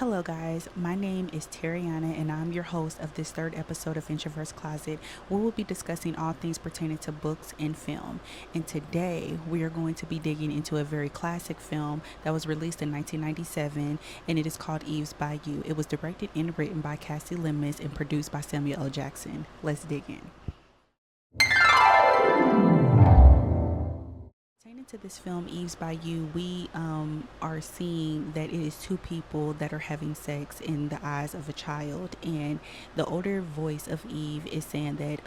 Hello, guys. My name is Tariana, and I'm your host of this third episode of Introverts Closet. We will be discussing all things pertaining to books and film. And today, we are going to be digging into a very classic film that was released in 1997, and it is called Eve's Bayou. It was directed and written by Cassie Lemus and produced by Samuel L. Jackson. Let's dig in. Pertaining to this film, Eve's Bayou, we are seeing that it is two people that are having sex in the eyes of a child. And the older voice of Eve is saying that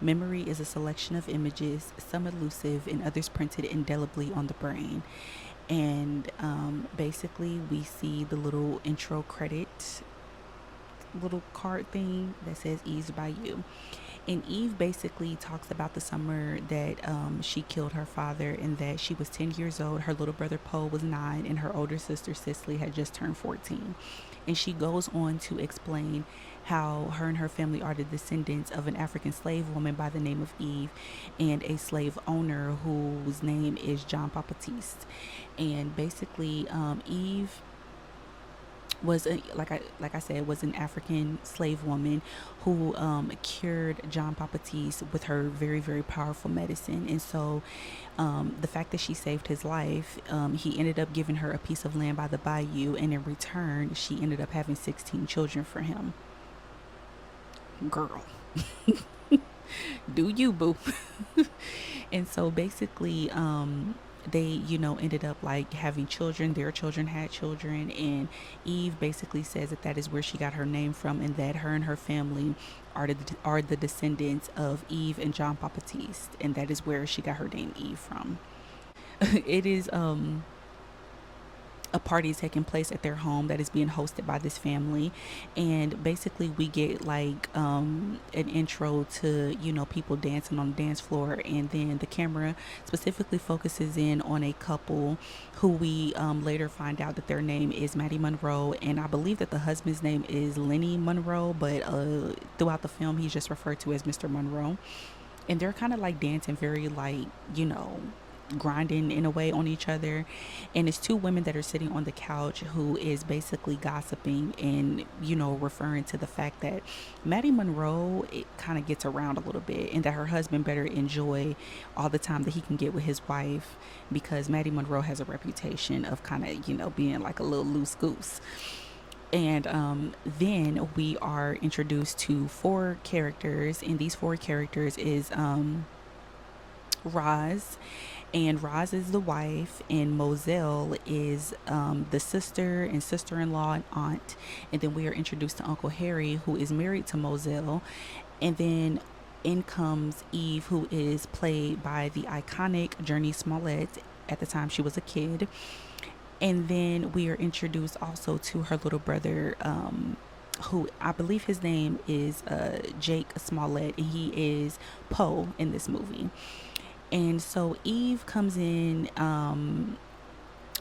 memory is a selection of images, some elusive and others printed indelibly on the brain. And basically, we see the little intro credit, little card thing that says Eve's Bayou. And Eve basically talks about the summer that she killed her father and that she was 10 years old. Her little brother Poe was 9, and her older sister Cicely had just turned 14. And she goes on to explain how her and her family are the descendants of an African slave woman by the name of Eve and a slave owner whose name is John Baptiste. And basically, Eve was like I said, was an African slave woman who cured John Baptiste with her very, very powerful medicine. And so the fact that she saved his life, he ended up giving her a piece of land by the bayou, and in return she ended up having 16 children for him. Girl, do you, boo? And so basically, they, ended up like having children. Their children had children, and Eve basically says that that is where she got her name from, and that her and her family are the descendants of Eve and John Baptiste, and that is where she got her name Eve from. It is a party taking place at their home that is being hosted by this family, and basically we get like an intro to people dancing on the dance floor, and then the camera specifically focuses in on a couple who we later find out that their name is Maddie Monroe, and I believe that the husband's name is Lenny Monroe, but throughout the film he's just referred to as Mr. Monroe. And they're kind of like dancing very like grinding in a way on each other. And it's two women that are sitting on the couch who is basically gossiping and referring to the fact that Maddie Monroe, it kind of gets around a little bit, and that her husband better enjoy all the time that he can get with his wife, because Maddie Monroe has a reputation of kind of being like a little loose goose. And then we are introduced to four characters, and these four characters is Roz, and Roz is the wife, and Moselle is the sister and sister-in-law and aunt. And then we are introduced to Uncle Harry, who is married to Moselle. And then in comes Eve, who is played by the iconic Journey Smollett. At the time she was a kid. And then we are introduced also to her little brother, who I believe his name is Jake Smollett, and he is Poe in this movie. And so Eve comes in.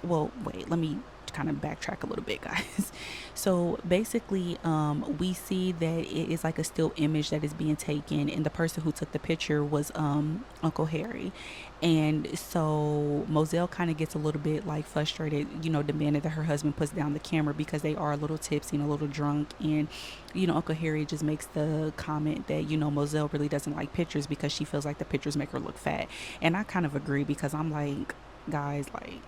Well, wait, let me kind of backtrack a little bit, guys. So basically, we see that it is like a still image that is being taken, and the person who took the picture was Uncle Harry. And so Moselle kind of gets a little bit like frustrated, demanding that her husband puts down the camera because they are a little tipsy and a little drunk. And Uncle Harry just makes the comment that Moselle really doesn't like pictures because she feels like the pictures make her look fat. And I kind of agree, because I'm like, guys, like,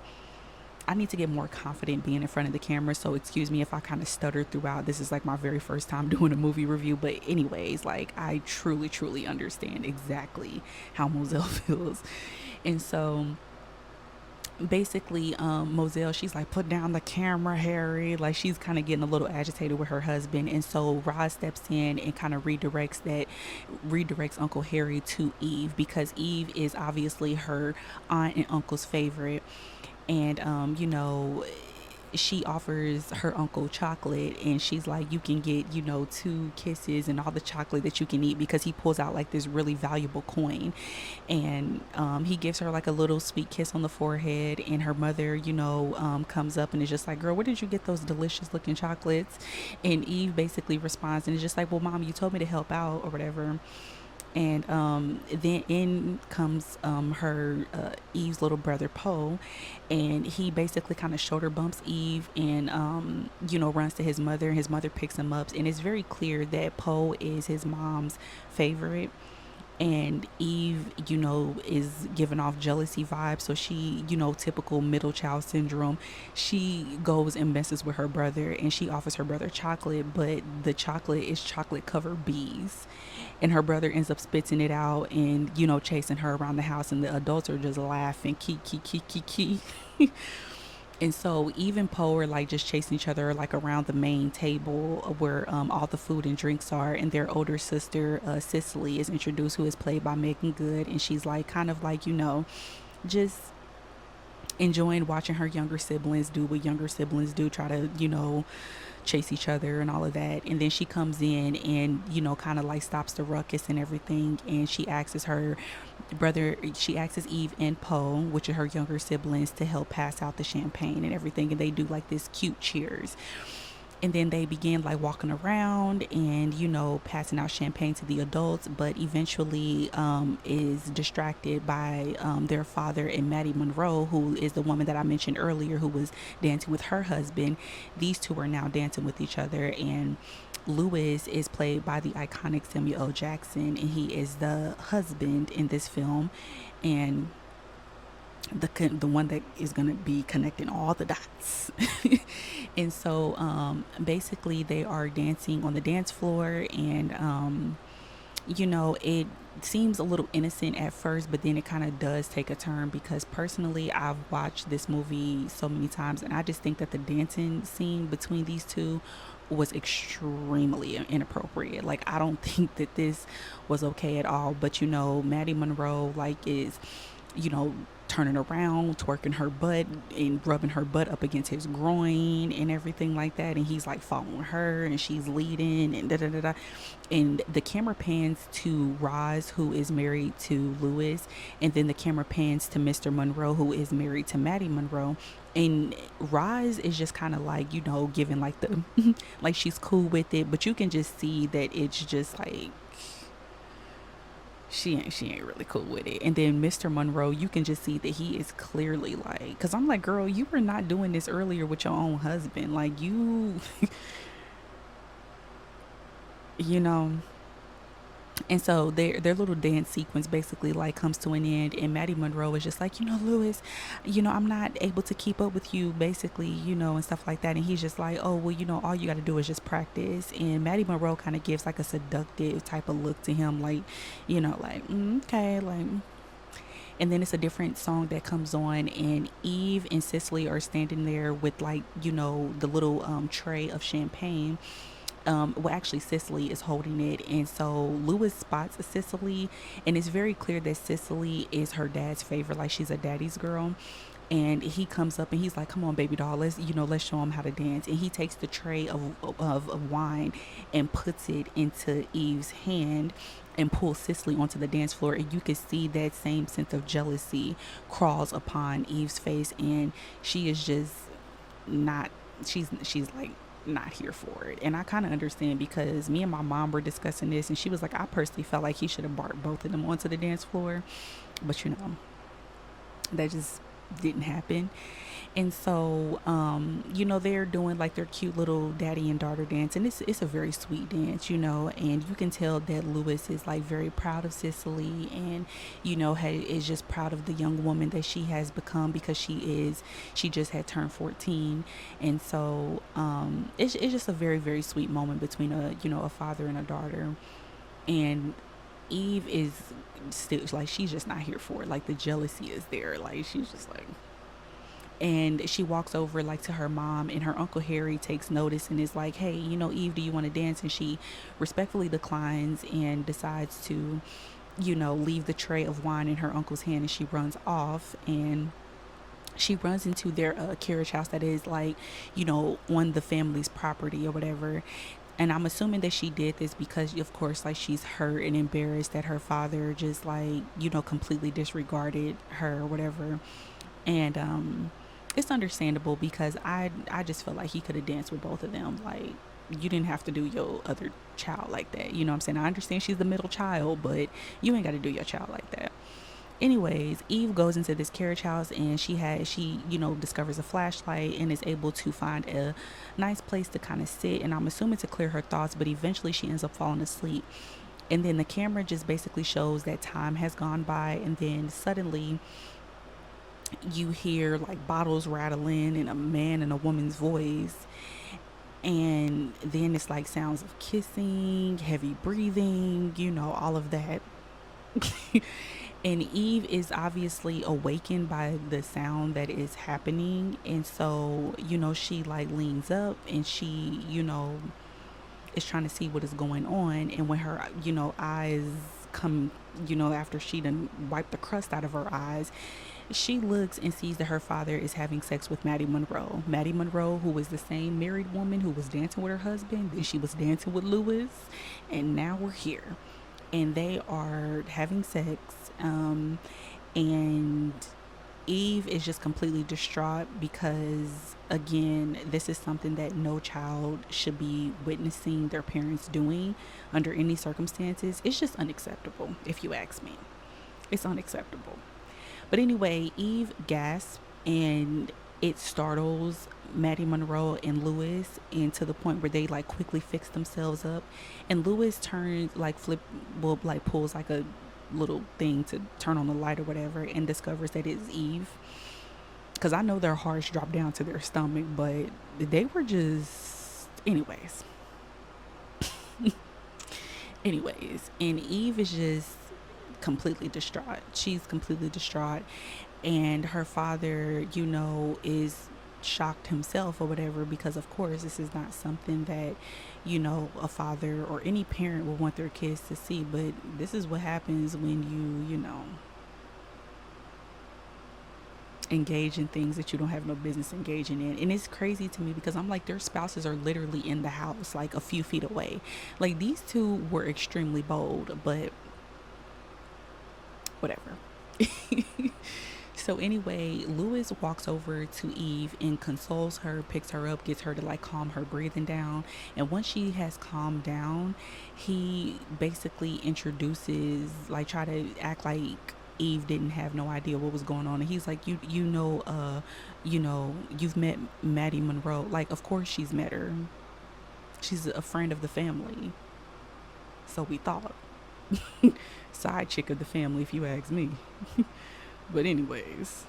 I need to get more confident being in front of the camera. So excuse me if I kind of stuttered throughout. This is like my very first time doing a movie review. But anyways, like, I truly, truly understand exactly how Moselle feels. And so basically, Moselle, she's like, put down the camera, Harry. Like, she's kind of getting a little agitated with her husband. And so Roz steps in and kind of redirects Uncle Harry to Eve, because Eve is obviously her aunt and uncle's favorite. And she offers her uncle chocolate, and she's like, you can get 2 kisses and all the chocolate that you can eat, because he pulls out like this really valuable coin. And he gives her like a little sweet kiss on the forehead, and her mother comes up and is just like, girl, where did you get those delicious looking chocolates? And Eve basically responds and is just like, well, mom, you told me to help out or whatever. And then in comes her Eve's little brother Poe, and he basically kind of shoulder bumps Eve, and runs to his mother. His mother picks him up, and it's very clear that Poe is his mom's favorite, and Eve, is giving off jealousy vibes. So she, typical middle child syndrome, she goes and messes with her brother, and she offers her brother chocolate, but the chocolate is chocolate covered bees. And her brother ends up spitting it out and, chasing her around the house, and the adults are just laughing, key, key, key, key, key. And so even Poe are like just chasing each other like around the main table where all the food and drinks are, and their older sister Cicely is introduced, who is played by Megan Good, and she's like kind of like just enjoying watching her younger siblings do what younger siblings do, try to chase each other and all of that. And then she comes in and kind of like stops the ruckus and everything, and she asks Eve and Poe, which are her younger siblings, to help pass out the champagne and everything, and they do like this cute cheers. And then they begin like walking around and passing out champagne to the adults, but eventually is distracted by their father and Maddie Monroe, who is the woman that I mentioned earlier, who was dancing with her husband. These two are now dancing with each other, and Lewis is played by the iconic Samuel L. Jackson, and he is the husband in this film, and the one that is going to be connecting all the dots. And so basically they are dancing on the dance floor, and it seems a little innocent at first, but then it kind of does take a turn, because personally I've watched this movie so many times, and I just think that the dancing scene between these two was extremely inappropriate. Like, I don't think that this was okay at all. But Maddie Monroe like is you know turning around, twerking her butt and rubbing her butt up against his groin and everything like that, and he's like following her, and she's leading, and da da da da. And the camera pans to Roz, who is married to Lewis, and then the camera pans to Mr. Monroe, who is married to Maddie Monroe. And Roz is just kind of like giving like the like she's cool with it, but you can just see that it's just like she ain't really cool with it. And then Mr. Monroe, you can just see that he is clearly like, because I'm like, girl, you were not doing this earlier with your own husband, like you you know. And so their little dance sequence basically like comes to an end, and Maddie Monroe is just like, Lewis, I'm not able to keep up with you, basically, and stuff like that. And he's just like, oh well, all you got to do is just practice. And Maddie Monroe kind of gives like a seductive type of look to him, like, like okay, like. And then it's a different song that comes on, and Eve and Cicely are standing there with like the little tray of champagne. Well, actually Cicely is holding it, and so Lewis spots Cicely, and it's very clear that Cicely is her dad's favorite, like she's a daddy's girl. And he comes up and he's like, come on baby doll, let's show him how to dance. And he takes the tray of wine and puts it into Eve's hand and pulls Cicely onto the dance floor, and you can see that same sense of jealousy crawls upon Eve's face, and she is just not she's like not here for it. And I kind of understand, because me and my mom were discussing this, and she was like, I personally felt like he should have brought both of them onto the dance floor, but that just didn't happen. And so they're doing like their cute little daddy and daughter dance, and it's a very sweet dance, and you can tell that Lewis is like very proud of Cicely, and is just proud of the young woman that she has become, because she just had turned 14. And so it's just a very, very sweet moment between a father and a daughter. And Eve is still like, she's just not here for it. Like, the jealousy is there, like she's just like. And she walks over like to her mom, and her uncle Harry takes notice and is like, hey, Eve, do you want to dance? And she respectfully declines and decides to leave the tray of wine in her uncle's hand, and she runs off. And she runs into their carriage house that is like on the family's property or whatever. And I'm assuming that she did this because, of course, like, she's hurt and embarrassed that her father just like completely disregarded her or whatever. And it's understandable, because I just felt like he could have danced with both of them. Like, you didn't have to do your other child like that. You know what I'm saying? I understand she's the middle child, but you ain't got to do your child like that. Anyways, Eve goes into this carriage house, and she discovers a flashlight and is able to find a nice place to kind of sit, and I'm assuming to clear her thoughts, but eventually she ends up falling asleep. And then the camera just basically shows that time has gone by, and then suddenly you hear like bottles rattling and a man and a woman's voice, and then it's like sounds of kissing, heavy breathing, all of that. And Eve is obviously awakened by the sound that is happening, and so she like leans up, and she is trying to see what is going on. And when her eyes come, after she done wiped the crust out of her eyes, she looks and sees that her father is having sex with Maddie Monroe. Maddie Monroe, who was the same married woman who was dancing with her husband, then she was dancing with Lewis, and now we're here. And they are having sex. And Eve is just completely distraught because, again, this is something that no child should be witnessing their parents doing under any circumstances. It's just unacceptable, if you ask me. It's unacceptable. But anyway, Eve gasps, and it startles Maddie Monroe and Lewis, and to the point where they like quickly fix themselves up. And Lewis turns like pulls like a little thing to turn on the light or whatever, and discovers that it's Eve. Because I know their hearts drop down to their stomach, but they were just anyways. And Eve is just completely distraught. She's completely distraught, and her father, is shocked himself or whatever, because of course this is not something that a father or any parent would want their kids to see. But this is what happens when you engage in things that you don't have no business engaging in. And it's crazy to me because I'm like, their spouses are literally in the house, like a few feet away. Like, these two were extremely bold, but whatever. So anyway, Lewis walks over to Eve and consoles her, picks her up, gets her to like calm her breathing down. And once she has calmed down, he basically introduces, like, try to act like Eve didn't have no idea what was going on. And he's like, you've met Maddie Monroe. Like, of course she's met her. She's a friend of the family. So we thought. Side chick of the family, if you ask me. But anyways,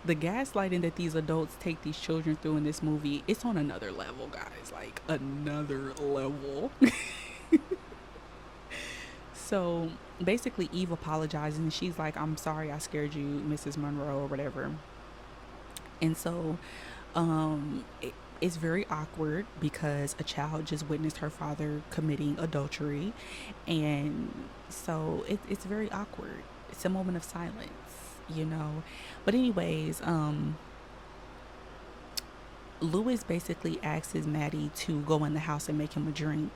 the gaslighting that these adults take these children through in this movie, it's on another level, guys. Like, another level. So basically, Eve apologizes, and she's like, I'm sorry I scared you, Mrs. Monroe, or whatever. And so it's very awkward because a child just witnessed her father committing adultery. And so it's very awkward. It's a moment of silence. But anyways, Lewis basically asks Maddie to go in the house and make him a drink,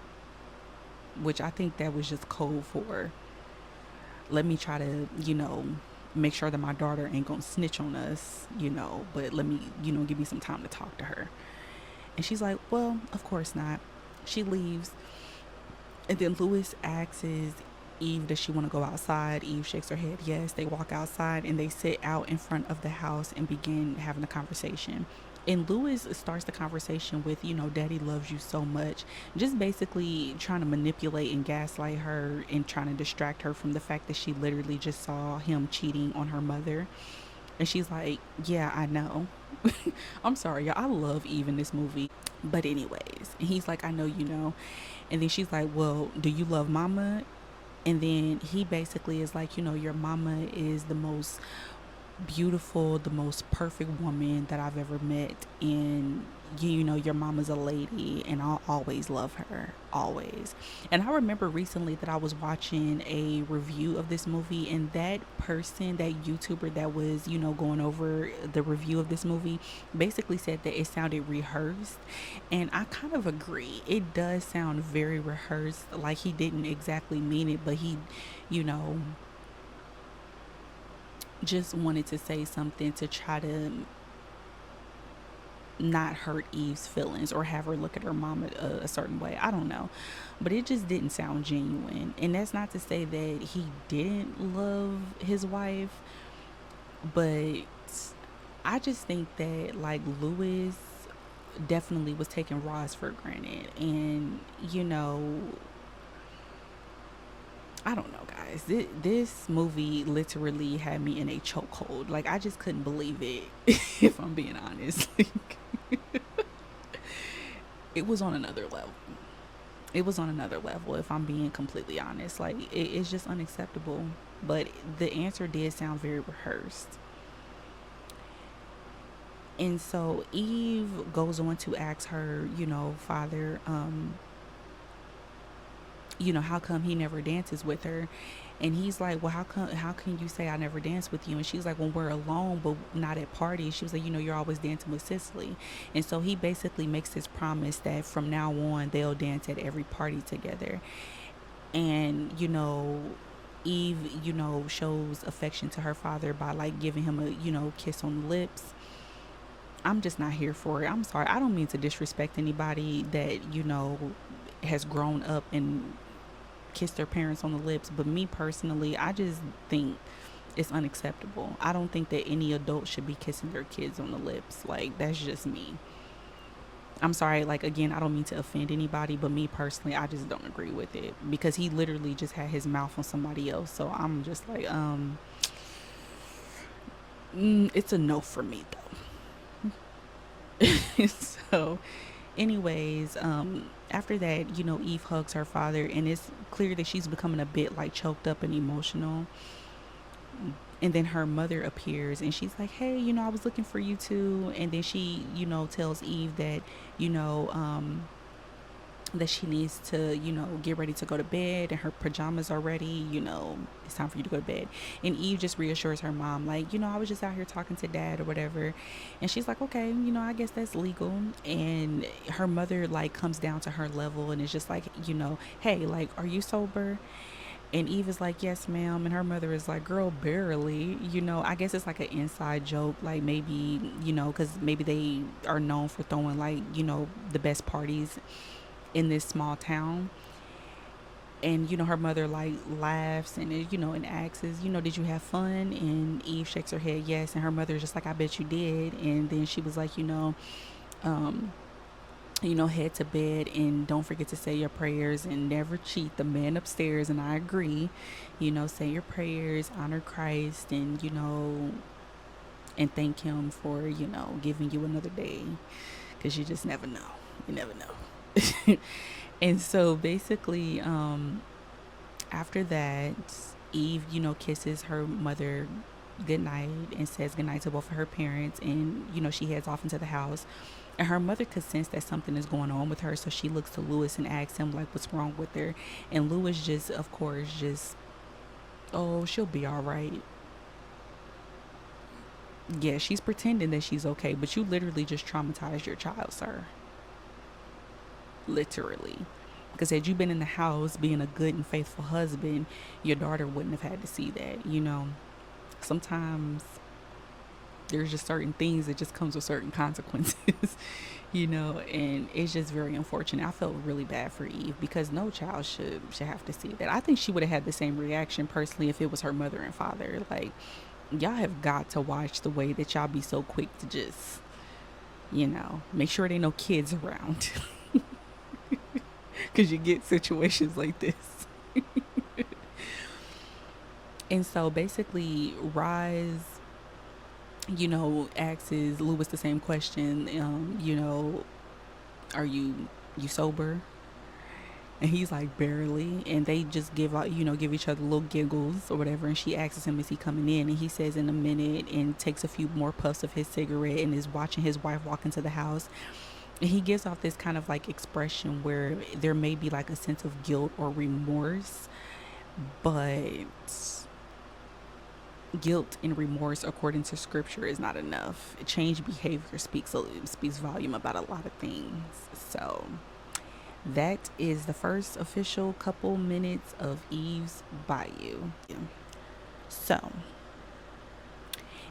which I think that was just code for, let me try to, make sure that my daughter ain't gonna snitch on us, but let me, give me some time to talk to her. And she's like, well, of course not. She leaves. And then Lewis asks Eve, does she want to go outside? Eve shakes her head yes. They walk outside, and they sit out in front of the house and begin having a conversation. And Lewis starts the conversation with, Daddy loves you so much. Just basically trying to manipulate and gaslight her, and trying to distract her from the fact that she literally just saw him cheating on her mother. And she's like, yeah, I know. I'm sorry, y'all. I love Eve in this movie. But anyways, and he's like, I know you know. And then she's like, well, do you love mama? And then he basically is like, your mama is the most beautiful, the most perfect woman that I've ever met. And your mama's a lady, and I'll always love her, always. And I remember recently that I was watching a review of this movie, and that person, that YouTuber that was, going over the review of this movie, basically said that it sounded rehearsed. And I kind of agree. It does sound very rehearsed, like he didn't exactly mean it, but he, just wanted to say something to try to not hurt Eve's feelings or have her look at her mom a certain way. I don't know. But it just didn't sound genuine. And that's not to say that he didn't love his wife, but I just think that like Lewis definitely was taking Roz for granted. And, I don't know, guys. This movie literally had me in a chokehold. Like, I just couldn't believe it, if I'm being honest. Like, it was on another level. It was on another level, if I'm being completely honest. Like, it's just unacceptable. But the answer did sound very rehearsed. And so Eve goes on to ask her, father, how come he never dances with her? And he's like, well, how can you say I never dance with you? And she's like, when we're alone but not at parties. She was like, you're always dancing with Cicely. And so he basically makes this promise that from now on they'll dance at every party together. And Eve, shows affection to her father by like giving him a, kiss on the lips. I'm just not here for it. I'm sorry. I don't mean to disrespect anybody that, has grown up and kissed their parents on the lips, but me personally, I just think it's unacceptable. I don't think that any adult should be kissing their kids on the lips. Like, that's just me. I'm sorry, like, again, I don't mean to offend anybody, but me personally, I just don't agree with it because he literally just had his mouth on somebody else. So I'm just like, it's a no for me though. So, anyways, after that, Eve hugs her father, and it's clear that she's becoming a bit like choked up and emotional. And then her mother appears and she's like, hey, I was looking for you too. And then she, tells Eve that, you know, that she needs to, get ready to go to bed and her pajamas are ready, it's time for you to go to bed. And Eve just reassures her mom, like, I was just out here talking to dad or whatever. And she's like, okay, I guess that's legal. And her mother, like, comes down to her level and is just like, hey, like, are you sober? And Eve is like, yes, ma'am. And her mother is like, girl, barely. I guess it's like an inside joke. Like, maybe, because maybe they are known for throwing, like, the best parties in this small town. And her mother like laughs and and asks, did you have fun? And Eve shakes her head yes. And her mother is just like, I bet you did. And then she was like, um head to bed and don't forget to say your prayers and never cheat the man upstairs. And I agree. Say your prayers, honor Christ, and and thank him for giving you another day, because you just never know. You never know. And so basically, after that, Eve, kisses her mother goodnight and says goodnight to both of her parents. And, she heads off into the house. And her mother could sense that something is going on with her. So she looks to Lewis and asks him, like, what's wrong with her? And Lewis just, of course, oh, she'll be all right. Yeah, she's pretending that she's okay. But you literally just traumatized your child, sir. Literally. Because had you been in the house being a good and faithful husband, your daughter wouldn't have had to see that. Sometimes there's just certain things that just comes with certain consequences. And it's just very unfortunate. I felt really bad for Eve because no child should have to see that. I think she would have had the same reaction personally if it was her mother and father. Like, y'all have got to watch the way that y'all be so quick to just make sure there ain't no kids around. Because you get situations like this. And so basically, Rise, asks Lewis the same question. Are you sober? And he's like, barely. And they just give out, give each other little giggles or whatever. And she asks him, is he coming in? And he says in a minute, and takes a few more puffs of his cigarette and is watching his wife walk into the house. And he gives off this kind of like expression where there may be like a sense of guilt or remorse, but guilt and remorse, according to scripture, is not enough. Change behavior speaks volume about a lot of things. So that is the first official couple minutes of Eve's Bayou. So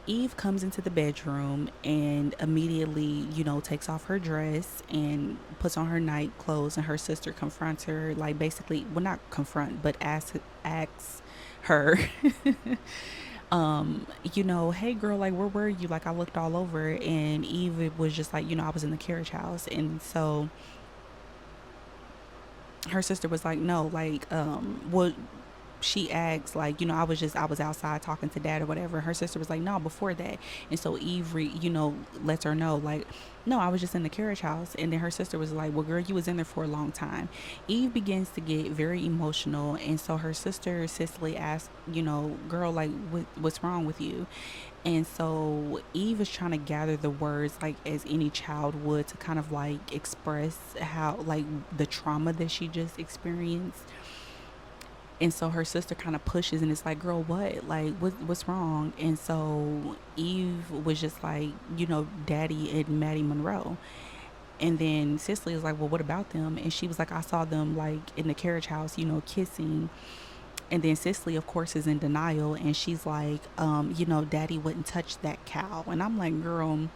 Eve comes into the bedroom and immediately, takes off her dress and puts on her night clothes, and her sister confronts her, like basically, well, not confront, but asks her, hey girl, like where were you? Like I looked all over, and Eve was just like, I was in the carriage house. And so her sister was like, no, like, well, she asked, like, I was outside talking to dad or whatever. Her sister was like, no, before that. And so Eve lets her know, like, no, I was just in the carriage house. And then her sister was like, well, girl, you was in there for a long time. Eve begins to get very emotional, and so her sister Cicely asks, girl, like what's wrong with you? And so Eve is trying to gather the words, like as any child would, to kind of like express how, like, the trauma that she just experienced. And so her sister kind of pushes, and it's like, girl, what? Like, what's wrong? And so Eve was just like, Daddy and Maddie Monroe. And then Cicely is like, well, what about them? And she was like, I saw them like in the carriage house, kissing. And then Cicely, of course, is in denial, and she's like, Daddy wouldn't touch that cow. And I'm like, girl,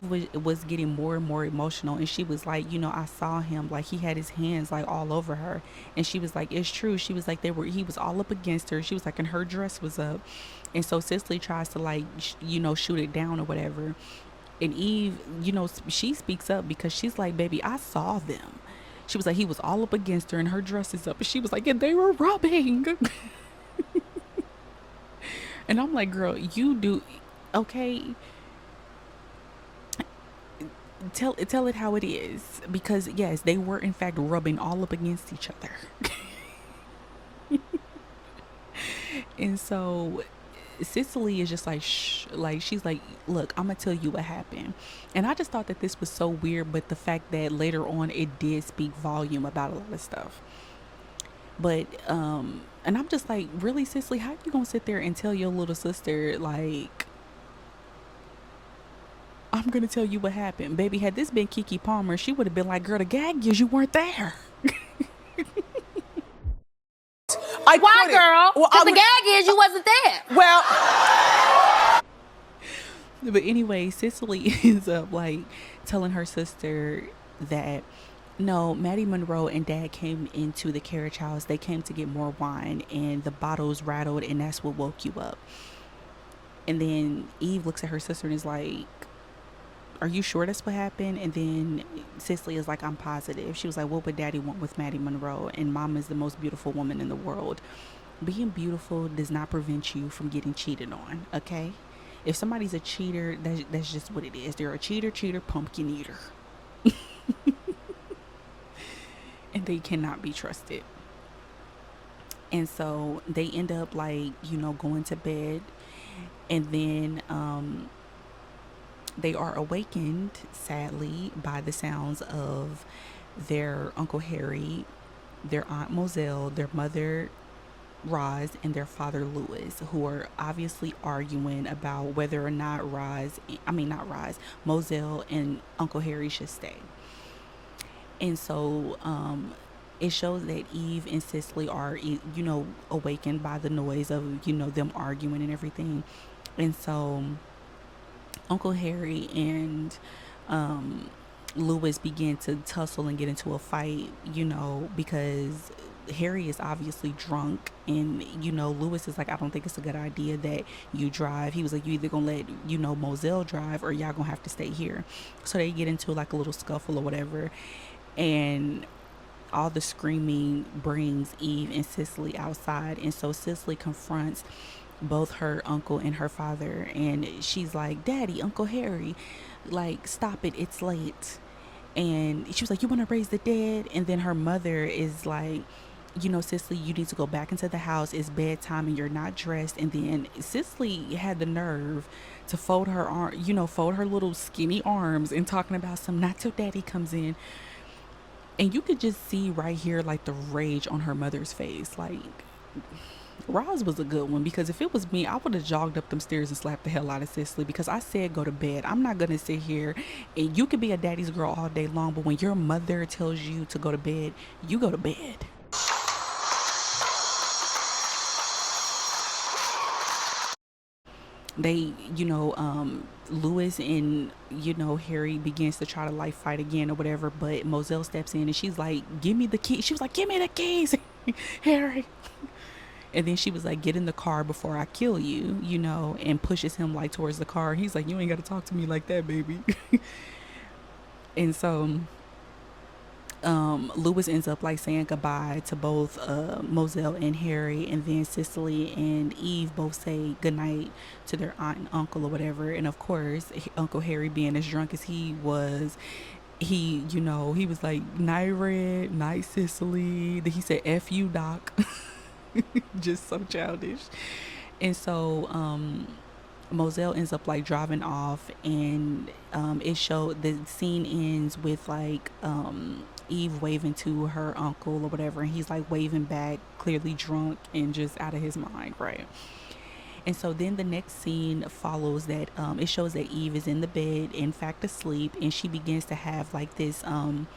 was getting more and more emotional, and she was like, I saw him, like he had his hands like all over her. And she was like, it's true. She was like, he was all up against her. She was like, and her dress was up. And so Cicely tries to like shoot it down or whatever. And Eve, she speaks up because she's like, baby, I saw them. She was like, he was all up against her and her dress is up. And she was like, and they were rubbing. And I'm like, girl, you do okay. Tell it how it is, because yes, they were in fact rubbing all up against each other. And so Cicely is just like, shh, like she's like, look, I'm gonna tell you what happened. And I just thought that this was so weird, but the fact that later on it did speak volume about a lot of stuff. But and I'm just like, really, Cicely, how you gonna sit there and tell your little sister, like, I'm gonna tell you what happened? Baby, had this been Kiki Palmer, she would have been like, girl, the gag is you weren't there. Why, girl? Because the gag is you wasn't there. Well, but anyway, Cicely ends up like telling her sister that no, Maddie Monroe and Dad came into the carriage house. They came to get more wine, and the bottles rattled, and that's what woke you up. And then Eve looks at her sister and is like, are you sure that's what happened? And then Cicely is like, I'm positive. She was like, what would Daddy want with Maddie Monroe? And Mom is the most beautiful woman in the world. Being beautiful does not prevent you from getting cheated on, okay? If somebody's a cheater, that's just what it is. They're a cheater, pumpkin eater. And they cannot be trusted. And so they end up like, going to bed. And then they are awakened, sadly, by the sounds of their Uncle Harry, their Aunt Moselle, their mother Roz, and their father Louis, who are obviously arguing about whether or not Moselle and Uncle Harry should stay. And so it shows that Eve and Cicely are, awakened by the noise of, them arguing and everything. And so Uncle Harry and Louis begin to tussle and get into a fight, because Harry is obviously drunk, and Louis is like, I don't think it's a good idea that you drive. He was like, you either gonna let Moselle drive, or y'all gonna have to stay here. So they get into like a little scuffle or whatever, and all the screaming brings Eve and Cicely outside. And so Cicely confronts both her uncle and her father, and she's like, Daddy, Uncle Harry, like, stop it, it's late. And she was like, you want to raise the dead? And then her mother is like, Cicely, you need to go back into the house, it's bedtime and you're not dressed. And then Cicely had the nerve to fold her arm, fold her little skinny arms, and talking about some, not till Daddy comes in. And you could just see right here like the rage on her mother's face. Like, Roz was a good one, because if it was me, I would have jogged up them stairs and slapped the hell out of Cicely, because I said go to bed. I'm not going to sit here, and you could be a daddy's girl all day long, but when your mother tells you to go to bed, you go to bed. they, Lewis and, Harry begins to try to like fight again or whatever, but Moselle steps in and she's like, give me the key. She was like, give me the keys, Harry. And then she was like, get in the car before I kill you, and pushes him like towards the car. He's like, you ain't got to talk to me like that, baby. And so Lewis ends up like saying goodbye to both Moselle and Harry, and then Cicely and Eve both say goodnight to their aunt and uncle or whatever. And of course, Uncle Harry, being as drunk as he was, he was like, night Red, night Cicely. Then he said, F you, Doc. Just so childish. And so Moselle ends up like driving off, and the scene ends with like Eve waving to her uncle or whatever, and he's like waving back, clearly drunk and just out of his mind, right? And so then the next scene follows that it shows that Eve is in the bed, in fact asleep, and she begins to have like this kind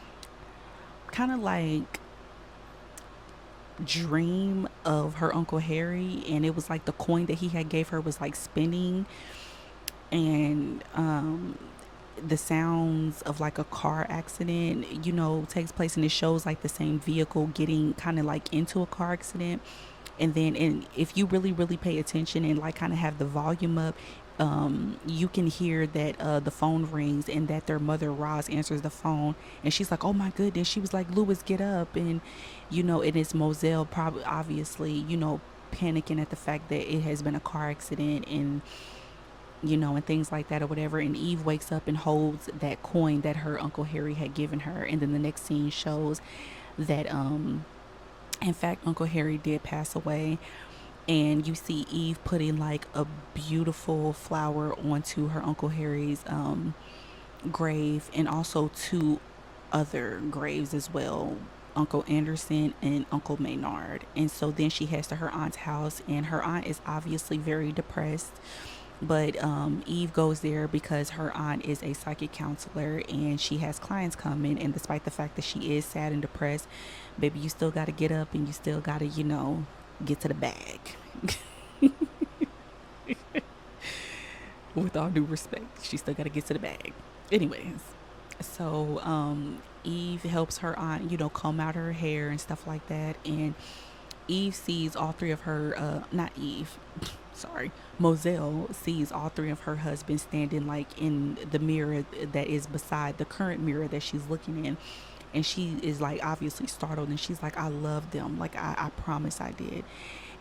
of like dream of her Uncle Harry, and it was like the coin that he had gave her was like spinning, and the sounds of like a car accident, takes place, and it shows like the same vehicle getting kind of like into a car accident. And if you really really pay attention and like kind of have the volume up, you can hear that the phone rings, and that their mother Roz answers the phone, and she's like, oh my goodness. She was like, Lewis, get up. And it is Moselle, probably obviously, panicking at the fact that it has been a car accident, and things like that or whatever. And Eve wakes up and holds that coin that her Uncle Harry had given her. And then the next scene shows that in fact Uncle Harry did pass away, and you see Eve putting like a beautiful flower onto her Uncle Harry's grave, and also two other graves as well, Uncle Anderson and Uncle Maynard. And so then she heads to her aunt's house, and her aunt is obviously very depressed. But Eve goes there because her aunt is a psychic counselor, and she has clients coming. And despite the fact that she is sad and depressed, baby, you still got to get up, and you still got to, get to the bag. With all due respect, she still got to get to the bag. Anyways, so Eve helps her aunt, comb out her hair and stuff like that. And Eve sees all three of her, not Eve, sorry, Moselle sees all three of her husbands standing like in the mirror that is beside the current mirror that she's looking in. And she is like obviously startled, and she's like, I love them. Like, I promise I did.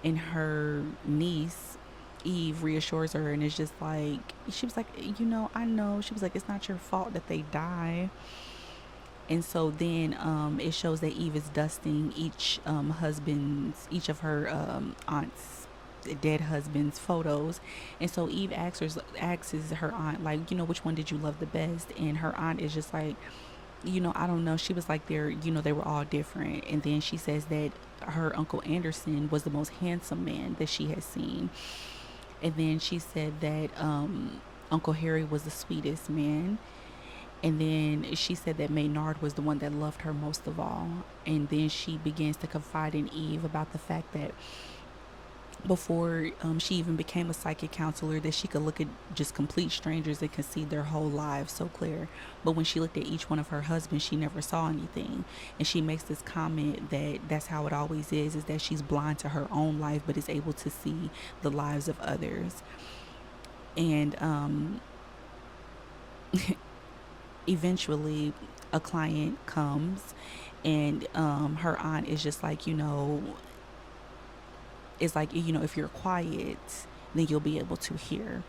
And her niece, Eve, reassures her, and it's just like, she was like, I know. She was like, it's not your fault that they die. And so then it shows that Eve is dusting each of her aunt's dead husband's photos. And so Eve asks her aunt, like, which one did you love the best? And her aunt is just like, I don't know. She was like, they were all different. And then she says that her Uncle Anderson was the most handsome man that she has seen. And then she said that Uncle Harry was the sweetest man. And then she said that Maynard was the one that loved her most of all. And then she begins to confide in Eve about the fact that before she even became a psychic counselor, that she could look at just complete strangers and could see their whole lives so clear. But when she looked at each one of her husbands, she never saw anything. And she makes this comment that that's how it always is that she's blind to her own life, but is able to see the lives of others. And eventually a client comes, and her aunt is just like, it's like, if you're quiet, then you'll be able to hear.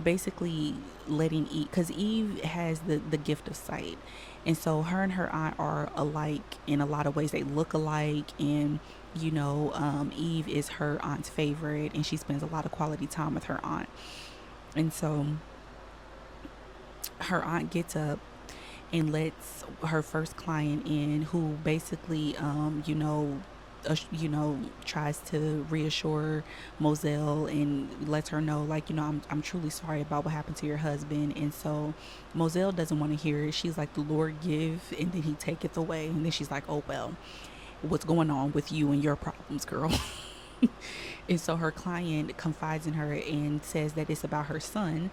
Basically letting Eve, because Eve has the gift of sight, and so her and her aunt are alike in a lot of ways. They look alike, and Eve is her aunt's favorite, and she spends a lot of quality time with her aunt. And so her aunt gets up and lets her first client in, who basically tries to reassure Moselle and lets her know, like, I'm truly sorry about what happened to your husband. And so Moselle doesn't want to hear it. She's like, the Lord give, and then he taketh away. And then she's like, oh well, what's going on with you and your problems, girl? And so her client confides in her and says that it's about her son.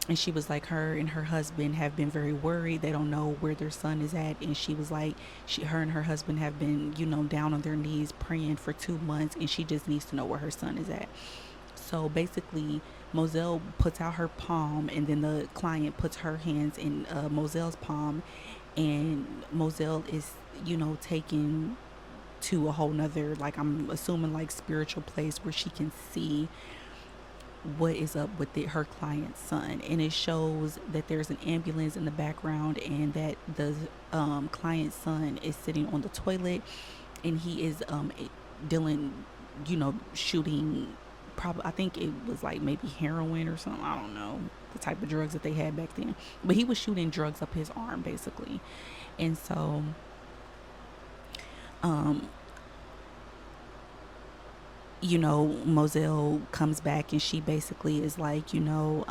And she was like, her and her husband have been very worried. They don't know where their son is at. And she was like, her and her husband have been, down on their knees praying for 2 months, and she just needs to know where her son is at. So basically, Moselle puts out her palm, and then the client puts her hands in Moselle's palm, and Moselle is, taken to a whole nother, like, I'm assuming, like, spiritual place where she can see what is up with her client's son. And it shows that there's an ambulance in the background, and that the client's son is sitting on the toilet, and he is dealing, shooting, probably, I think it was like maybe heroin or something, I don't know the type of drugs that they had back then, but he was shooting drugs up his arm basically. And so um Moselle comes back, and she basically is like, your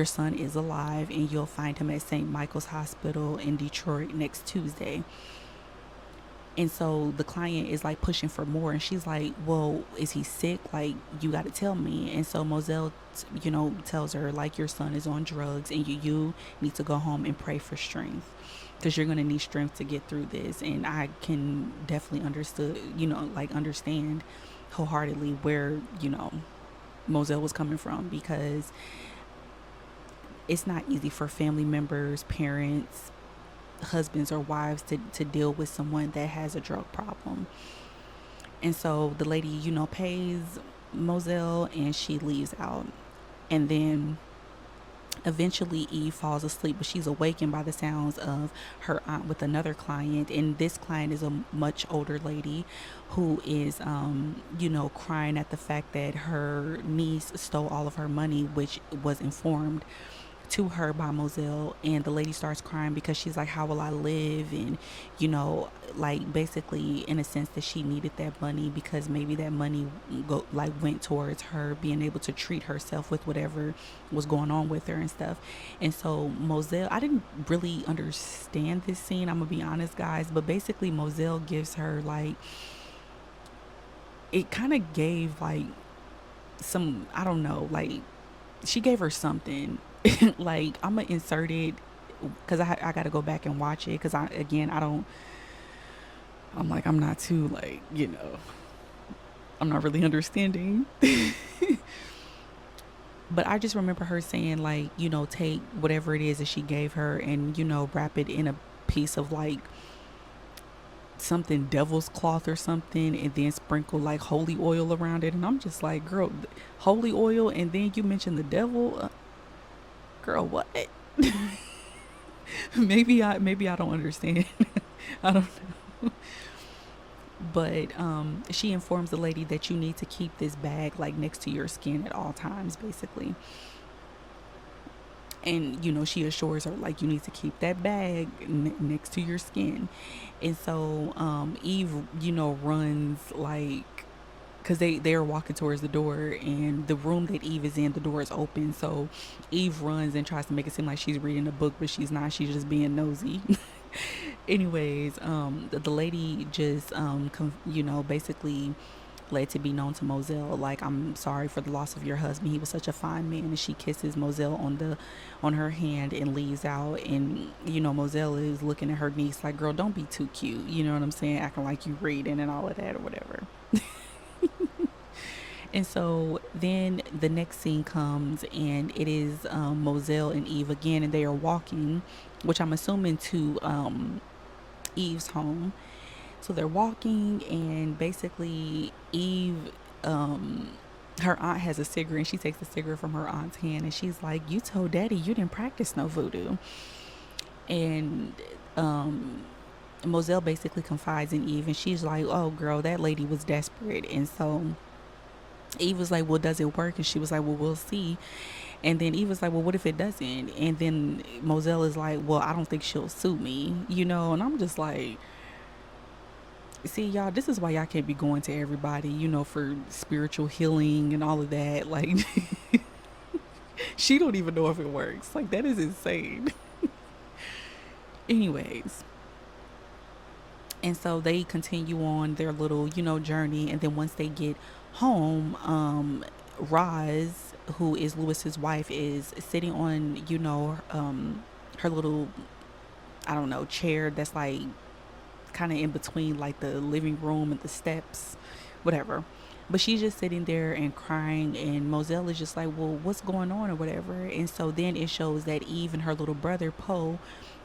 son is alive, and you'll find him at St. Michael's Hospital in Detroit next Tuesday. And so the client is like pushing for more, and she's like, well, is he sick? Like, you got to tell me. And so Moselle, tells her, like, your son is on drugs, and you need to go home and pray for strength, because you're going to need strength to get through this. And I can definitely understand wholeheartedly where, Moselle was coming from, because it's not easy for family members, parents, husbands, or wives to deal with someone that has a drug problem. And so the lady, pays Moselle, and she leaves out. And then eventually Eve falls asleep, but she's awakened by the sounds of her aunt with another client. And this client is a much older lady who is, crying at the fact that her niece stole all of her money, which was informed to her by Moselle. And the lady starts crying because she's like, how will I live? And, like, basically in a sense that she needed that money, because maybe that money went towards her being able to treat herself with whatever was going on with her and stuff. And so Moselle, I didn't really understand this scene, I'm gonna be honest, guys, but basically Moselle gives her, like, it kind of gave, like, some, I don't know, like, she gave her something. Like, I'm gonna insert it because I gotta go back and watch it, because I don't, I'm like, I'm not too, like, I'm not really understanding. But I just remember her saying, like, take whatever it is that she gave her, and, wrap it in a piece of, like, something devil's cloth or something, and then sprinkle, like, holy oil around it. And I'm just like, girl, holy oil, and then you mention the devil? Girl, what? maybe I don't understand. I don't know. But she informs the lady that you need to keep this bag, like, next to your skin at all times, basically. And, she assures her, like, you need to keep that bag next to your skin. And so Eve, runs, like, because they are walking towards the door, and the room that Eve is in, the door is open. So Eve runs and tries to make it seem like she's reading a book, but she's not. She's just being nosy. Anyways, the lady just, basically let to be known to Moselle, like, I'm sorry for the loss of your husband. He was such a fine man. And she kisses Moselle on her hand and leaves out. And, Moselle is looking at her niece like, girl, don't be too cute. You know what I'm saying? Acting like you reading and all of that or whatever. And so then the next scene comes, and it is Moselle and Eve again, and they are walking, which I'm assuming to Eve's home. So they're walking, and basically Eve, her aunt has a cigarette, and she takes the cigarette from her aunt's hand, and she's like, you told daddy you didn't practice no voodoo. And Moselle basically confides in Eve, and she's like, oh girl, that lady was desperate. And so Eve was like, well, does it work? And she was like, well, we'll see. And then Eve was like, well, what if it doesn't? And then Moselle is like, well, I don't think she'll sue me, and I'm just like, see, y'all, this is why y'all can't be going to everybody, for spiritual healing and all of that. Like, she don't even know if it works. Like, that is insane. Anyways, And so they continue on their little, journey. And then once they get home, Roz, who is Lewis's wife, is sitting on, her little, I don't know, chair that's like kind of in between like the living room and the steps, whatever. But she's just sitting there and crying, and Moselle is just like, well, what's going on or whatever. And so then it shows that Eve and her little brother Poe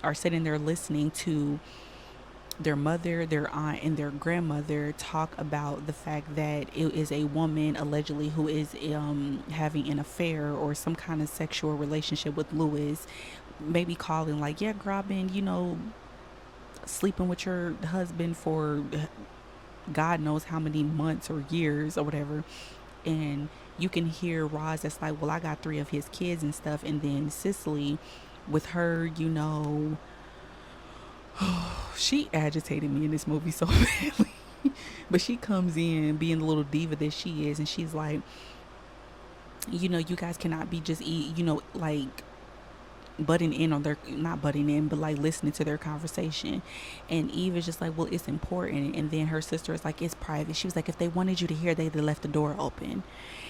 are sitting there listening to their mother, their aunt, and their grandmother talk about the fact that it is a woman allegedly who is having an affair or some kind of sexual relationship with Lewis. Maybe calling like, yeah, Robin, sleeping with your husband for God knows how many months or years or whatever. And you can hear Roz that's like, well, I got 3 of his kids and stuff. And then Cicely with her, she agitated me in this movie so badly. But she comes in being the little diva that she is, and she's like, you guys cannot be just like butting in on their, not butting in, but like listening to their conversation. And Eve is just like, well, it's important. And then her sister is like, it's private. She was like, if they wanted you to hear, they left the door open.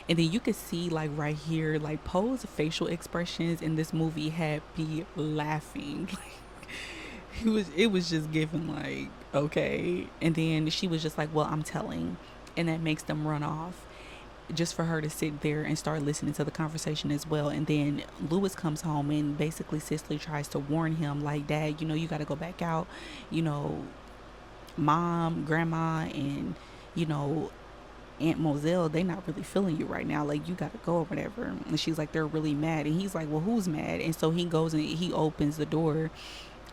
And then you could see like right here, like Poe's facial expressions in this movie had me laughing. It was just given like, okay. And then she was just like, well, I'm telling. And that makes them run off, just for her to sit there and start listening to the conversation as well. And then Lewis comes home, and basically Cicely tries to warn him like, Dad, you got to go back out. you know Mom, grandma, and you know Aunt Moselle, they not really feeling you right now, like you gotta go or whatever. And she's like, they're really mad. And he's like, well, who's mad? And so he goes and he opens the door,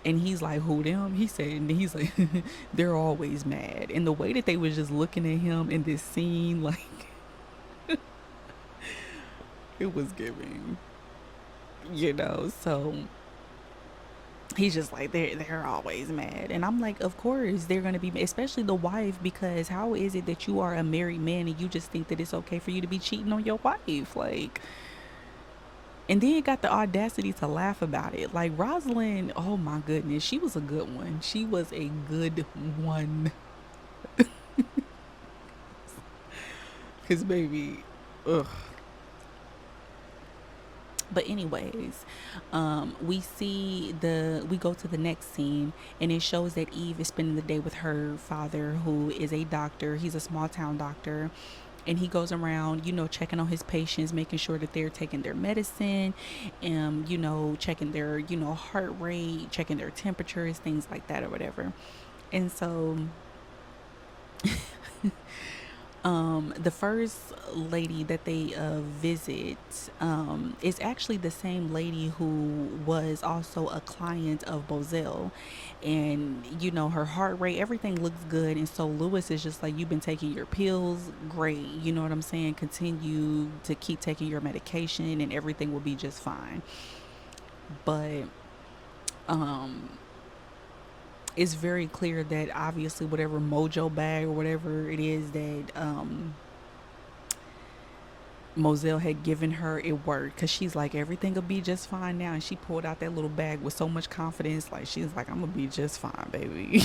and he's like, who, them? He said, and he's like, they're always mad. And the way that they was just looking at him in this scene, like, it was giving, so he's just like, they're always mad. And I'm like, of course they're gonna be mad, especially the wife, because how is it that you are a married man and you just think that it's okay for you to be cheating on your wife? Like, and then got the audacity to laugh about it. Like Rosalind, oh my goodness, she was a good one. She was a good one. Cause baby, ugh. But anyways, we go to the next scene, and it shows that Eve is spending the day with her father, who is a doctor. He's a small town doctor, and he goes around, checking on his patients, making sure that they're taking their medicine, and checking their heart rate, checking their temperatures, things like that or whatever. And so the first lady that they visit is actually the same lady who was also a client of Bozell. And her heart rate, everything looks good. And so Lewis is just like, you've been taking your pills, great, you know what I'm saying, continue to keep taking your medication and everything will be just fine. But it's very clear that obviously whatever mojo bag or whatever it is that Moselle had given her, it worked, because she's like, everything will be just fine now. And she pulled out that little bag with so much confidence, like she's like, I'm gonna be just fine, baby.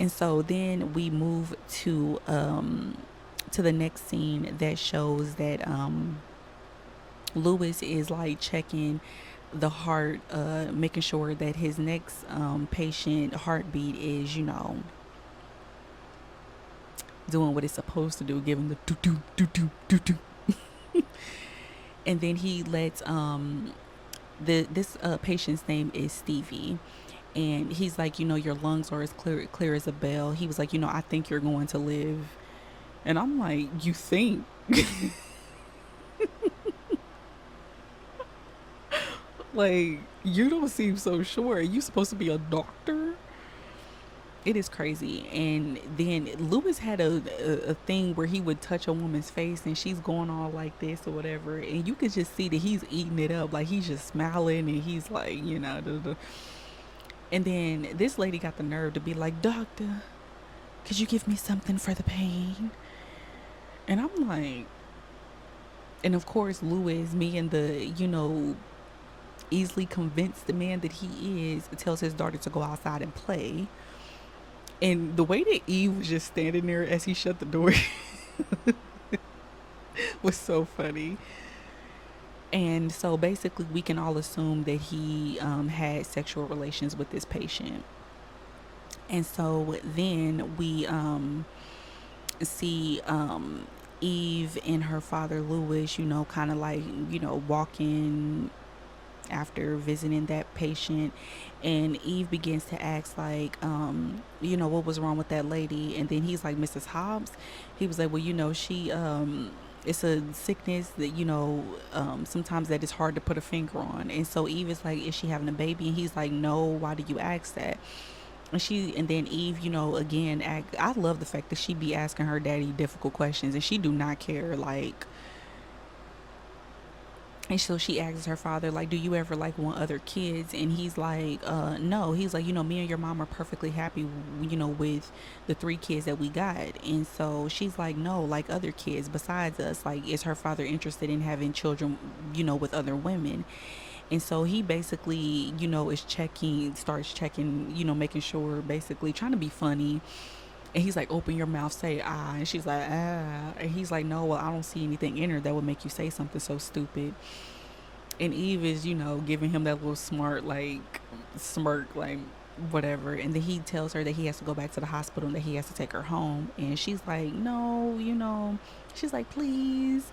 And so then we move to the next scene that shows that Lewis is like checking the heart, making sure that his next patient heartbeat is, doing what it's supposed to do, giving the do do do do do do. And then he lets this patient's name is Stevie, and he's like, your lungs are as clear as a bell. He was like, I think you're going to live. And I'm like, you think? Like, you don't seem so sure. Are you supposed to be a doctor? It is crazy. And then Lewis had a thing where he would touch a woman's face and she's going all like this or whatever. And you could just see that he's eating it up. Like, he's just smiling and he's like, And then this lady got the nerve to be like, doctor, could you give me something for the pain? And I'm like, and of course, Lewis, me and the, easily convinced the man that he is, tells his daughter to go outside and play. And the way that Eve was just standing there as he shut the door was so funny. And so basically, we can all assume that he had sexual relations with this patient. And so then we see Eve and her father Lewis, kind of like, walking after visiting that patient. And Eve begins to ask, like, what was wrong with that lady? And then he's like, Mrs. Hobbs. He was like, well, she it's a sickness that sometimes that is hard to put a finger on. And so Eve is like, is she having a baby? And he's like, no. Why do you ask that? And then Eve, again, I love the fact that she be asking her daddy difficult questions, and she do not care, like. And so she asks her father, like, do you ever like want other kids? And he's like, no. He's like, me and your mom are perfectly happy, with the 3 kids that we got. And so she's like, no, like other kids besides us. Like, is her father interested in having children, with other women? And so he basically, starts checking, making sure, basically trying to be funny. And he's like, open your mouth, say ah. And she's like, ah. And he's like, no, well, I don't see anything in her that would make you say something so stupid. And Eve is, giving him that little smart, like, smirk, like, whatever. And then he tells her that he has to go back to the hospital and that he has to take her home. And she's like, no, she's like, please.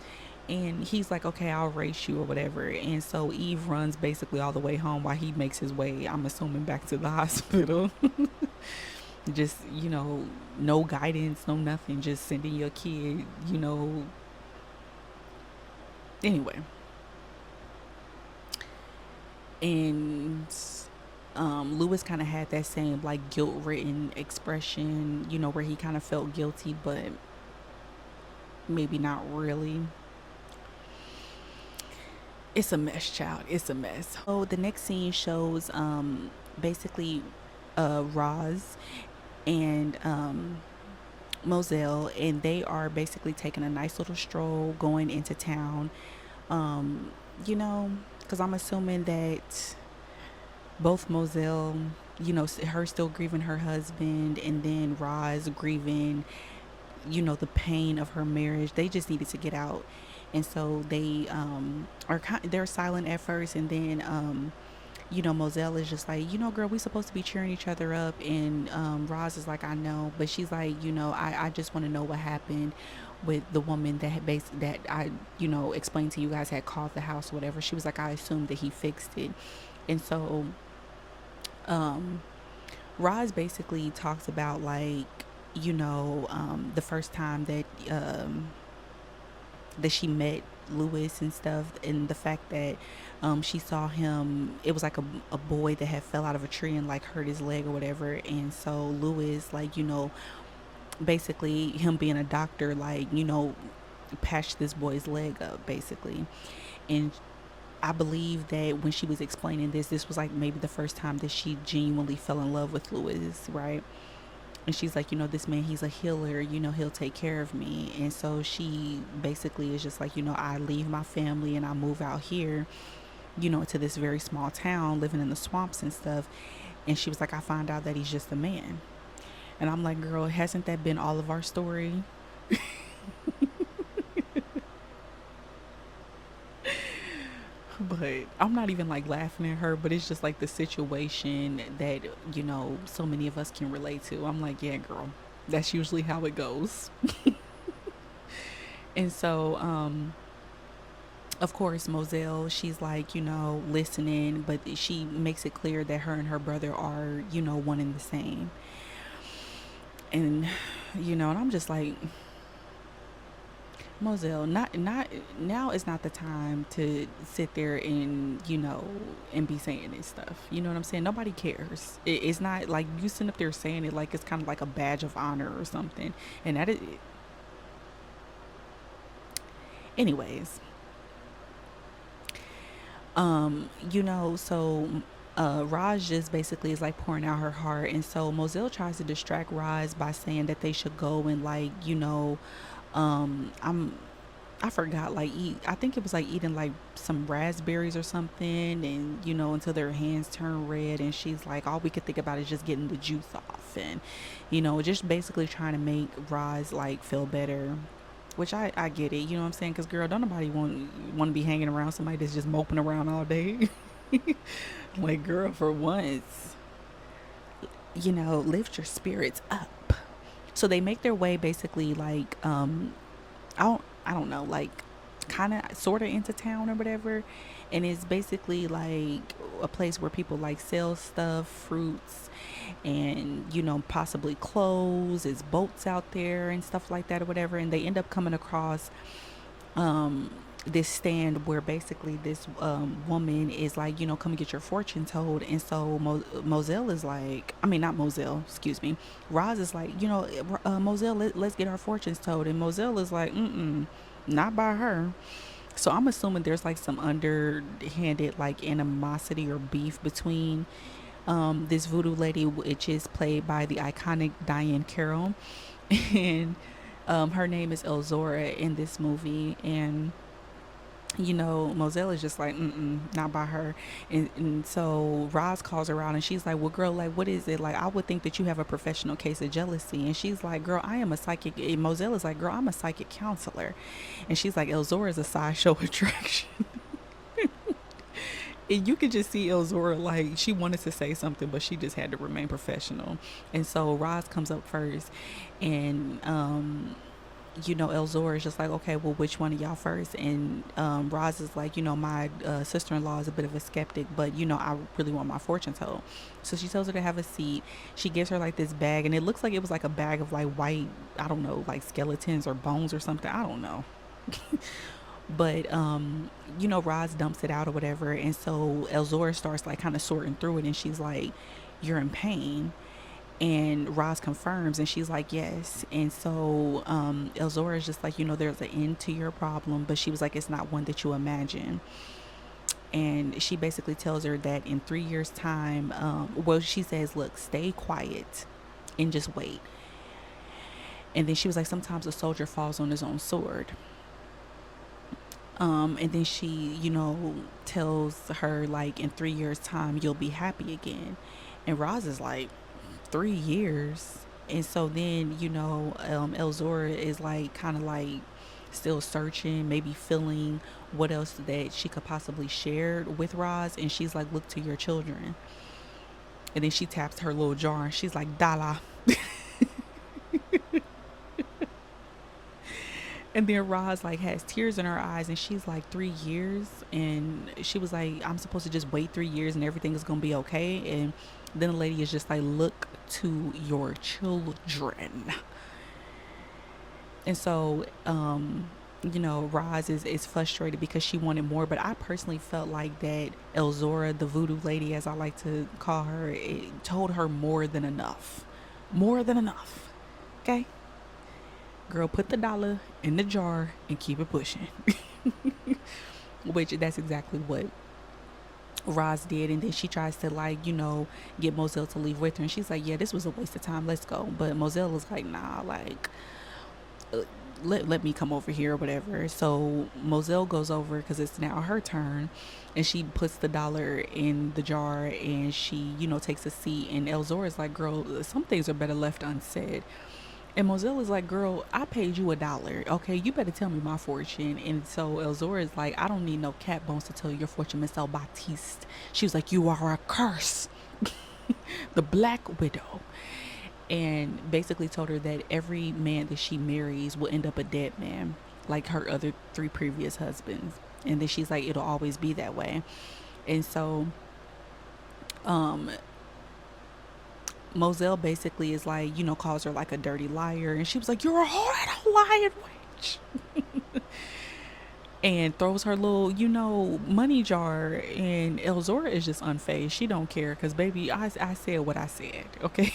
And he's like, okay, I'll race you or whatever. And so Eve runs basically all the way home while he makes his way, I'm assuming, back to the hospital. Just, no guidance, no nothing, just sending your kid, anyway. And Lewis kind of had that same, like, guilt-ridden expression, where he kind of felt guilty, but maybe not really. It's a mess, child. It's a mess. So the next scene shows basically Roz and Moselle, and they are basically taking a nice little stroll going into town. Um, because I'm assuming that both Moselle, her still grieving her husband, and then Roz grieving, the pain of her marriage. They just needed to get out. And so they they're silent at first, and then Moselle is just like, girl, we supposed to be cheering each other up. And Roz is like, I know. But she's like, I just want to know what happened with the woman that had that I, explained to you guys had called the house or whatever. She was like, I assumed that he fixed it. And so Roz basically talks about, like, the first time that she met Lewis and stuff, and the fact that she saw him, it was like a boy that had fell out of a tree and, like, hurt his leg or whatever. And so Lewis, like, basically him being a doctor, like, patched this boy's leg up basically. And I believe that when she was explaining this was like maybe the first time that she genuinely fell in love with Lewis, right? And she's like, this man, he's a healer, he'll take care of me. And so she basically is just like, I leave my family and I move out here, to this very small town, living in the swamps and stuff. And she was like, I find out that he's just a man. And I'm like, girl, hasn't that been all of our story? But I'm not even, like, laughing at her, but it's just like the situation that, so many of us can relate to. I'm like, yeah, girl, that's usually how it goes. And so, of course, Moselle, she's like, listening, but she makes it clear that her and her brother are, one and the same. And, and I'm just like, Moselle, not now is not the time to sit there and, and be saying this stuff. You know what I'm saying? Nobody cares. It's not like you sitting up there saying it like it's kind of like a badge of honor or something. And that is, anyways, so Raj just basically is like pouring out her heart. And so Moselle tries to distract Raj by saying that they should go and, like, I'm I forgot, like, I think it was like eating like some raspberries or something, and until their hands turn red. And she's like, all we could think about is just getting the juice off, and just basically trying to make Roz like feel better. Which I get it, you know what I'm saying? Because girl, don't nobody want to be hanging around somebody that's just moping around all day. Like, girl, for once, lift your spirits up. So they make their way basically like I don't know, like kind of sort of into town or whatever. And it's basically like a place where people like sell stuff, fruits, and possibly clothes. It's boats out there and stuff like that or whatever. And they end up coming across this stand where basically this woman is like, come and get your fortune told. And so Moselle is like, I mean, not Moselle, excuse me. Roz is like, Moselle, let's get our fortunes told. And Moselle is like, not by her. So I'm assuming there's like some underhanded like animosity or beef between this voodoo lady, which is played by the iconic Diane Carroll, and her name is Elzora in this movie. And Moselle is just like, not by her. And so Roz calls her out and she's like, well, girl, like, what is it? Like, I would think that you have a professional case of jealousy. And she's like, girl, I am a psychic. And Moselle is like, girl, I'm a psychic counselor. And she's like, Elzora is a sideshow attraction. And you could just see Elzora, like, she wanted to say something, but she just had to remain professional. And so Roz comes up first, and Elzora is just like, okay, well, which one of y'all first? And Roz is like, my sister-in-law is a bit of a skeptic, but, I really want my fortune told. So she tells her to have a seat. She gives her like this bag, and it looks like it was like a bag of like white, I don't know, like skeletons or bones or something. I don't know. But Roz dumps it out or whatever. And so Elzora starts like kind of sorting through it, and she's like, you're in pain. And Roz confirms, and she's like, yes. And so Elzora is just like, there's an end to your problem, but she was like, it's not one that you imagine. And she basically tells her that in 3 years time, well, she says, look, stay quiet and just wait. And then she was like, sometimes a soldier falls on his own sword. And then she, tells her like, in 3 years time, you'll be happy again. And Roz is like, 3 years. And so then Elzora is like kind of like still searching, maybe feeling what else that she could possibly share with Roz. And she's like, look to your children. And then she taps her little jar and she's like, Dala. And then Roz like has tears in her eyes, and she's like, 3 years. And she was like, I'm supposed to just wait 3 years and everything is gonna be okay. And then the lady is just like, look to your children. And so Roz is frustrated because she wanted more. But I personally felt like that Elzora, the voodoo lady as I like to call her, it told her more than enough. More than enough. Okay, girl, put the dollar in the jar and keep it pushing. Which that's exactly what Roz did. And then she tries to like, get Moselle to leave with her. And she's like, yeah, this was a waste of time. Let's go. But Moselle was like, nah, like, let me come over here or whatever. So Moselle goes over because it's now her turn. And she puts the dollar in the jar and she, takes a seat. And Elzora is like, girl, some things are better left unsaid. And Moselle is like, girl, I paid you $1. Okay, you better tell me my fortune. And so Elzora is like, I don't need no cat bones to tell you your fortune, Miss El Batiste. She was like, you are a curse. The Black Widow. And basically told her that every man that she marries will end up a dead man, like her other 3 previous husbands. And then she's like, it'll always be that way. And so Moselle basically is like, calls her like a dirty liar. And she was like, you're a horrid lying witch. And throws her little, money jar. And Elzora is just unfazed. She don't care because, baby, I said what I said, okay?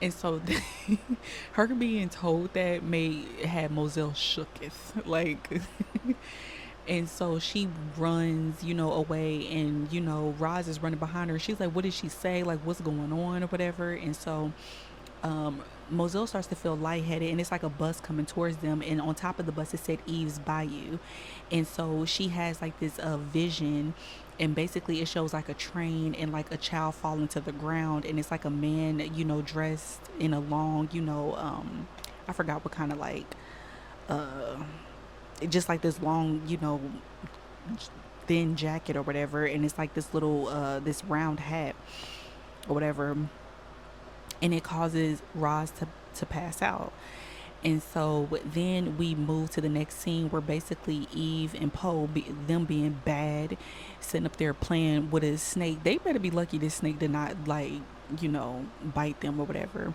And so her being told that had Moselle shooketh. Like, and so she runs, away, and, Roz is running behind her. She's like, what did she say? Like, what's going on or whatever? And so Moselle starts to feel lightheaded, and it's like a bus coming towards them, and on top of the bus it said Eve's Bayou. And so she has like this vision, and basically it shows like a train and like a child falling to the ground, and it's like a man, dressed in a long, I forgot what kind of like just like this long, thin jacket or whatever, and it's like this little this round hat or whatever, and it causes Roz to pass out. And so then we move to the next scene where basically Eve and Poe, them being bad, sitting up there playing with a snake. They better be lucky this snake did not like, bite them or whatever.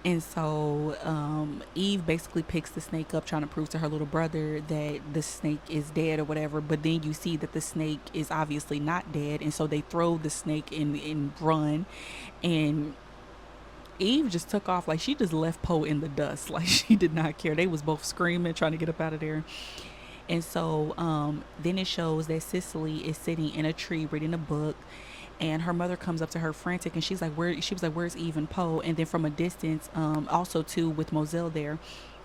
And so Eve basically picks the snake up, trying to prove to her little brother that the snake is dead or whatever. But then you see that the snake is obviously not dead. And so they throw the snake and run. And Eve just took off. Like, she just left Poe in the dust. Like, she did not care. They was both screaming, trying to get up out of there. And so then it shows that Cicely is sitting in a tree reading a book, and her mother comes up to her frantic, and she's like, she was like, where's Eve and Poe? And then from a distance, also too with Moselle there.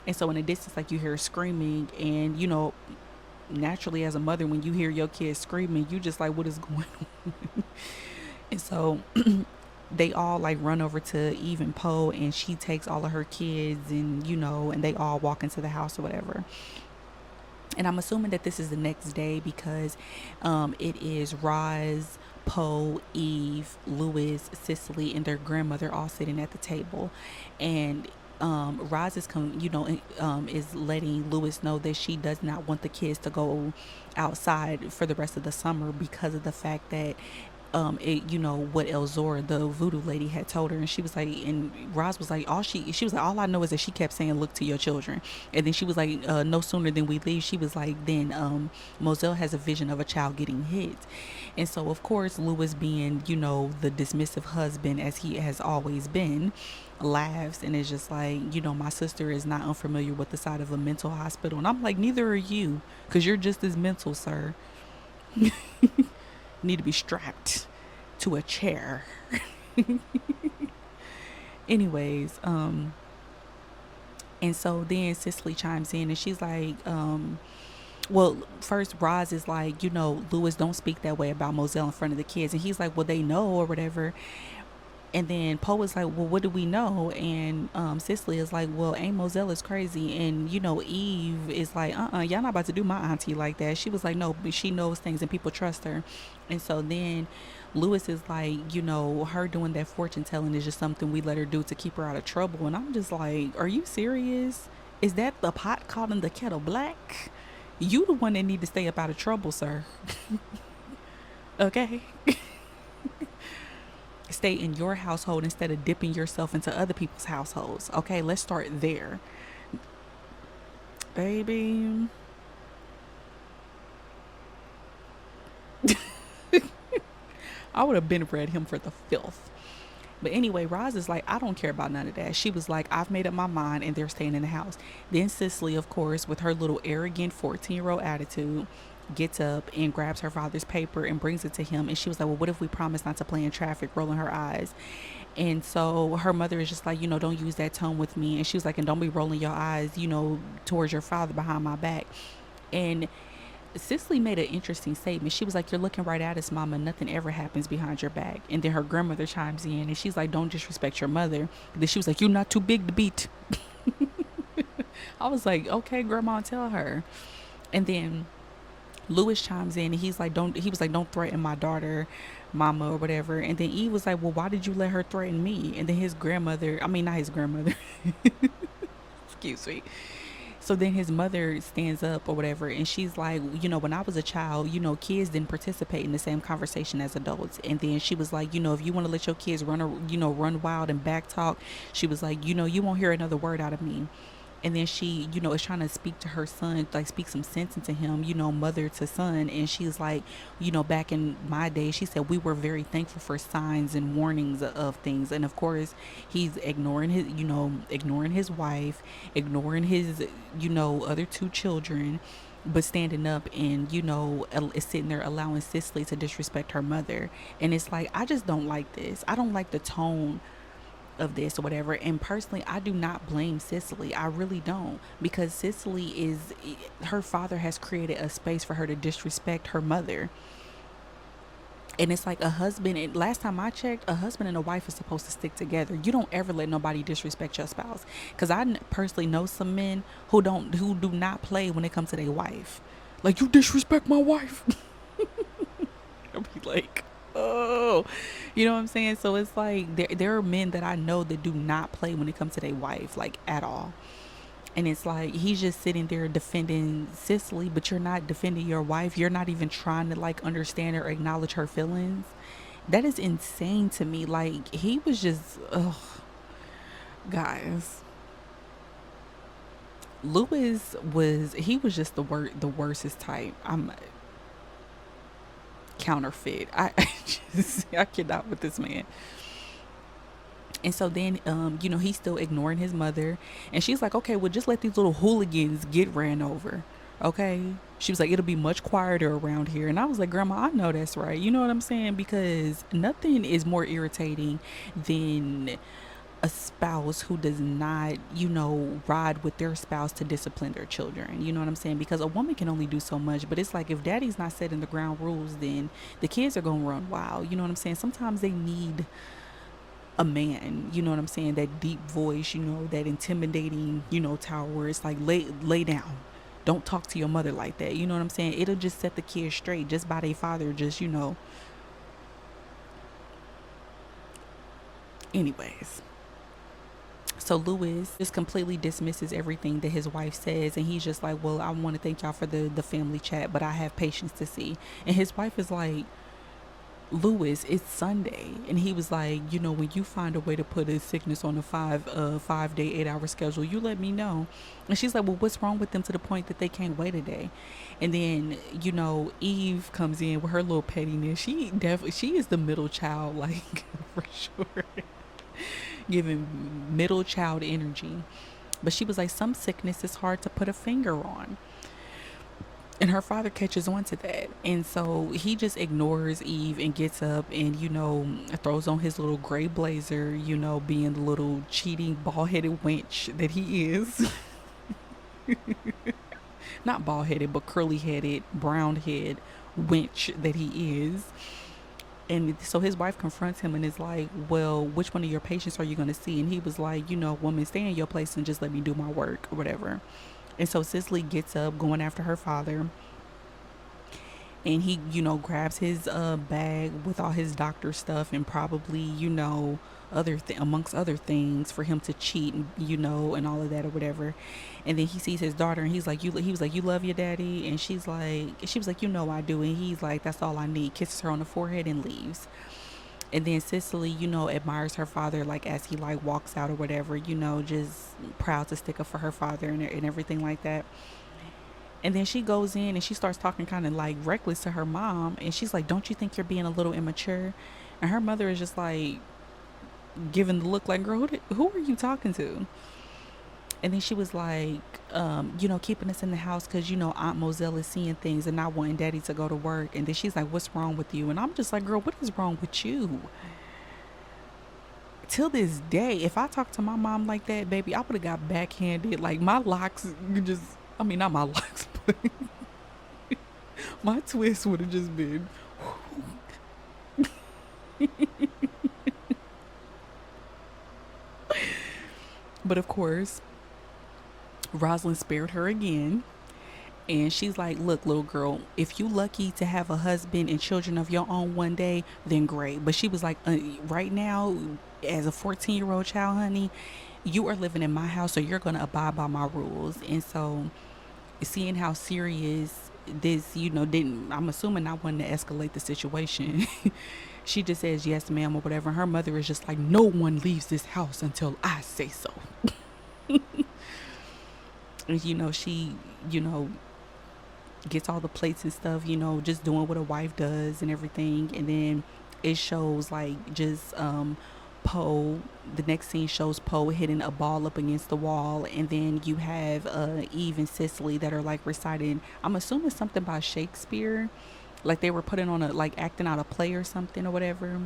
And so in a distance, like, you hear her screaming, and naturally as a mother, when you hear your kids screaming, you just like, what is going on? And so they all like run over to Eve and Poe, and she takes all of her kids, and and they all walk into the house or whatever. And I'm assuming that this is the next day, because it is Roz, Poe, Eve, Louis, Cicely, and their grandmother all sitting at the table. And Roz is letting Louis know that she does not want the kids to go outside for the rest of the summer, because of the fact that what Elzora, the voodoo lady, had told her. And she was like, and Roz was like, she was like, all I know is that she kept saying, look to your children. And then she was like, no sooner than we leave, she was like, then Moselle has a vision of a child getting hit. And so of course Louis, being the dismissive husband as he has always been, laughs and is just like, my sister is not unfamiliar with the side of a mental hospital. And I'm like, neither are you, because you're just as mental, sir. Need to be strapped to a chair. Anyways, and so then Cicely chimes in, and she's like, well, first Roz is like, Louis, don't speak that way about Moselle in front of the kids. And he's like, well, they know or whatever. And then Poe is like, well, what do we know? And Cicely is like, well, Aunt Moselle is crazy. And, Eve is like, y'all not about to do my auntie like that. She was like, no, but she knows things and people trust her. And so then Louis is like, her doing that fortune telling is just something we let her do to keep her out of trouble. And I'm just like, are you serious? Is that the pot calling the kettle black? You the one that need to stay up out of trouble, sir. Okay? Stay in your household instead of dipping yourself into other people's households. Okay, let's start there. Baby. I would have been read him for the filth. But anyway, Roz is like, I don't care about none of that. She was like, I've made up my mind, and they're staying in the house. Then Cicely, of course, with her little arrogant 14-year-old attitude, gets up and grabs her father's paper and brings it to him. And she was like, well, what if we promise not to play in traffic, rolling her eyes. And so her mother is just like, don't use that tone with me. And she was like, and don't be rolling your eyes, towards your father behind my back. And Cicely made an interesting statement. She was like, you're looking right at us, mama. Nothing ever happens behind your back. And then her grandmother chimes in, and she's like, don't disrespect your mother. And then she was like, you're not too big to beat. I was like, okay, grandma, tell her. And then Louis chimes in, and he was like, don't threaten my daughter, mama, or whatever. And then Eve was like, well, why did you let her threaten me? And then not his grandmother, excuse me. So then his mother stands up or whatever, and she's like, when I was a child, kids didn't participate in the same conversation as adults. And then she was like, if you want to let your kids run wild and back talk, she was like, you won't hear another word out of me. And then she, is trying to speak to her son, like speak some sense into him, mother to son. And she's like, back in my day, she said, we were very thankful for signs and warnings of things. And of course, he's ignoring his wife, ignoring his, other two children, but standing up and, is sitting there allowing Cicely to disrespect her mother. And it's like, I just don't like this. I don't like the tone of this or whatever. And personally, I do not blame Cicely. I really don't, because Cicely is, her father has created a space for her to disrespect her mother. And it's like a husband, and last time I checked, a husband and a wife is supposed to stick together. You don't ever let nobody disrespect your spouse. Because personally know some men who do not play when it comes to their wife. Like, you disrespect my wife. I'll be like, oh, you know what I'm saying? So it's like there are men that I know that do not play when it comes to their wife, like, at all. And it's like he's just sitting there defending Cicely, but you're not defending your wife. You're not even trying to like understand or acknowledge her feelings. That is insane to me. Like, he was just, ugh, guys. Lewis was, he was just the worstest type. I'm counterfeit. I cannot with this man. And so then, he's still ignoring his mother. And she's like, okay, well, just let these little hooligans get ran over. Okay. She was like, it'll be much quieter around here. And I was like, Grandma, I know that's right. You know what I'm saying? Because nothing is more irritating than a spouse who does not, ride with their spouse to discipline their children. You know what I'm saying? Because a woman can only do so much. But it's like, if daddy's not setting the ground rules, then the kids are going to run wild. You know what I'm saying? Sometimes they need a man, you know what I'm saying, that deep voice, that intimidating, tower where it's like, lay down, don't talk to your mother like that, you know what I'm saying. It'll just set the kids straight just by their father, just, anyways. So Lewis just completely dismisses everything that his wife says, and he's just like, well, I want to thank y'all for the family chat, but I have patience to see. And his wife is like, Lewis, it's Sunday. And he was like, when you find a way to put a sickness on a 5-day 8-hour schedule, you let me know. And she's like, well, what's wrong with them to the point that they can't wait a day? And then, Eve comes in with her little pettiness. She is the middle child, like, for sure. Giving middle child energy. But she was like, some sickness is hard to put a finger on. And her father catches on to that. And so he just ignores Eve and gets up and, throws on his little gray blazer, being the little cheating, bald headed wench that he is. Not bald headed, but curly headed, brown head wench that he is. And so his wife confronts him and is like, well, which one of your patients are you going to see? And he was like, woman, stay in your place and just let me do my work or whatever. And so Cicely gets up going after her father. And he, grabs his bag with all his doctor stuff and probably, amongst other things for him to cheat, and all of that or whatever. And then he sees his daughter and he's like, he was like, you love your daddy? And she was like, I do. And he's like, that's all I need. Kisses her on the forehead and leaves. And then Cicely, admires her father, like, as he like walks out or whatever, just proud to stick up for her father and everything like that. And then she goes in and she starts talking kind of like reckless to her mom. And she's like, don't you think you're being a little immature? And her mother is just like giving the look like, girl, who are you talking to? And then she was like, keeping us in the house because, Aunt Moselle is seeing things and not wanting daddy to go to work. And then she's like, what's wrong with you? And I'm just like, girl, what is wrong with you? Till this day, if I talked to my mom like that, baby, I would have got backhanded. Like, my locks just, not my locks, but my twist would have just been. But of course, Rosalind spared her again. And she's like, look, little girl, if you lucky to have a husband and children of your own one day, then great. But she was like, right now, as a 14-year-old child, honey, you are living in my house, so you're going to abide by my rules. And so seeing how serious this, didn't, I'm assuming not wanting to escalate the situation. She just says, yes, ma'am, or whatever. Her mother is just like, no one leaves this house until I say so. And, she, gets all the plates and stuff, just doing what a wife does and everything. And then it shows like just Poe. The next scene shows Poe hitting a ball up against the wall, and then you have Eve and Cicely that are like reciting, I'm assuming something by Shakespeare, like they were putting on a, like acting out a play or something or whatever.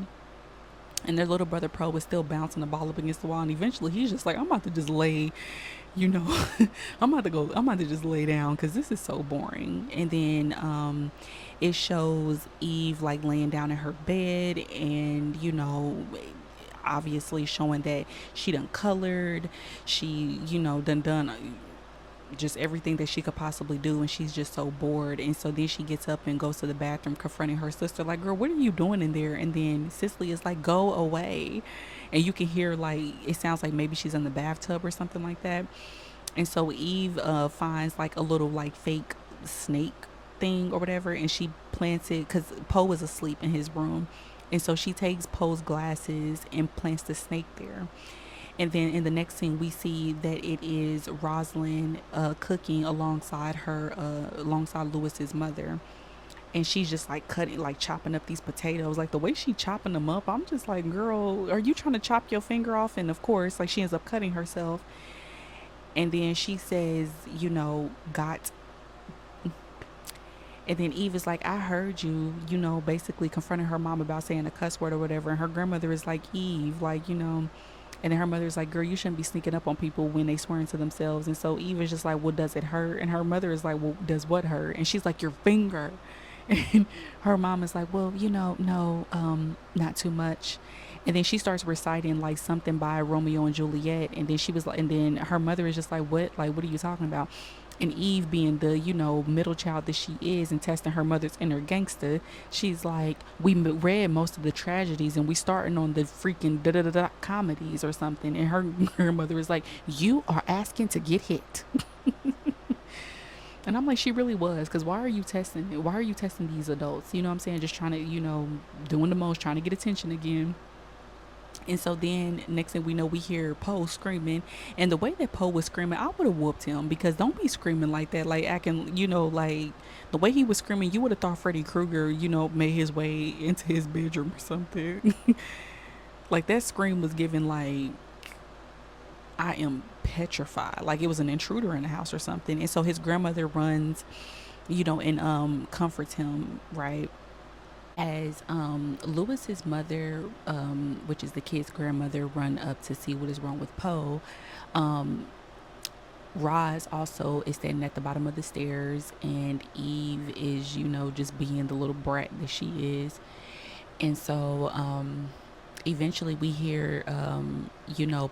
And their little brother Pro was still bouncing the ball up against the wall. And eventually he's just like, I'm about to just lay, you know, I'm about to just lay down because this is so boring. And then it shows Eve like laying down in her bed and, obviously showing that she done colored, she, done just everything that she could possibly do, and she's just so bored. And so then she gets up and goes to the bathroom confronting her sister like, girl, what are you doing in there? And then Cicely is like, go away. And you can hear like it sounds like maybe she's in the bathtub or something like that. And so Eve finds like a little like fake snake thing or whatever, and she plants it because Poe was asleep in his room. And so she takes Poe's glasses and plants the snake there. And then in the next scene, we see that it is Rosalind cooking alongside Lewis's mother. And she's just like cutting, like chopping up these potatoes. Like the way she chopping them up, I'm just like, girl, are you trying to chop your finger off? And of course, like she ends up cutting herself. And then she says, got. And then Eve is like, I heard you, basically confronting her mom about saying a cuss word or whatever. And her grandmother is like, Eve, like, and then her mother's like, girl, you shouldn't be sneaking up on people when they swearing to themselves. And so Eve is just like, well, does it hurt? And her mother is like, well, does what hurt? And she's like, your finger. And her mom is like, well, no, not too much. And then she starts reciting like something by Romeo and Juliet. And then she was like, and then her mother is just like, what? Like, what are you talking about? And Eve, being the, middle child that she is and testing her mother's inner gangster, she's like, we read most of the tragedies and we starting on the freaking da da da da comedies or something. And her grandmother is like, you are asking to get hit. And I'm like, she really was. Because why are you testing it? Why are you testing these adults? You know what I'm saying? Just trying to, doing the most, trying to get attention again. And so then next thing we know, we hear Poe screaming. And the way that Poe was screaming, I would have whooped him because don't be screaming like that. Like acting, like the way he was screaming, you would have thought Freddy Krueger, made his way into his bedroom or something. Like that scream was given like, I am petrified. Like it was an intruder in the house or something. And so his grandmother runs, and comforts him, right? As Lewis's mother, which is the kid's grandmother, run up to see what is wrong with Poe. Roz also is standing at the bottom of the stairs, and Eve is, just being the little brat that she is. And so eventually we hear,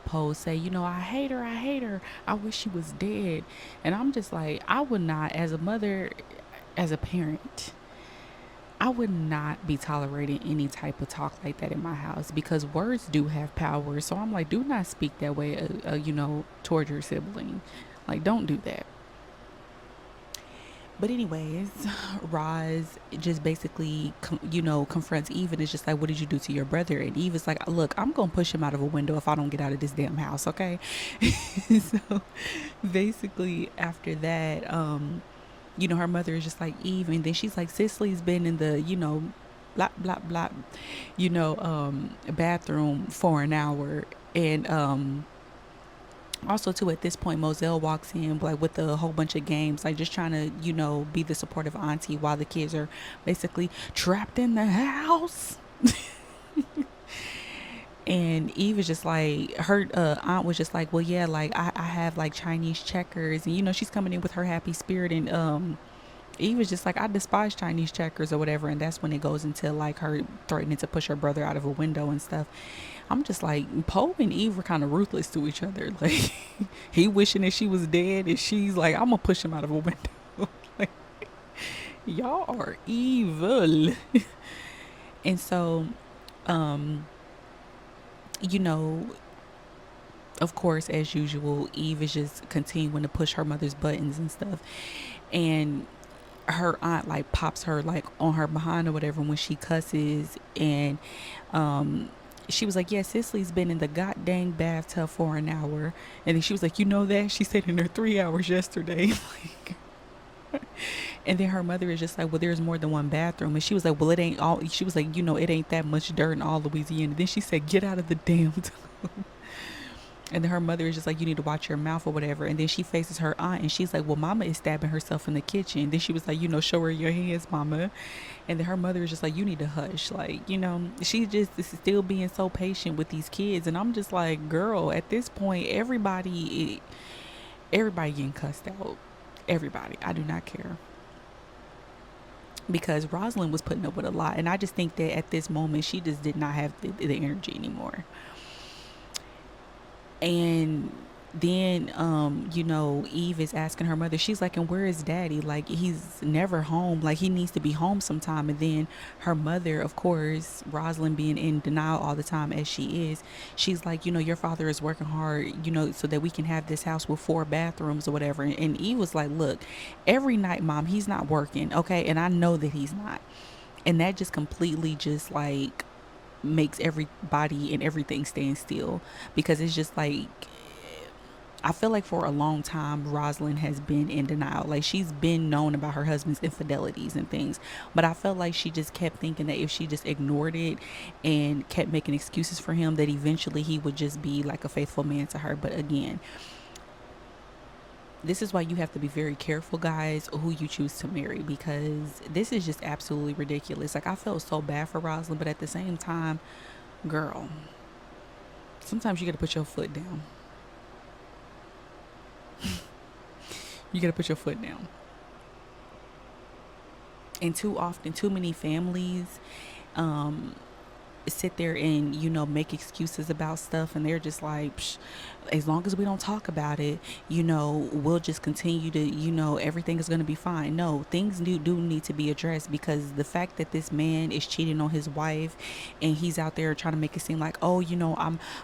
Poe say, I hate her, I hate her. I wish she was dead. And I'm just like, I would not, as a mother, as a parent, I would not be tolerating any type of talk like that in my house because words do have power. So I'm like, do not speak that way, toward your sibling. Like, don't do that. But anyways, Roz just basically, confronts Eve and is just like, what did you do to your brother? And Eve is like, look, I'm going to push him out of a window if I don't get out of this damn house, okay? So basically after that, her mother is just like, Eve. And then she's like, Cicely's been in the, blah, blah, blah, bathroom for an hour. And also too, at this point, Moselle walks in like with a whole bunch of games, like just trying to, be the supportive auntie while the kids are basically trapped in the house. And Eve is just like, her aunt was just like, well, yeah, like I have like Chinese checkers. And, she's coming in with her happy spirit. And Eve was just like, I despise Chinese checkers or whatever. And that's when it goes into like her threatening to push her brother out of a window and stuff. I'm just like, Poe and Eve were kind of ruthless to each other. Like, he wishing that she was dead. And she's like, I'm going to push him out of a window. Like, y'all are evil. And so, of course, as usual, Eve is just continuing to push her mother's buttons and stuff. And her aunt like pops her like on her behind or whatever when she cusses. And she was like, yeah, Cicely's been in the goddamn bathtub for an hour. And then she was like, that? She stayed in there 3 hours yesterday. Like, and then her mother is just like, well, there's more than one bathroom. And she was like, well, it ain't all. She was like, it ain't that much dirt in all Louisiana. Then she said, get out of the damn tub. And then her mother is just like, you need to watch your mouth or whatever. And then she faces her aunt and she's like, well, mama is stabbing herself in the kitchen. Then she was like, show her your hands, mama. And then her mother is just like, you need to hush. Like, she just is still being so patient with these kids. And I'm just like, girl, at this point, everybody getting cussed out. Everybody. I do not care. Because Rosalind was putting up with a lot. And I just think that at this moment, she just did not have the energy anymore. And then Eve is asking her mother, she's like, and where is daddy? Like, he's never home, like he needs to be home sometime. And then her mother, of course, Rosalind being in denial all the time as she is, she's like, your father is working hard, so that we can have this house with 4 bathrooms or whatever. And Eve was like, look, every night, mom, he's not working, okay, and I know that he's not. And that just completely just like makes everybody and everything stand still, because it's just like, I feel like for a long time Rosalind has been in denial. Like, she's been known about her husband's infidelities and things, but I felt like she just kept thinking that if she just ignored it and kept making excuses for him, that eventually he would just be like a faithful man to her. But again, this is why you have to be very careful, guys, who you choose to marry, because this is just absolutely ridiculous. Like, I felt so bad for Rosalind, but at the same time, girl, sometimes you gotta put your foot down. You gotta put your foot down. And too often, too many families sit there and make excuses about stuff, and they're just like, psh, as long as we don't talk about it, we'll just continue to, everything is going to be fine. No, things do need to be addressed, because the fact that this man is cheating on his wife and he's out there trying to make it seem like, oh,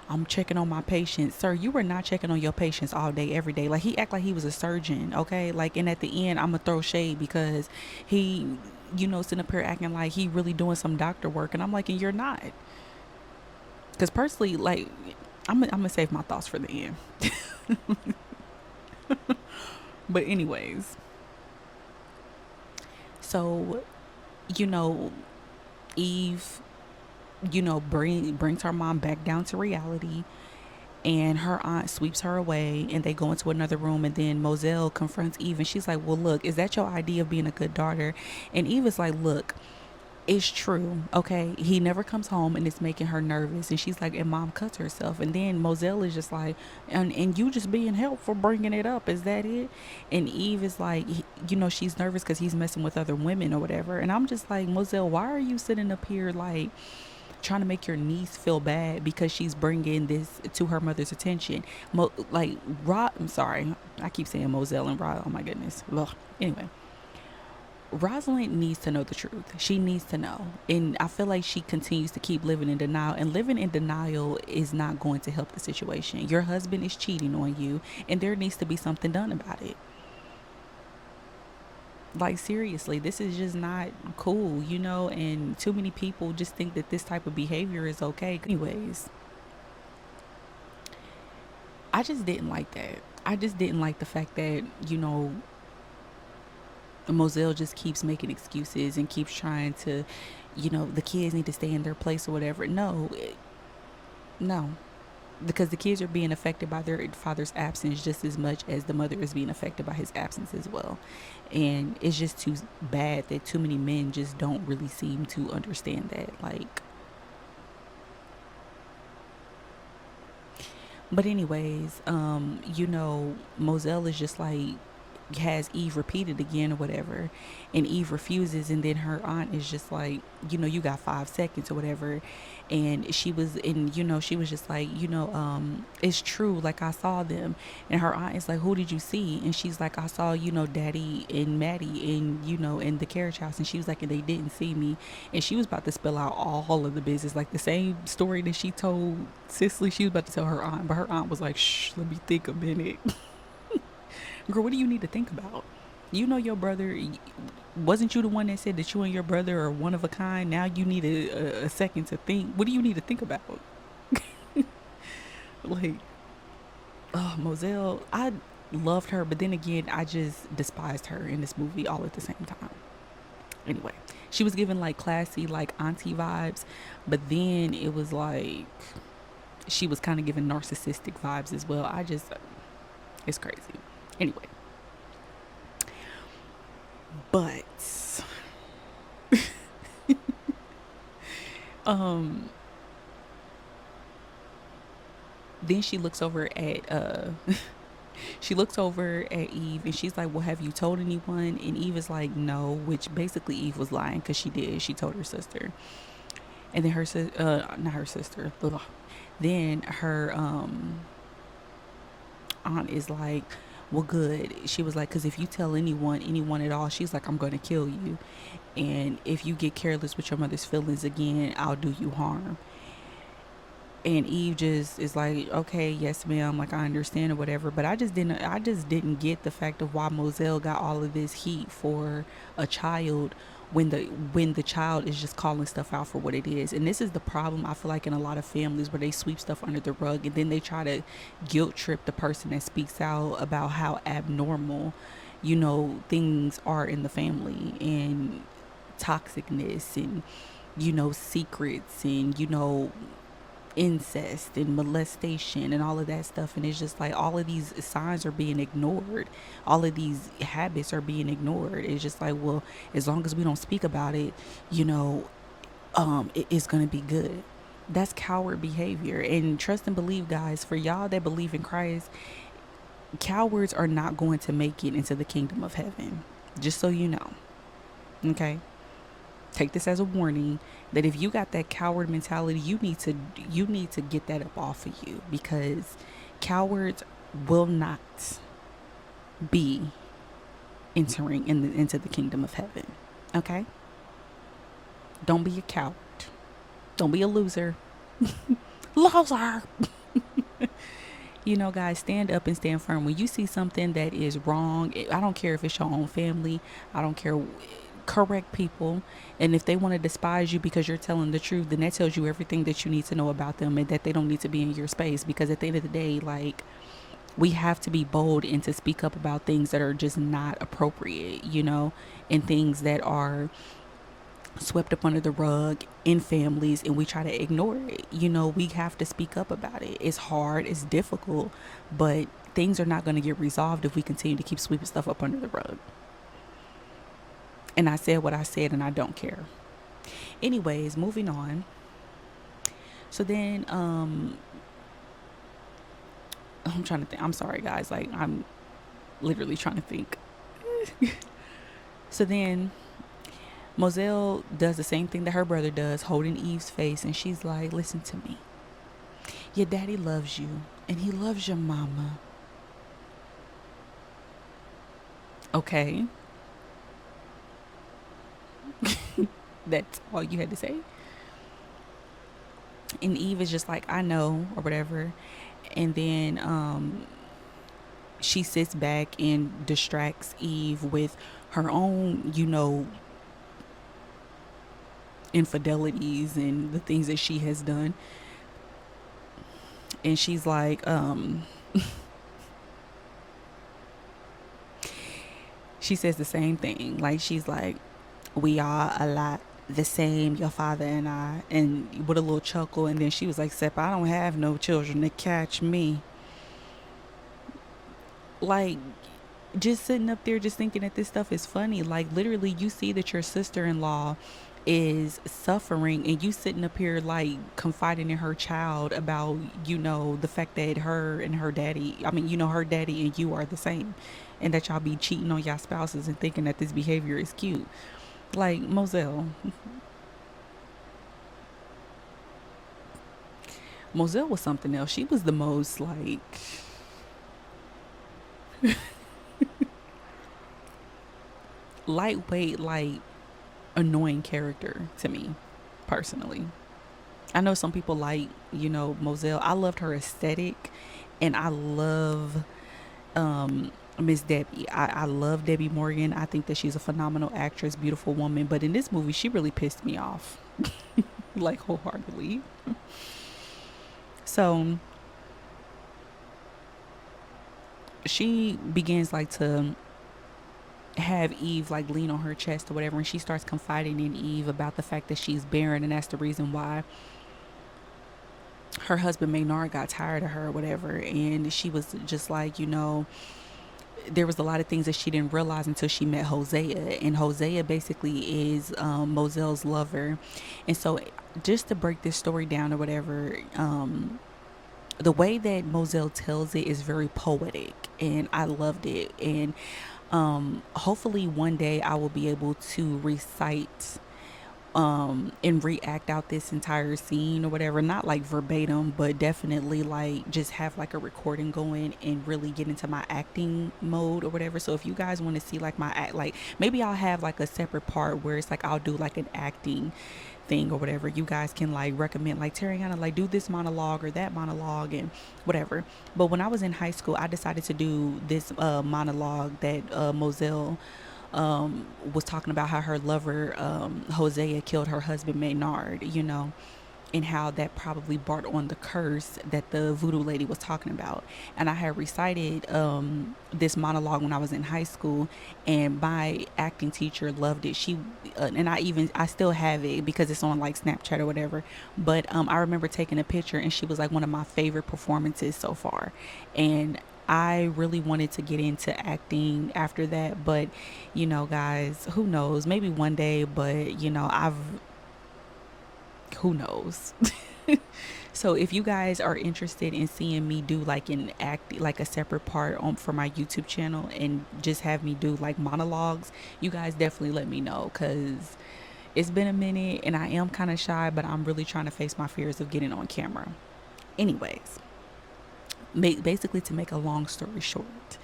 I'm checking on my patients. Sir, you were not checking on your patients all day every day. Like, he act like he was a surgeon, okay? Like, and at the end, I'm gonna throw shade because he sitting up here acting like he really doing some doctor work. And I'm like, and you're not. Because personally, like, I'm gonna save my thoughts for the end. But anyways, so, Eve, brings her mom back down to reality, and her aunt sweeps her away, and they go into another room. And then Moselle confronts Eve, and she's like, well, look, is that your idea of being a good daughter? And Eve is like, look, it's true, okay, he never comes home, and it's making her nervous. And she's like, and mom cuts herself. And then Moselle is just like, and you just being helpful bringing it up, is that it? And Eve is like, she's nervous because he's messing with other women or whatever. And I'm just like, Moselle, why are you sitting up here like trying to make your niece feel bad because she's bringing this to her mother's attention? I'm sorry, I keep saying Moselle and Rod. Oh my goodness. Ugh. Anyway, Rosalind needs to know the truth. She needs to know. And I feel like she continues to keep living in denial. And living in denial is not going to help the situation. Your husband is cheating on you, and there needs to be something done about it. Like, seriously, this is just not cool, and too many people just think that this type of behavior is okay. Anyways, I just didn't like that. I just didn't like the fact that, Moselle just keeps making excuses and keeps trying to, the kids need to stay in their place or whatever. No, because the kids are being affected by their father's absence just as much as the mother is being affected by his absence as well. And it's just too bad that too many men just don't really seem to understand that. Like, but anyways, Moselle is just like, has Eve repeat it again or whatever, and Eve refuses. And then her aunt is just like, you got 5 seconds or whatever. And she was just like, it's true, like, I saw them. And her aunt is like, who did you see? And she's like, I saw, daddy and Maddie in the carriage house. And she was like, and they didn't see me. And she was about to spell out all of the business, like the same story that she told Cicely. She was about to tell her aunt, but her aunt was like, shh, let me think a minute. Girl, what do you need to think about? Your brother, wasn't you the one that said that you and your brother are one of a kind? Now you need a second to think. What do you need to think about? Like, oh, Moselle, I loved her, but then again, I just despised her in this movie all at the same time. Anyway, she was giving like classy, like auntie vibes, but then it was like, she was kind of giving narcissistic vibes as well. It's crazy. Anyway, but um then she looks over at she looks over at Eve and she's like, well, have you told anyone? And Eve is like, no, which basically Eve was lying because she did. She told her sister. And then her not her sister. Ugh. Then her aunt is like, well, good. She was like, because if you tell anyone at all, she's like, I'm going to kill you. And if you get careless with your mother's feelings again, I'll do you harm. And Eve just is like, okay, yes, ma'am, like I understand or whatever. But I just didn't get the fact of why Moselle got all of this heat for a child when the child is just calling stuff out for what it is. And this is the problem I feel like in a lot of families where they sweep stuff under the rug and then they try to guilt trip the person that speaks out about how abnormal, things are in the family, and toxicness, and secrets, and incest and molestation and all of that stuff. And it's just like all of these signs are being ignored, all of these habits are being ignored. It's just like, well, as long as we don't speak about it, it's gonna be good. That's coward behavior. And trust and believe, guys, for y'all that believe in Christ, cowards are not going to make it into the kingdom of heaven, just so you know. Okay, take this as a warning that if you got that coward mentality, you need to get that up off of you, because cowards will not be entering into the kingdom of heaven. Okay, don't be a coward, don't be a loser. Loser. Guys, stand up and stand firm when you see something that is wrong. I don't care if it's your own family, I don't care. Correct people. And if they want to despise you because you're telling the truth, then that tells you everything that you need to know about them, and that they don't need to be in your space. Because at the end of the day, like, we have to be bold and to speak up about things that are just not appropriate, and things that are swept up under the rug in families, and we try to ignore it. We have to speak up about it. It's hard, it's difficult, but things are not going to get resolved if we continue to keep sweeping stuff up under the rug. And I said what I said, and I don't care. Anyways, moving on. So then, I'm trying to think. I'm sorry, guys. Like, I'm literally trying to think. So then, Moselle does the same thing that her brother does, holding Eve's face. And she's like, listen to me. Your daddy loves you, and he loves your mama. Okay. That's all you had to say? And Eve is just like, I know, or whatever. And then she sits back and distracts Eve with her own, infidelities and the things that she has done. And she's like, she says the same thing. Like, she's like, we are a lot the same, your father and I, and with a little chuckle. And then she was like, Sep, I don't have no children to catch me. Like, just sitting up there just thinking that this stuff is funny. Like, literally, you see that your sister-in-law is suffering, and you sitting up here like confiding in her child about the fact that her and her daddy, her daddy and you are the same, and that y'all be cheating on y'all spouses and thinking that this behavior is cute. Like, Moselle was something else. She was the most like lightweight, like annoying character to me personally. I know some people like, Moselle. I loved her aesthetic, and I love Miss Debbie. I love Debbie Morgan. I think that she's a phenomenal actress, beautiful woman. But in this movie, she really pissed me off, like, wholeheartedly. So she begins like to have Eve like lean on her chest or whatever, and she starts confiding in Eve about the fact that she's barren, and that's the reason why her husband Maynard got tired of her or whatever, and she was just like, there was a lot of things that she didn't realize until she met Hosea, and Hosea basically is Moselle's lover. And so, just to break this story down or whatever, the way that Moselle tells it is very poetic, and I loved it. And hopefully one day I will be able to recite and react out this entire scene or whatever, not like verbatim, but definitely like just have like a recording going and really get into my acting mode or whatever. So if you guys want to see like my act, like maybe I'll have like a separate part where it's like I'll do like an acting thing or whatever. You guys can like recommend like Tariana, like do this monologue or that monologue and whatever. But when I was in high school, I decided to do this monologue that Moselle was talking about how her lover Hosea killed her husband Maynard, and how that probably brought on the curse that the voodoo lady was talking about. And I had recited this monologue when I was in high school, and my acting teacher loved it. And I still have it because it's on like Snapchat or whatever. But I remember taking a picture, and she was like one of my favorite performances so far. And I really wanted to get into acting after that, but guys, who knows? Maybe one day, but who knows? So if you guys are interested in seeing me do like an act, like a separate part on for my YouTube channel, and just have me do like monologues, you guys definitely let me know, because it's been a minute and I am kind of shy, but I'm really trying to face my fears of getting on camera. Anyways, basically, to make a long story short,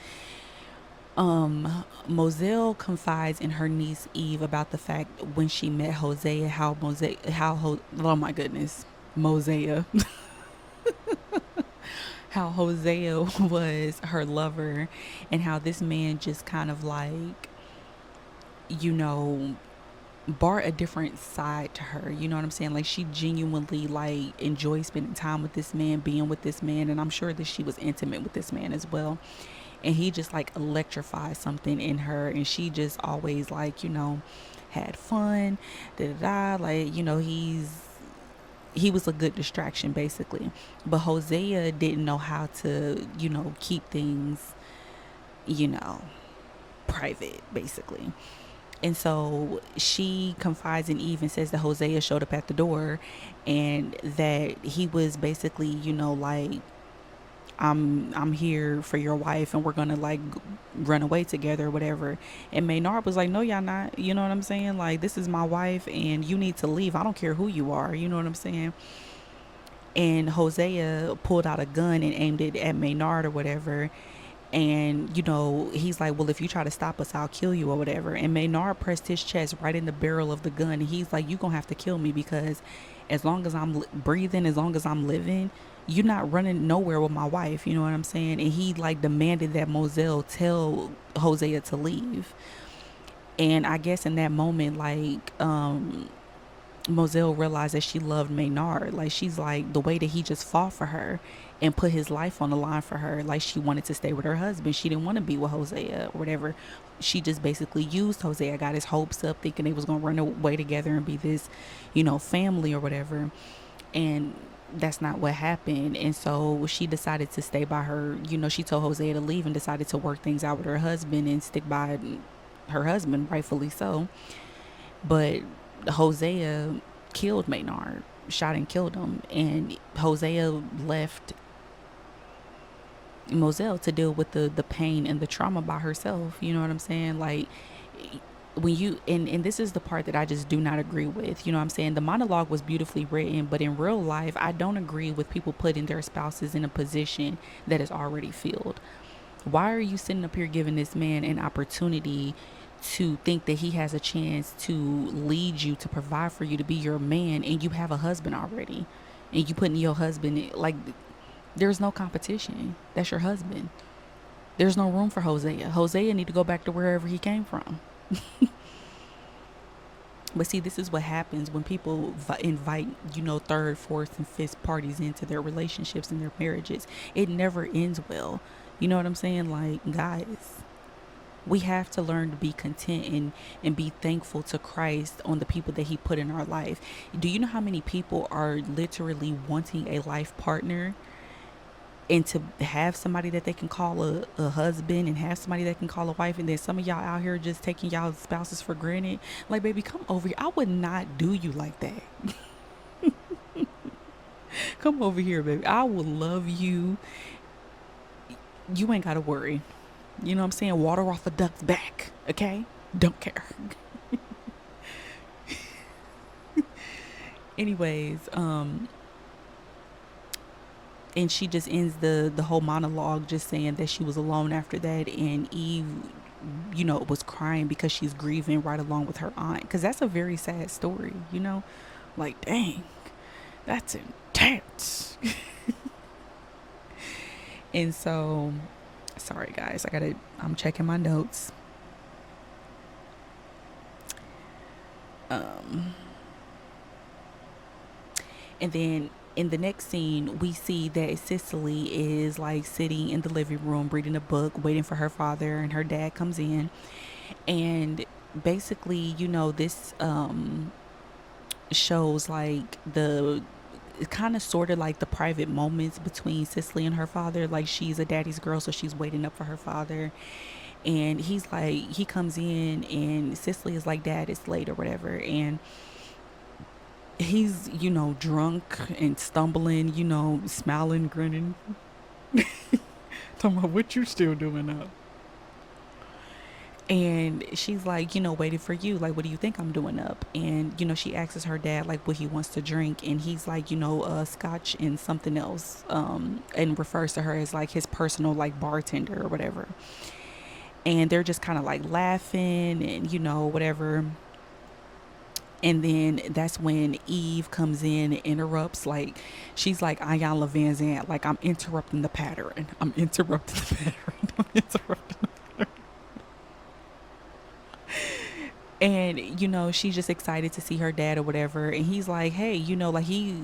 Moselle confides in her niece Eve about the fact when she met Hosea, oh my goodness, Mosea, how Hosea was her lover, and how this man just kind of like, you know, brought a different side to her. You know what I'm saying? Like, she genuinely like enjoyed spending time with this man, being with this man, and I'm sure that she was intimate with this man as well. And he just like electrified something in her, and she just always like, had fun, da da da. Like, he was a good distraction basically. But Hosea didn't know how to, keep things, you know, private basically. And so she confides in Eve and says that Hosea showed up at the door, and that he was basically, like, I'm here for your wife, and we're gonna like run away together or whatever. And Maynard was like, no, y'all not. You know what I'm saying? Like, this is my wife, and you need to leave. I don't care who you are. You know what I'm saying? And Hosea pulled out a gun and aimed it at Maynard or whatever. And, he's like, well, if you try to stop us, I'll kill you or whatever. And Maynard pressed his chest right in the barrel of the gun. And he's like, you're going to have to kill me, because as long as I'm breathing, as long as I'm living, you're not running nowhere with my wife. You know what I'm saying? And he like demanded that Moselle tell Hosea to leave. And I guess in that moment, like, Moselle realized that she loved Maynard. Like, she's like, the way that he just fought for her and put his life on the line for her, like, she wanted to stay with her husband. She didn't want to be with Hosea or whatever. She just basically used Hosea, got his hopes up, thinking they was going to run away together and be this, family or whatever. And that's not what happened. And so she decided to stay by her, she told Hosea to leave and decided to work things out with her husband and stick by her husband, rightfully so. But Hosea killed Maynard, shot and killed him, and Hosea left Moselle to deal with the pain and the trauma by herself. You know what I'm saying? Like, when you and this is the part that I just do not agree with. You know what I'm saying? The monologue was beautifully written, but in real life, I don't agree with people putting their spouses in a position that is already filled. Why are you sitting up here giving this man an opportunity to think that he has a chance to lead you, to provide for you, to be your man, and you have a husband already, and you putting your husband in, like, there's no competition. That's your husband. There's no room for Hosea. Hosea need to go back to wherever he came from. But see, this is what happens when people invite, third, fourth, and fifth parties into their relationships and their marriages. It never ends well. You know what I'm saying? Like, guys, We have to learn to be content and be thankful to Christ on the people that he put in our life. Do you know how many people are literally wanting a life partner and to have somebody that they can call a husband and have somebody that can call a wife, and then some of y'all out here just taking y'all spouses for granted? Like, baby, come over here. I would not do you like that. Come over here, baby. I will love you. You ain't gotta worry. You know what I'm saying? Water off a duck's back, okay? Don't care. Anyways, and she just ends the whole monologue just saying that she was alone after that, and Eve, was crying because she's grieving right along with her aunt, because that's a very sad story, like, dang, that's intense. And so, sorry guys, I'm checking my notes. And then in the next scene, we see that Cicely is like sitting in the living room reading a book, waiting for her father, and her dad comes in. And basically, this shows like the kind of sort of like the private moments between Cicely and her father. Like, she's a daddy's girl, so she's waiting up for her father. And he comes in, and Cicely is like, Dad, it's late or whatever. And he's, drunk and stumbling, smiling, grinning. Talking about, what you still doing up? And she's like, waiting for you. Like, what do you think I'm doing up? And, she asks her dad, like, what he wants to drink. And he's like, scotch and something else. And refers to her as, like, his personal, like, bartender or whatever. And they're just kind of, like, laughing and, whatever. And then that's when Eve comes in and interrupts. Like, she's like Ayala Van Zandt. Like, I'm interrupting the pattern. I'm interrupting the pattern. I'm interrupting the And, she's just excited to see her dad or whatever. And he's like, hey, like, he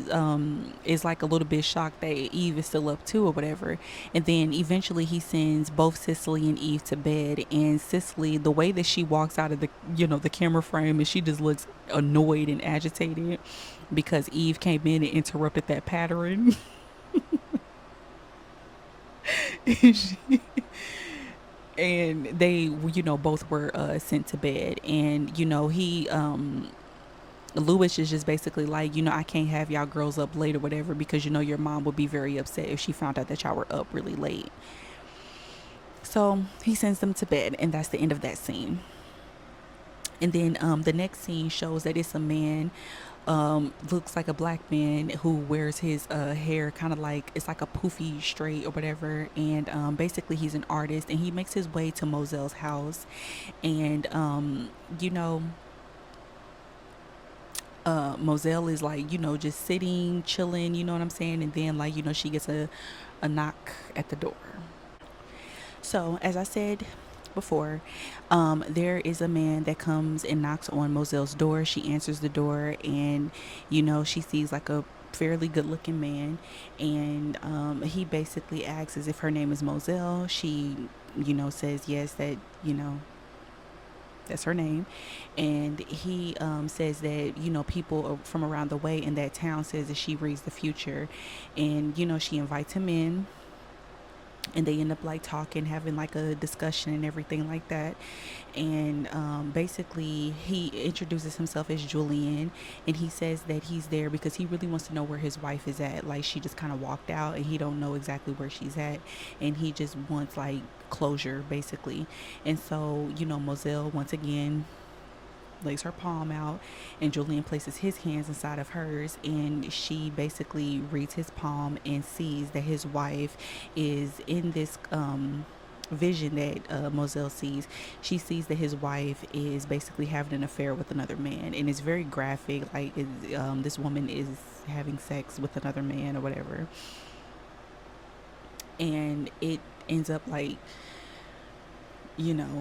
is like a little bit shocked that Eve is still up too or whatever. And then eventually he sends both Cicely and Eve to bed. And Cicely, the way that she walks out of the camera frame, and she just looks annoyed and agitated because Eve came in and interrupted that pattern. And they, both were sent to bed. And, he, Lewis is just basically like, I can't have y'all girls up late or whatever, because, your mom would be very upset if she found out that y'all were up really late. So he sends them to bed, and that's the end of that scene. And then the next scene shows that it's a man, looks like a black man, who wears his hair kind of like, it's like a poofy straight or whatever. And basically he's an artist, and he makes his way to Moselle's house. And Moselle is like, just sitting, chilling, you know what I'm saying? And then, like, she gets a knock at the door. So, as I said before, there is a man that comes and knocks on Moselle's door. She answers the door, and, she sees like a fairly good looking man. And he basically asks if her name is Moselle. She, says yes, that, that's her name. And he says that, people from around the way in that town says that she reads the future. And, she invites him in, and they end up like talking, having like a discussion and everything like that. And basically he introduces himself as Julian, and he says that he's there because he really wants to know where his wife is at. Like, she just kind of walked out, and he don't know exactly where she's at, and he just wants like closure, basically. And so, Moselle once again lays her palm out, and Julian places his hands inside of hers, and she basically reads his palm and sees that his wife is in this vision that Moselle sees. She sees that his wife is basically having an affair with another man, and it's very graphic. Like, this woman is having sex with another man or whatever, and it ends up like,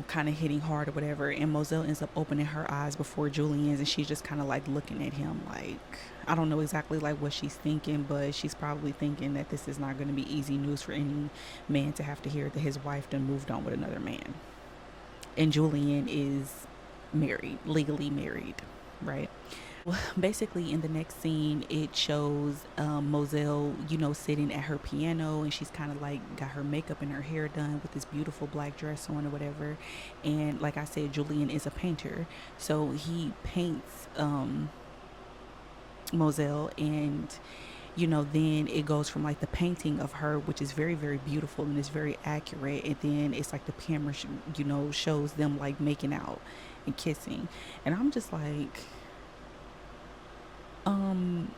kind of hitting hard or whatever. And Moselle ends up opening her eyes before Julian's, and she's just kind of like looking at him like, I don't know exactly like what she's thinking, but she's probably thinking that this is not going to be easy news for any man to have to hear that his wife done moved on with another man. and Julian is married, legally married, right? Basically, in the next scene, it shows Moselle, sitting at her piano, and she's kind of like got her makeup and her hair done with this beautiful black dress on or whatever. And like I said, Julian is a painter, so he paints Moselle, and then it goes from like the painting of her, which is very, very beautiful and is very accurate, and then it's like the camera, shows them like making out and kissing, and I'm just like, um,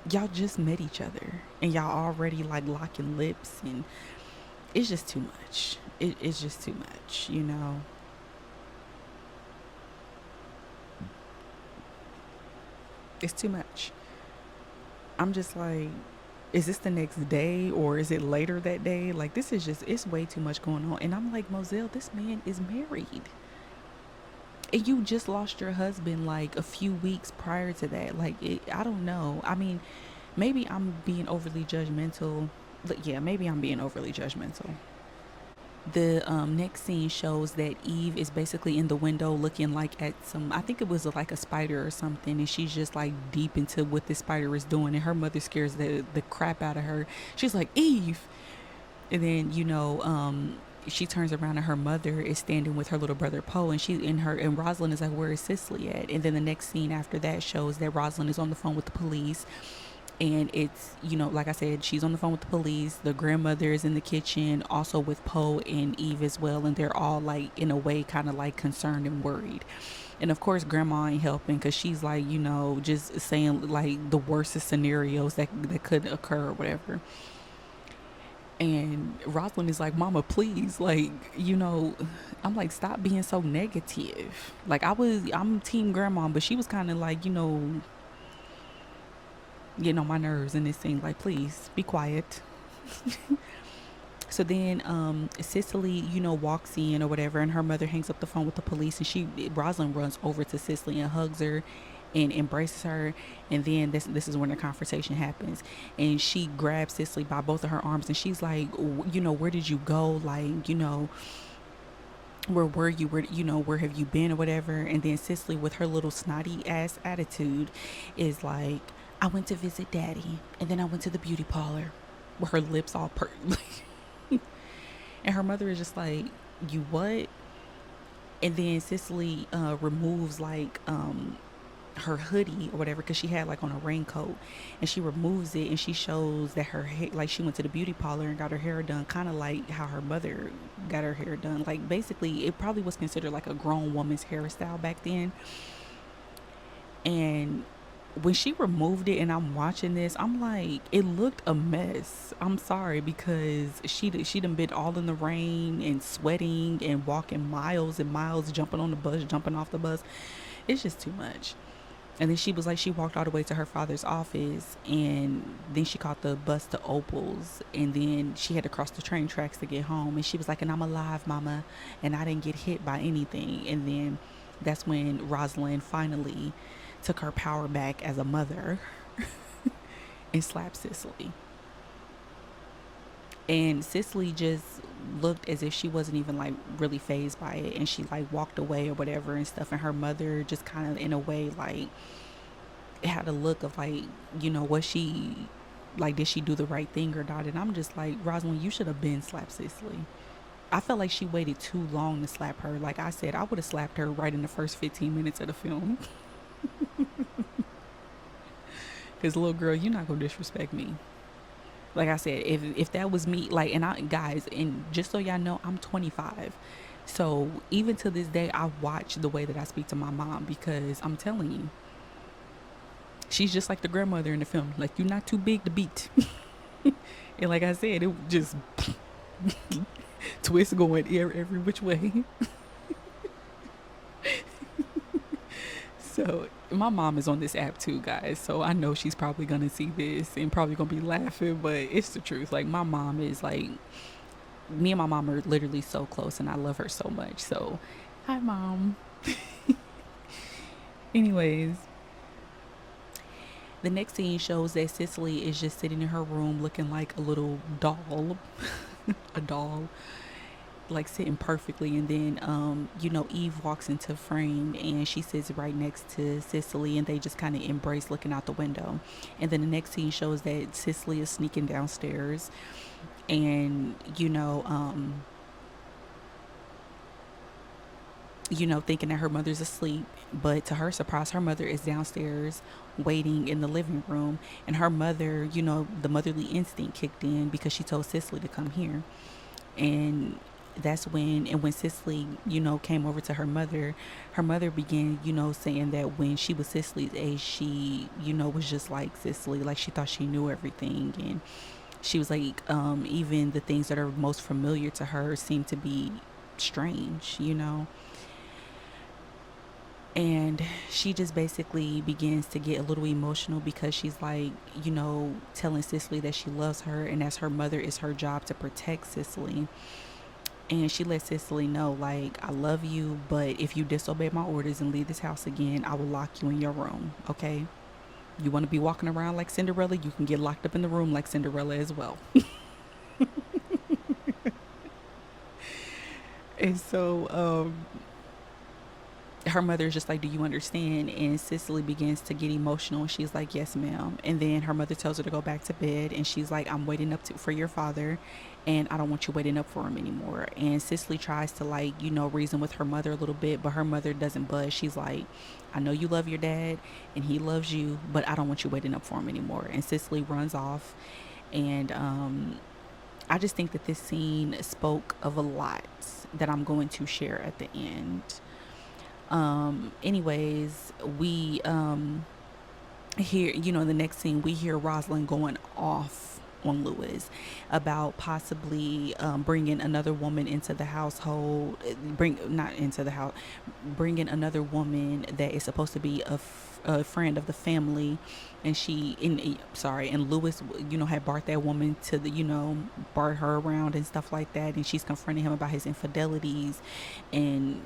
y'all just met each other and y'all already like locking lips, and it's just too much. It's just too much. It's too much. I'm just like, is this the next day or is it later that day? Like, this is just, it's way too much going on. And I'm like, Moselle, this man is married. And you just lost your husband like a few weeks prior to that. Like, I don't know. I mean, maybe I'm being overly judgmental. But yeah, maybe I'm being overly judgmental. The next scene shows that Eve is basically in the window looking like at some, I think it was like a spider or something, and she's just like deep into what this spider is doing, and her mother scares the crap out of her. She's like, Eve. And then she turns around and her mother is standing with her little brother Poe, and and Rosalind is like, where is Cicely at? And then the next scene after that shows that Rosalind is on the phone with the police, and it's, like I said, she's on the phone with the police. The grandmother is in the kitchen also with Poe and Eve as well, and they're all like in a way kind of like concerned and worried. And of course grandma ain't helping, because she's like, just saying like the worstest scenarios that could occur or whatever. And Rosalind is like, mama, please, like, I'm like, stop being so negative. Like, I'm team grandma, but she was kind of like, getting on my nerves in this scene. Like, please be quiet. So then Cicely, walks in or whatever, and her mother hangs up the phone with the police, and Rosalind runs over to Cicely and hugs her and embraces her. And then this is when the conversation happens, and she grabs Cicely by both of her arms, and she's like, where did you go? Like, where were you? Where have you been or whatever? And then Cicely, with her little snotty ass attitude, is like, I went to visit daddy, and then I went to the beauty parlor, with her lips all and her mother is just like, you what? And then Cicely removes like her hoodie or whatever, because she had like on a raincoat, and she removes it, and she shows that her hair, like, she went to the beauty parlor and got her hair done, kind of like how her mother got her hair done. Like, basically it probably was considered like a grown woman's hairstyle back then. And when she removed it and I'm watching this, I'm like, it looked a mess. I'm sorry, because she done been all in the rain and sweating and walking miles and miles, jumping on the bus, jumping off the bus. It's just too much. And then she was like, she walked all the way to her father's office, and then she caught the bus to Opal's, and then she had to cross the train tracks to get home. And she was like, and I'm alive, mama, and I didn't get hit by anything. And then that's when Rosalind finally took her power back as a mother and slapped Cicely. And Cicely just looked as if she wasn't even like really phased by it, and she like walked away or whatever and stuff. And her mother just kind of in a way like had a look of like, was she like, did she do the right thing or not? And I'm just like, Rosalind, you should have been slapped Cicely. I felt like she waited too long to slap her. Like I said, I would have slapped her right in the first 15 minutes of the film. Because little girl, you're not gonna disrespect me. Like I said, if that was me, like, and I, guys, and just so y'all know, I'm 25. So even to this day, I watch the way that I speak to my mom, because I'm telling you, she's just like the grandmother in the film. Like, you're not too big to beat. And like I said, it just twist going every which way. So my mom is on this app too, guys. So I know she's probably gonna see this and probably gonna be laughing, but it's the truth. Like, my mom is like, me and my mom are literally so close, and I love her so much. So, hi, mom. Anyways, the next scene shows that Cicely is just sitting in her room looking like a little doll, a doll. like sitting perfectly, and then Eve walks into frame and she sits right next to Cicely, and they just kind of embrace looking out the window. And then the next scene shows that Cicely is sneaking downstairs, and thinking that her mother's asleep, but to her surprise, her mother is downstairs waiting in the living room. And her mother, the motherly instinct kicked in because she told Cicely to come here. And when Cicely, came over to her mother began, saying that when she was Cicely's age, she, was just like Cicely, like she thought she knew everything. And she was like, even the things that are most familiar to her seem to be strange. And she just basically begins to get a little emotional because she's like, telling Cicely that she loves her, and as her mother, it's her job to protect Cicely. And she lets Cicely know, like, I love you, but if you disobey my orders and leave this house again, I will lock you in your room, okay? You want to be walking around like Cinderella, you can get locked up in the room like Cinderella as well. And so her mother is just like, do you understand? And Cicely begins to get emotional, and she's like, yes ma'am. And then her mother tells her to go back to bed, and she's like, I'm waiting up for your father, and I don't want you waiting up for him anymore. And Cicely tries to, like, reason with her mother a little bit, but her mother doesn't budge. She's like, I know you love your dad and he loves you, but I don't want you waiting up for him anymore. And Cicely runs off. And I just think that this scene spoke of a lot that I'm going to share at the end. Anyways, we hear, in the next scene, we hear Rosalind going off on Lewis about possibly bringing another woman into the household, bringing another woman that is supposed to be a friend of the family. And and Lewis, had brought that woman to brought her around and stuff like that, and she's confronting him about his infidelities. And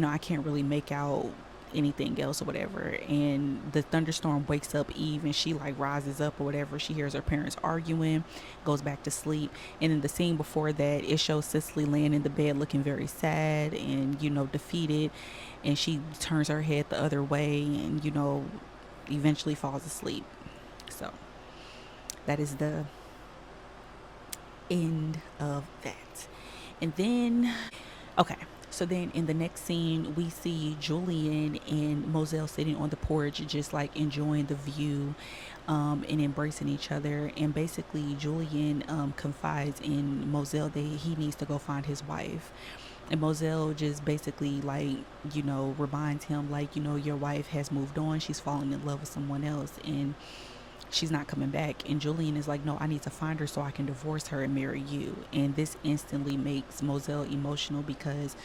I can't really make out anything else or whatever. And the thunderstorm wakes up Eve, and she like rises up or whatever. She hears her parents arguing, goes back to sleep. And in the scene before that, it shows Cicely laying in the bed looking very sad and defeated, and she turns her head the other way and eventually falls asleep. So that is the end of that. And then okay, so then in the next scene, we see Julian and Moselle sitting on the porch, just like enjoying the view, and embracing each other. And basically, Julian confides in Moselle that he needs to go find his wife. And Moselle just basically, like, reminds him, like, your wife has moved on. She's fallen in love with someone else, and she's not coming back. And Julian is like, no, I need to find her so I can divorce her and marry you. And this instantly makes Moselle emotional because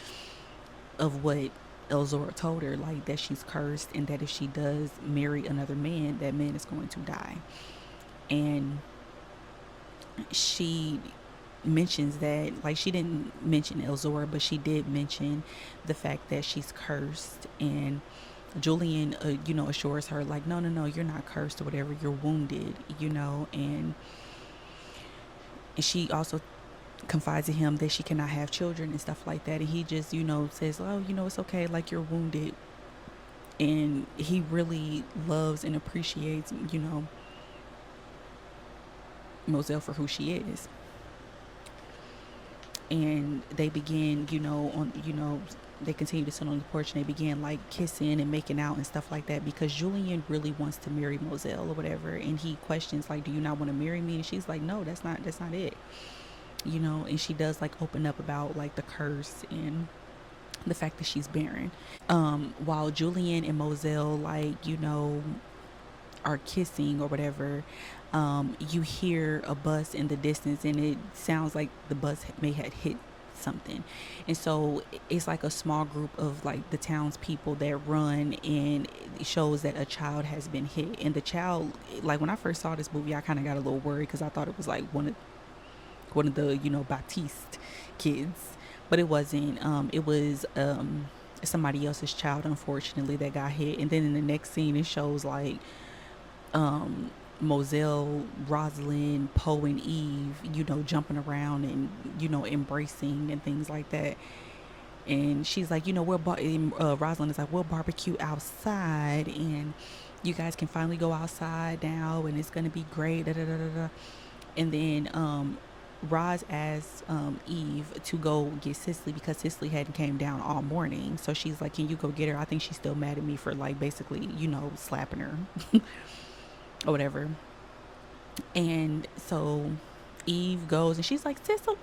of what Elzora told her, like that she's cursed, and that if she does marry another man, that man is going to die. And she mentions that, like, she didn't mention Elzora, but she did mention the fact that she's cursed. And Julian, assures her, like, no, you're not cursed or whatever, you're wounded, and she also confides in him that she cannot have children and stuff like that. And he just, says, oh, it's okay, like, you're wounded. And he really loves and appreciates, Moselle for who she is. And they begin, they continue to sit on the porch, and they begin like kissing and making out and stuff like that, because Julian really wants to marry Moselle or whatever. And he questions, like, do you not want to marry me? And she's like, no, that's not it. And she does like open up about like the curse and the fact that she's barren. While Julian and Moselle, like, are kissing or whatever, you hear a bus in the distance, and it sounds like the bus may have hit something. And so it's like a small group of like the townspeople that run, and it shows that a child has been hit. And the child, like, when I first saw this movie, I kind of got a little worried because I thought it was like one of the Baptiste kids, but it wasn't. It was somebody else's child, unfortunately, that got hit. And then in the next scene, it shows like Moselle, Rosalind, Poe, and Eve, jumping around and, embracing and things like that. And she's like, Rosalind is like, we'll barbecue outside, and you guys can finally go outside now, and it's gonna be great. Da, da, da, da, da. And then Roz asks Eve to go get Cicely because Cicely hadn't came down all morning. So she's like, can you go get her? I think she's still mad at me for like basically, slapping her or whatever. And so Eve goes and she's like, Cicely,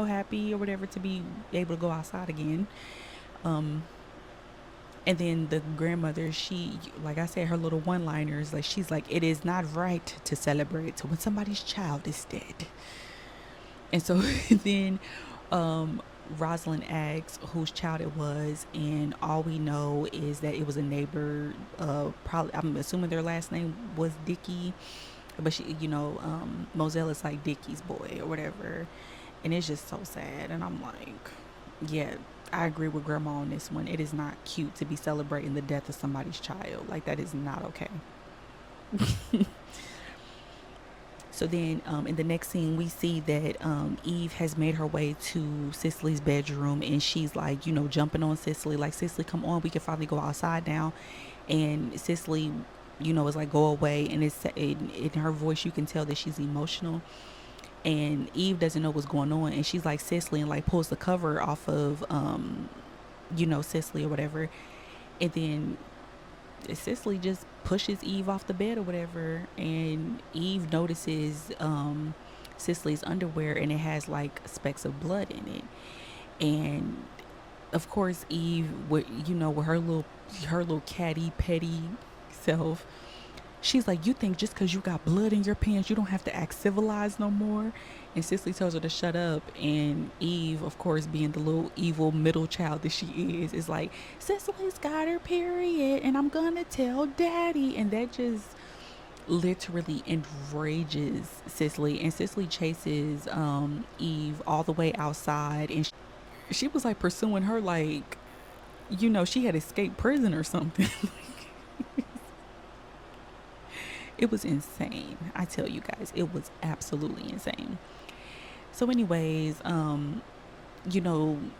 happy or whatever to be able to go outside again. Um, and then the grandmother, she, like I said, her little one-liners, like she's like, it is not right to celebrate when somebody's child is dead. And so then Rosalind asks whose child it was, and all we know is that it was a neighbor. Probably, I'm assuming their last name was Dickie, but she, Moselle is like Dickie's boy or whatever, and it's just so sad. And I'm like, yeah, I agree with Grandma on this one. It is not cute to be celebrating the death of somebody's child. Like that is not okay. So then in the next scene, we see that Eve has made her way to Cicely's bedroom, and she's like, jumping on Cicely, like, Cicely, come on, we can finally go outside now. And Cicely, is like, go away. And it's in her voice, you can tell that she's emotional. And Eve doesn't know what's going on. And she's like, Cicely, and like pulls the cover off of, Cicely or whatever. And then Cicely just pushes Eve off the bed or whatever, and Eve notices Cicely's underwear, and it has like specks of blood in it. And of course, Eve, with with her little catty petty self, she's like, you think just because you got blood in your pants, you don't have to act civilized no more? And Cicely tells her to shut up. And Eve, of course, being the little evil middle child that she is like, Cicely's got her period, and I'm gonna tell Daddy. And that just literally enrages Cicely. And Cicely chases Eve all the way outside. And she was like pursuing her like, she had escaped prison or something. It was insane. I tell you guys, it was absolutely insane. So anyways,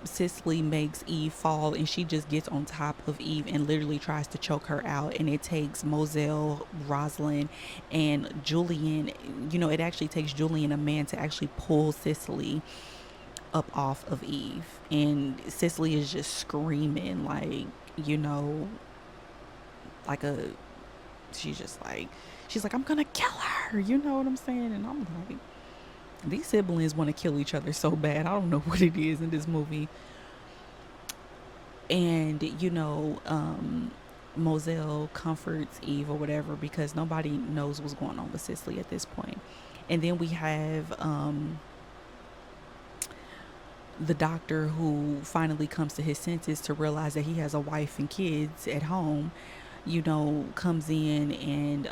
Cicely makes Eve fall, and she just gets on top of Eve and literally tries to choke her out. And it takes Moselle, Rosalind, and Julian, it actually takes Julian, a man, to actually pull Cicely up off of Eve. And Cicely is just screaming like, like a, she's like, I'm gonna kill her, you know what I'm saying? And I'm like, these siblings want to kill each other so bad. I don't know what it is in this movie. And Moselle comforts Eve or whatever, because nobody knows what's going on with Cicely at this point. And then we have the doctor, who finally comes to his senses to realize that he has a wife and kids at home, comes in, and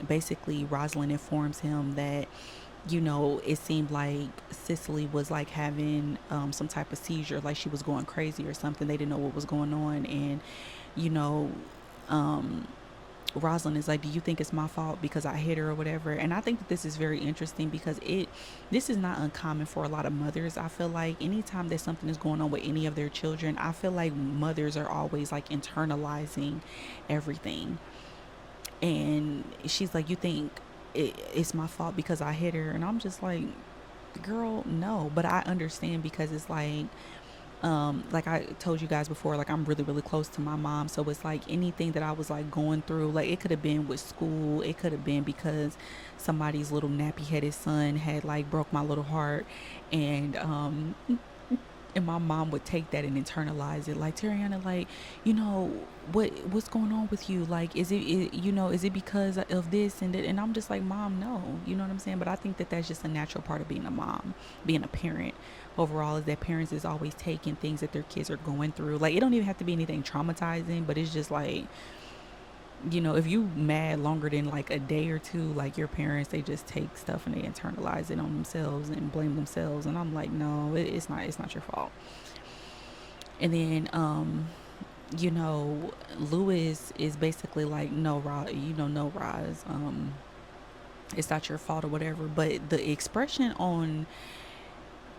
basically Rosalind informs him that, it seemed like Cicely was like having some type of seizure, like she was going crazy or something. They didn't know what was going on. And, you know, um, Rosalind is like, do you think it's my fault because I hit her or whatever? And I think that this is very interesting, because this is not uncommon for a lot of mothers. I feel like anytime that something is going on with any of their children, I feel like mothers are always like internalizing everything. And she's like, you think it's my fault because I hit her? And I'm just like, girl, no. But I understand, because it's like I told you guys before, like I'm really really close to my mom. So it's like anything that I was like going through, like it could have been with school, it could have been because somebody's little nappy headed son had like broke my little heart. And my mom would take that and internalize it, like, Tariana, like, you know, what's going on with you? Like, is it because of this and that? And I'm just like, Mom, no, you know what I'm saying? But I think that that's just a natural part of being a mom, being a parent overall, is that parents is always taking things that their kids are going through. Like, it don't even have to be anything traumatizing, but it's just like, if you mad longer than like a day or two, like your parents, they just take stuff and they internalize it on themselves and blame themselves. And I'm like, no, it's not your fault. And then Lewis is basically like, no, Roz, no, Roz, it's not your fault or whatever. But the expression on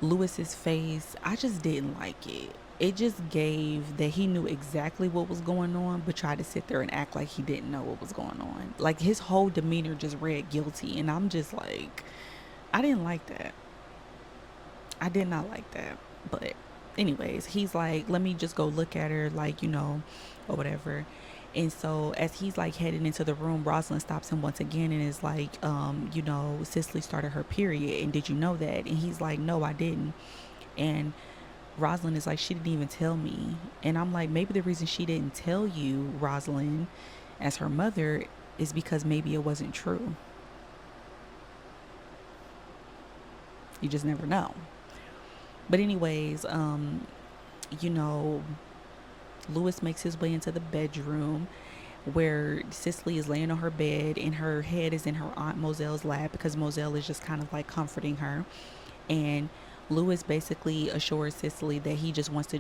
Lewis's face, I just didn't like it. It just gave that he knew exactly what was going on, but tried to sit there and act like he didn't know what was going on. Like his whole demeanor just read guilty, and I'm just like, I didn't like that. I did not like that. But anyways, he's like, let me just go look at her, like, or whatever. And so as he's like heading into the room, Rosalind stops him once again and is like, Cicely started her period, and did you know that? And he's like, no, I didn't. And Rosalind is like, she didn't even tell me. And I'm like, maybe the reason she didn't tell you, Rosalind, as her mother, is because maybe it wasn't true. You just never know. But anyways, you know, Lewis makes his way into the bedroom where Cicely is laying on her bed and her head is in her aunt Moselle's lap because Moselle is just kind of like comforting her. And Lewis basically assures Cicely that he just wants to,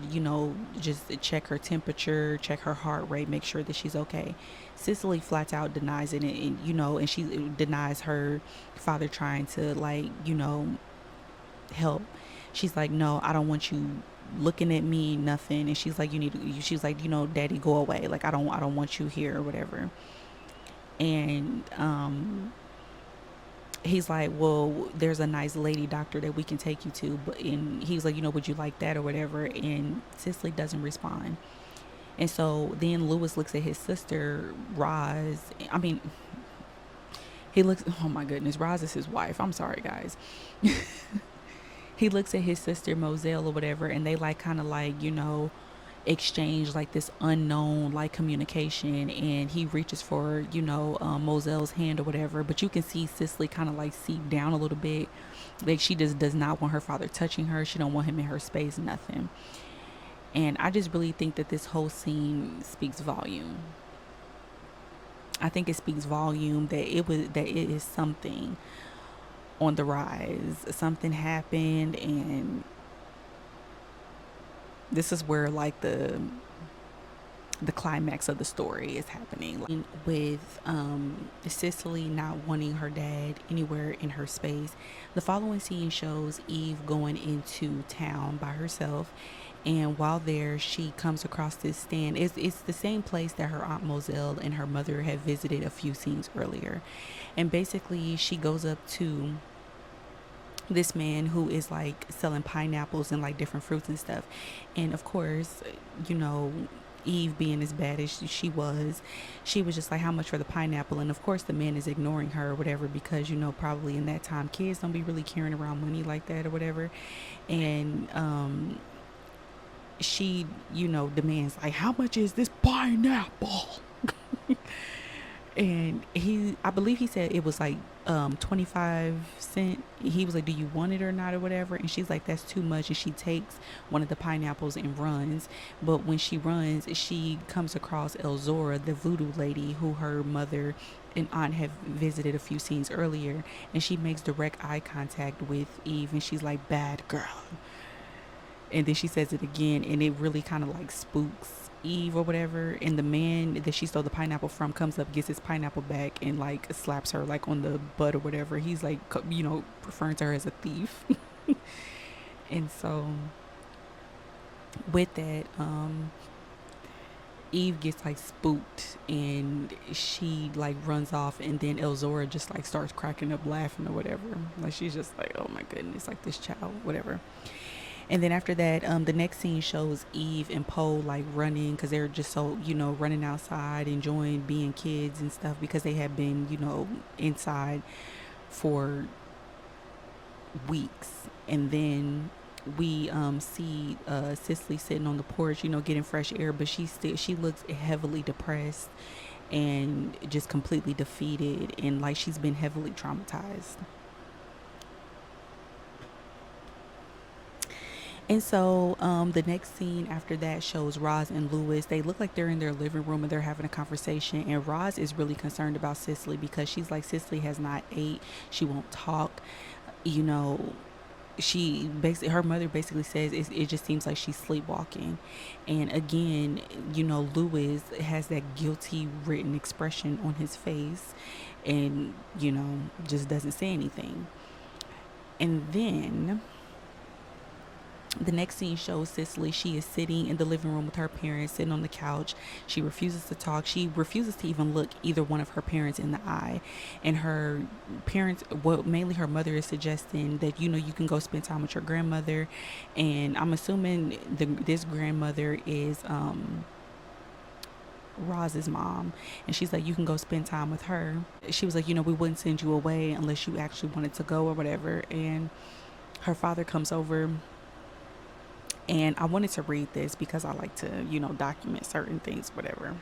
just check her temperature, check her heart rate, make sure that she's okay. Cicely flat out denies it, and she denies her father trying to, like, help. She's like, no, I don't want you looking at me, nothing. And she's like, she's like, daddy, go away. Like, I don't want you here or whatever. And he's like, well, there's a nice lady doctor that we can take you to. And he's like, would you like that or whatever? And Cicely doesn't respond. And so then Lewis looks at his sister, Roz. I mean, he looks, oh my goodness, Roz is his wife. I'm sorry, guys. He looks at his sister Moselle or whatever, and they like kind of like, exchange like this unknown like communication, and he reaches for Moselle's hand or whatever, but you can see Cicely kind of like seep down a little bit, like she just does not want her father touching her. She don't want him in her space, nothing. And I just really think that this whole scene speaks volume. I think it speaks volume that it is something on the rise. Something happened, and this is where like the climax of the story is happening, with Cicely not wanting her dad anywhere in her space. The following scene shows Eve going into town by herself, and while there she comes across this stand. It's the same place that her aunt Moselle and her mother had visited a few scenes earlier, and basically she goes up to this man who is like selling pineapples and like different fruits and stuff. And of course, you know, Eve being as bad as she was just like, how much for the pineapple? And of course the man is ignoring her or whatever, because probably in that time kids don't be really carrying around money like that or whatever. And she demands like, how much is this pineapple? And I believe he said it was like 25 cents. He was like, do you want it or not or whatever? And she's like, that's too much. And she takes one of the pineapples and runs. But when she runs, she comes across Elzora, the voodoo lady who her mother and aunt have visited a few scenes earlier, and she makes direct eye contact with Eve, and she's like, bad girl. And then she says it again, and it really kind of like spooks Eve or whatever. And the man that she stole the pineapple from comes up, gets his pineapple back, and like slaps her like on the butt or whatever. He's like, referring to her as a thief. And so with that, Eve gets like spooked, and she like runs off, and then Elzora just like starts cracking up laughing or whatever. Like she's just like, oh my goodness, like this child, whatever. And then after that, the next scene shows Eve and Poe like running, because they're just so, running outside, enjoying being kids and stuff, because they had been, inside for weeks. And then we see Cicely sitting on the porch, getting fresh air, but she looks heavily depressed and just completely defeated, and like she's been heavily traumatized. And so the next scene after that shows Roz and Lewis. They look like they're in their living room and they're having a conversation. And Roz is really concerned about Cicely, because she's like, Cicely has not ate. She won't talk. You know, she basically, her mother basically says it just seems like she's sleepwalking. And again, Louis has that guilty written expression on his face, and just doesn't say anything. And then the next scene shows Cicely. She is sitting in the living room with her parents, sitting on the couch. She refuses to talk. She refuses to even look either one of her parents in the eye. And her parents, well, mainly her mother, is suggesting that, you can go spend time with your grandmother. And I'm assuming this grandmother is Roz's mom. And she's like, you can go spend time with her. She was like, we wouldn't send you away unless you actually wanted to go or whatever. And her father comes over, and I wanted to read this because I like to, document certain things, whatever.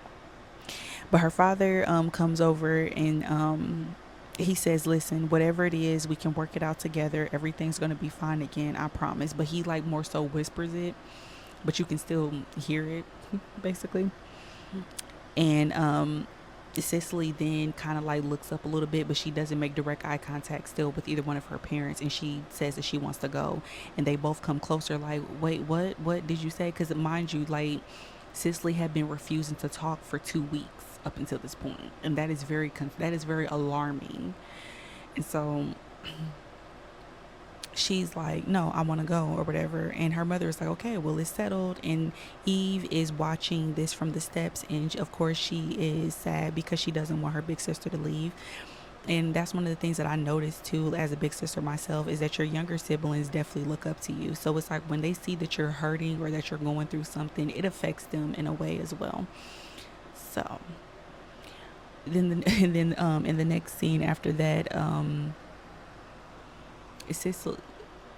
But her father comes over, and he says, listen, whatever it is, we can work it out together. Everything's going to be fine again, I promise. But he like more so whispers it, but you can still hear it, basically. And Cicely then kind of like looks up a little bit, but she doesn't make direct eye contact still with either one of her parents. And she says that she wants to go. And they both come closer like, wait, what did you say? Because mind you, like, Cicely had been refusing to talk for 2 weeks up until this point. And that is very alarming. And so she's like, no, I want to go or whatever. And her mother is like, okay, well, it's settled. And Eve is watching this from the steps. And of course, she is sad because she doesn't want her big sister to leave. And that's one of the things that I noticed too, as a big sister myself, is that your younger siblings definitely look up to you. So it's like when they see that you're hurting or that you're going through something, it affects them in a way as well. So then in the next scene after that, Cicely,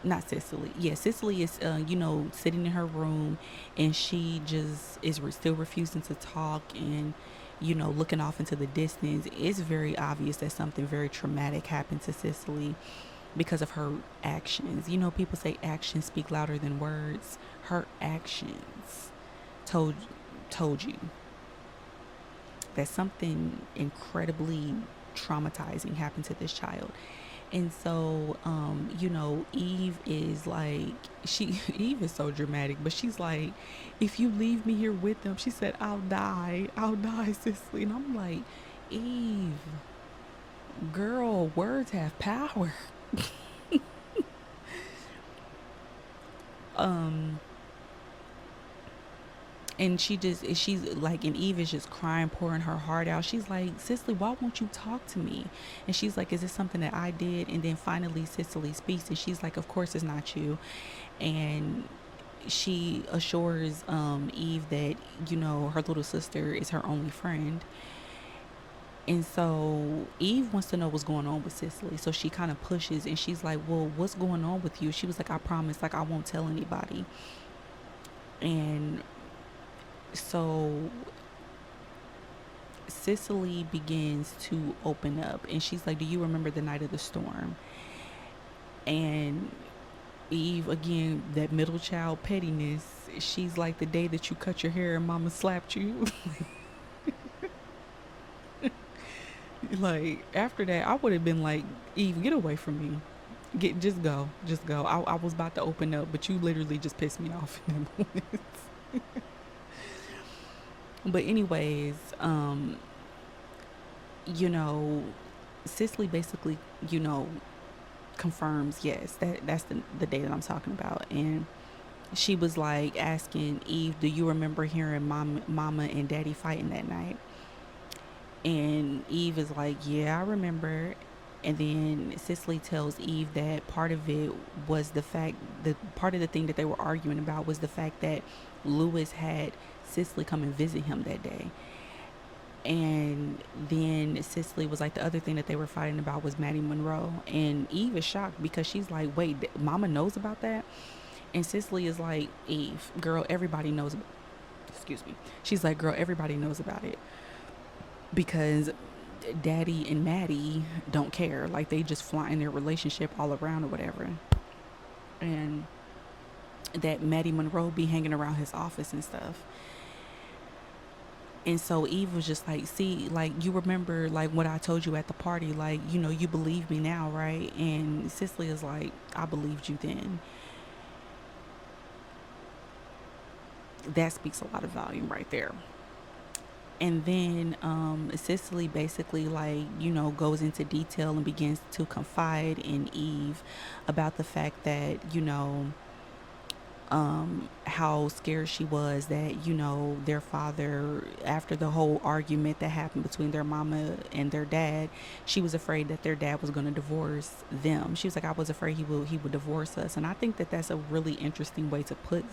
not Cicely. Yeah, Cicely is, sitting in her room, and she just is still refusing to talk, and, looking off into the distance. It's very obvious that something very traumatic happened to Cicely because of her actions. People say actions speak louder than words. Her actions told you that something incredibly traumatizing happened to this child. And so, Eve is like, Eve is so dramatic, but she's like, if you leave me here with them, she said, I'll die, Cicely. And I'm like, Eve, girl, words have power. And she's like, and Eve is just crying, pouring her heart out. She's like, Cicely, why won't you talk to me? And she's like, is this something that I did? And then finally Cicely speaks, and she's like, of course it's not you. And she assures Eve that, her little sister is her only friend. And so Eve wants to know what's going on with Cicely. So she kind of pushes, and she's like, well, what's going on with you? She was like, I promise, like, I won't tell anybody. And so Cicely begins to open up, and she's like, do you remember the night of the storm? And Eve, again, that middle child pettiness, she's like, the day that you cut your hair and mama slapped you. Like, after that, I would have been like, Eve, get away from me. Just go. I was about to open up, but you literally just pissed me off in that moment. But anyways, Cicely basically, confirms, yes, that's the day that I'm talking about. And she was like asking Eve, do you remember hearing mama and daddy fighting that night? And Eve is like, yeah, I remember. And then Cicely tells Eve that part of it was the fact that part of the thing that they were arguing about was the fact that Louis had Cicely come and visit him that day. And then Cicely was like, the other thing that they were fighting about was Maddie Monroe. And Eve is shocked because she's like, wait, mama knows about that? And Cicely is like, Eve, girl, everybody knows. Excuse me. She's like, girl, everybody knows about it. Because Daddy and Maddie don't care. Like, they just flying their relationship all around or whatever. And that Maddie Monroe be hanging around his office and stuff. And so Eve was just like, see, like, you remember, like, what I told you at the party, like, you believe me now, right? And Cicely is like, I believed you then. That speaks a lot of volume right there. And then Cicely basically, like, goes into detail and begins to confide in Eve about the fact that, how scared she was that, their father, after the whole argument that happened between their mama and their dad, she was afraid that their dad was going to divorce them. She was like, I was afraid he would divorce us. And I think that that's a really interesting way to put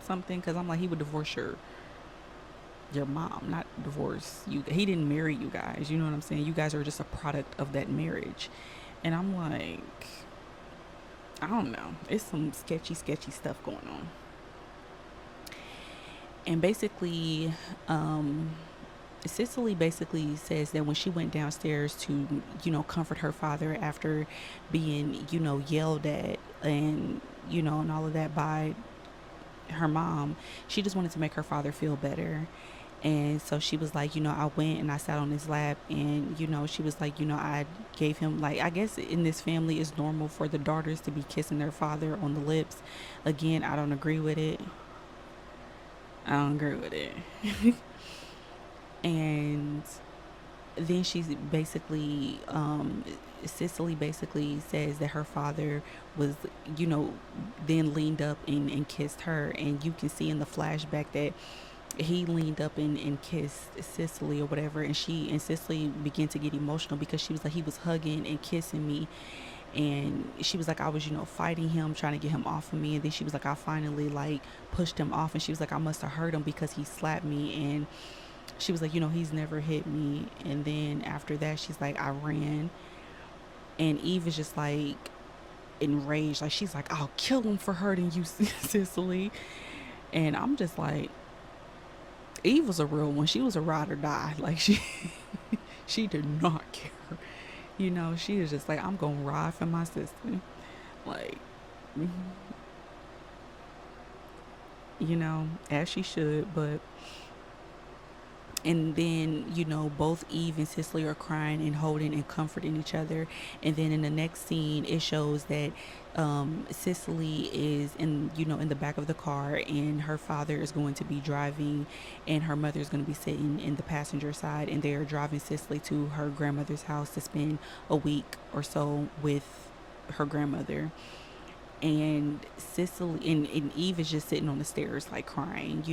something, because I'm like, he would divorce your mom, not divorce you. He didn't marry you guys, you know what I'm saying? You guys are just a product of that marriage. And I'm like, I don't know, it's some sketchy stuff going on. And basically, Cicely basically says that when she went downstairs to, comfort her father after being, yelled at and, and all of that by her mom, she just wanted to make her father feel better. And so she was like, I went and I sat on his lap, and, she was like, I gave him, like, I guess in this family it's normal for the daughters to be kissing their father on the lips. Again, I don't agree with it. I don't agree with it. And then she's basically, Cicely basically says that her father was, you know, then leaned up and kissed her. And you can see in the flashback that he leaned up and kissed Cicely or whatever. And Cicely began to get emotional because she was like, he was hugging and kissing me. And she was like, I was, fighting him, trying to get him off of me. And then she was like, I finally like pushed him off. And she was like, I must have hurt him because he slapped me. And she was like, he's never hit me. And then after that, she's like, I ran. And Eve is just like enraged. Like, she's like, I'll kill him for hurting you, Cicely. And I'm just like, Eve was a real one. She was a ride or die. Like, she did not care. She was just like, I'm going to ride for my sister. Like, as she should. But and then, both Eve and Cicely are crying and holding and comforting each other. And then in the next scene, it shows that Cicely is in the back of the car, and her father is going to be driving, and her mother is going to be sitting in the passenger side, and they are driving Cicely to her grandmother's house to spend a week or so with her grandmother. And Cicely and Eve is just sitting on the stairs, like, crying,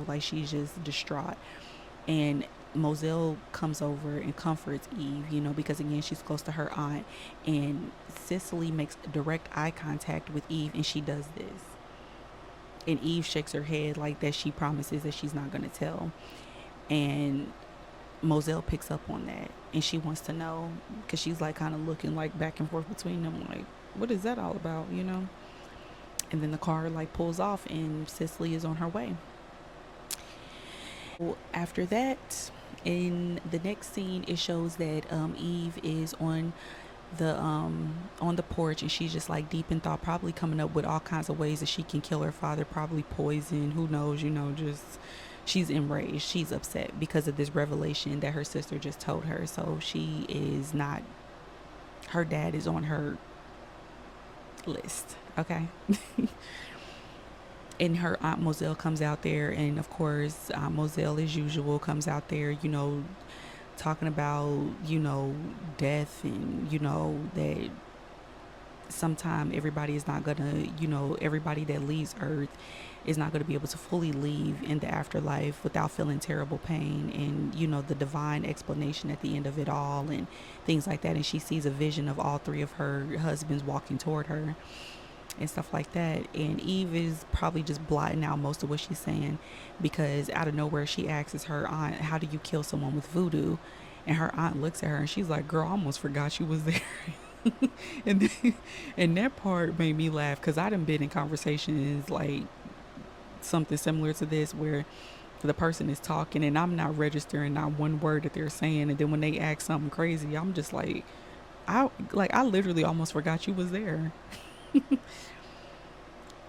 like she's just distraught. And Moselle comes over and comforts Eve, because again, she's close to her aunt. And Cicely makes direct eye contact with Eve, and she does this. And Eve shakes her head like that she promises that she's not going to tell. And Moselle picks up on that, and she wants to know, because she's like kind of looking like back and forth between them, like, what is that all about, And then the car like pulls off, and Cicely is on her way. After that, in the next scene, it shows that Eve is on the porch, and she's just like deep in thought, probably coming up with all kinds of ways that she can kill her father, probably poison, who knows, just she's enraged, she's upset because of this revelation that her sister just told her. So she is not, her dad is on her list, okay? And her aunt Moselle comes out there, and of course Moselle, as usual, comes out there, talking about, death, and that sometime everybody is not gonna, everybody that leaves Earth is not going to be able to fully leave in the afterlife without feeling terrible pain, and the divine explanation at the end of it all, and things like that. And she sees a vision of all three of her husbands walking toward her and stuff like that. And Eve is probably just blotting out most of what she's saying, because out of nowhere she asks her aunt, how do you kill someone with voodoo? And her aunt looks at her and she's like, girl, I almost forgot you was there. And that part made me laugh, because I done been in conversations like something similar to this, where the person is talking and I'm not registering not one word that they're saying, and then when they ask something crazy, I'm just like, I literally almost forgot you was there.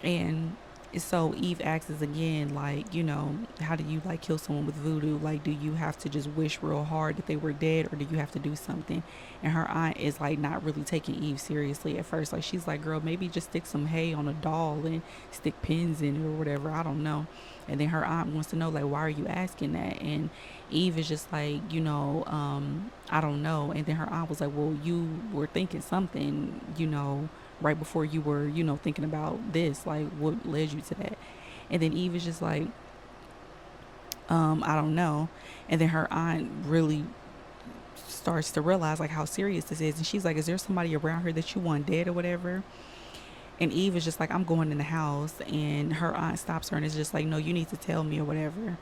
And So Eve asks again, like, how do you like kill someone with voodoo? Like, do you have to just wish real hard that they were dead, or do you have to do something? And her aunt is like not really taking Eve seriously at first. Like, she's like, girl, maybe just stick some hay on a doll and stick pins in it or whatever. I don't know. And then her aunt wants to know, like, why are you asking that? And Eve is just like, I don't know. And then her aunt was like, well, you were thinking something, right before you were, thinking about this. Like, what led you to that? And then Eve is just like, I don't know. And then her aunt really starts to realize like how serious this is. And she's like, is there somebody around here that you want dead or whatever? And Eve is just like, I'm going in the house. And her aunt stops her and is just like, no, you need to tell me or whatever.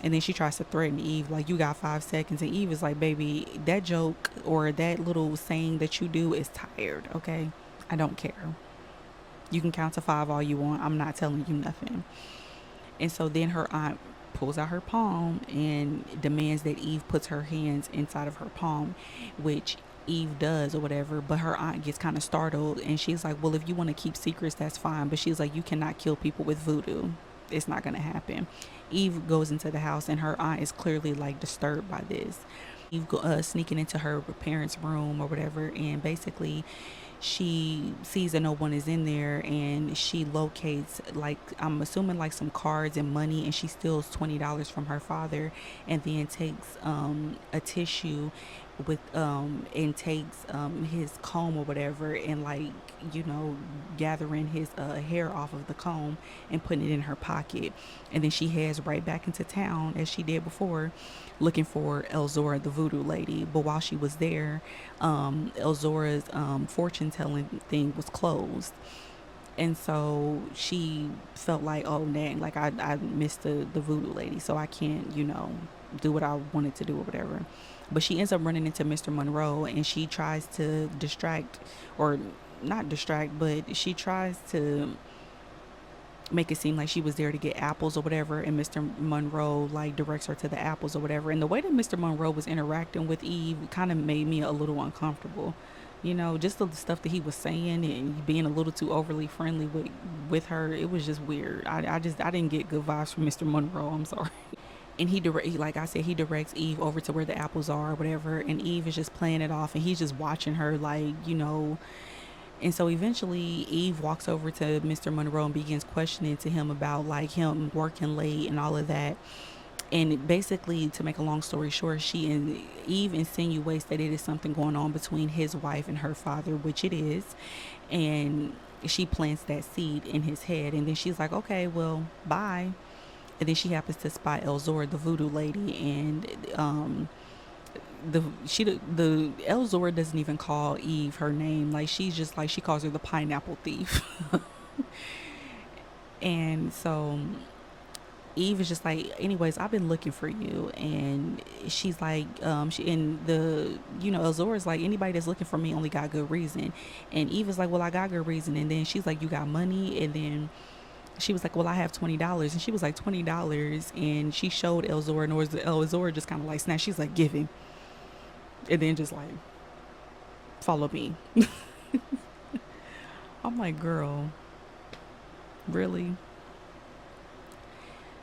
And then she tries to threaten Eve, like, you got 5 seconds. And Eve is like, baby, that joke or that little saying that you do is tired, okay? I don't care. You can count to 5 all you want. I'm not telling you nothing. And so then her aunt pulls out her palm and demands that Eve puts her hands inside of her palm, which Eve does or whatever. But her aunt gets kind of startled and she's like, well, if you want to keep secrets, that's fine. But she's like, you cannot kill people with voodoo. It's not going to happen. Eve goes into the house and her aunt is clearly like disturbed by this. Eve sneaking into her parents' room or whatever, and basically she sees that no one is in there, and she locates, like, I'm assuming like some cards and money, and she steals $20 from her father, and then takes a tissue with and takes his comb or whatever, and like, gathering his hair off of the comb and putting it in her pocket. And then she heads right back into town as she did before, looking for Elzora, the voodoo lady. But while she was there, Elzora's fortune telling thing was closed. And so she felt like, oh dang, like I missed the voodoo lady, so I can't, do what I wanted to do or whatever. But she ends up running into Mr. Monroe, and she tries to distract, or not distract, but she tries to make it seem like she was there to get apples or whatever. And Mr. Monroe like directs her to the apples or whatever. And the way that Mr. Monroe was interacting with Eve kind of made me a little uncomfortable. Just the stuff that he was saying and being a little too overly friendly with her. It was just weird. I didn't get good vibes from Mr. Monroe. I'm sorry. And like I said, he directs Eve over to where the apples are or whatever. And Eve is just playing it off, and he's just watching her like, And so eventually Eve walks over to Mr. Monroe and begins questioning to him about like him working late and all of that. And basically, to make a long story short, Eve insinuates that it is something going on between his wife and her father, which it is. And she plants that seed in his head. And then she's like, okay, well, bye. And then she happens to spot Elzora, the voodoo lady, and the Elzora doesn't even call Eve her name. Like, she's just like, she calls her the pineapple thief. And so Eve is just like, anyways, I've been looking for you. And she's like, Elzora's like, anybody that's looking for me only got good reason. And Eve is like, well, I got good reason. And then she's like, you got money? And then she was like, well, I have $20. And she was like, $20. And she showed Elzora, and Elzora just kind of like snapped. She's like, give him. And then just like, follow me. I'm like, girl, really?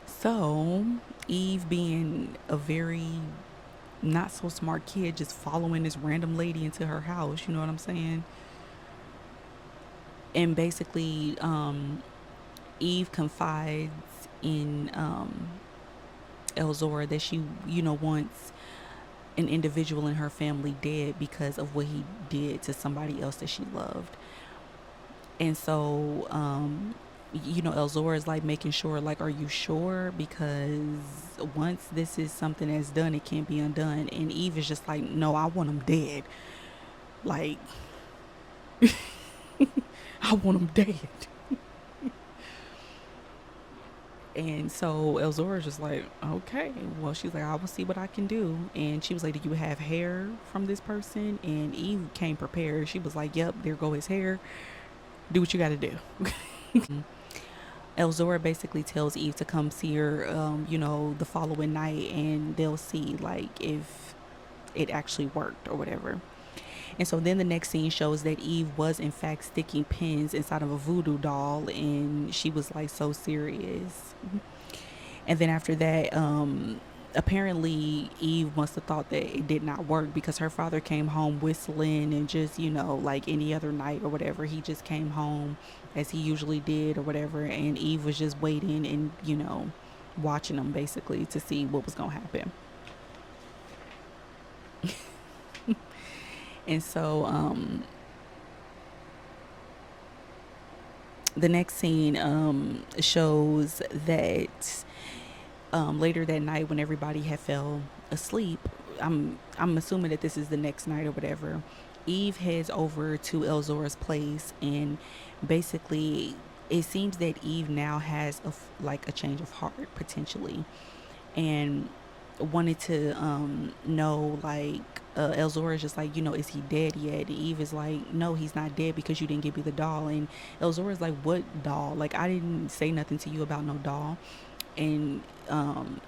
So Eve, being a very not so smart kid, just following this random lady into her house, you know what I'm saying? And basically, Eve confides in Elzora that she, wants an individual in her family dead because of what he did to somebody else that she loved. And so, Elzora is like making sure, like, are you sure? Because once this is something that's done, it can't be undone. And Eve is just like, no, I want him dead. Like, I want him dead. And so Elzora's just like, okay, well, she's like, I will see what I can do. And she was like, do you have hair from this person? And Eve came prepared. She was like, yep, there go his hair. Do what you got to do. Elzora basically tells Eve to come see her, the following night, and they'll see like if it actually worked or whatever. And so then the next scene shows that Eve was in fact sticking pins inside of a voodoo doll, and she was like so serious. And then after that, apparently Eve must have thought that it did not work because her father came home whistling and just, like any other night or whatever. He just came home as he usually did or whatever. And Eve was just waiting and, watching him basically to see what was going to happen. And so the next scene shows that later that night when everybody had fell asleep, I'm assuming that this is the next night or whatever, Eve heads over to Elzora's place, and basically it seems that Eve now has like a change of heart potentially, and wanted to know like Elzora is just like, is he dead yet? And Eve is like, no, he's not dead because you didn't give me the doll. And Elzora is like, what doll? Like, I didn't say nothing to you about no doll. And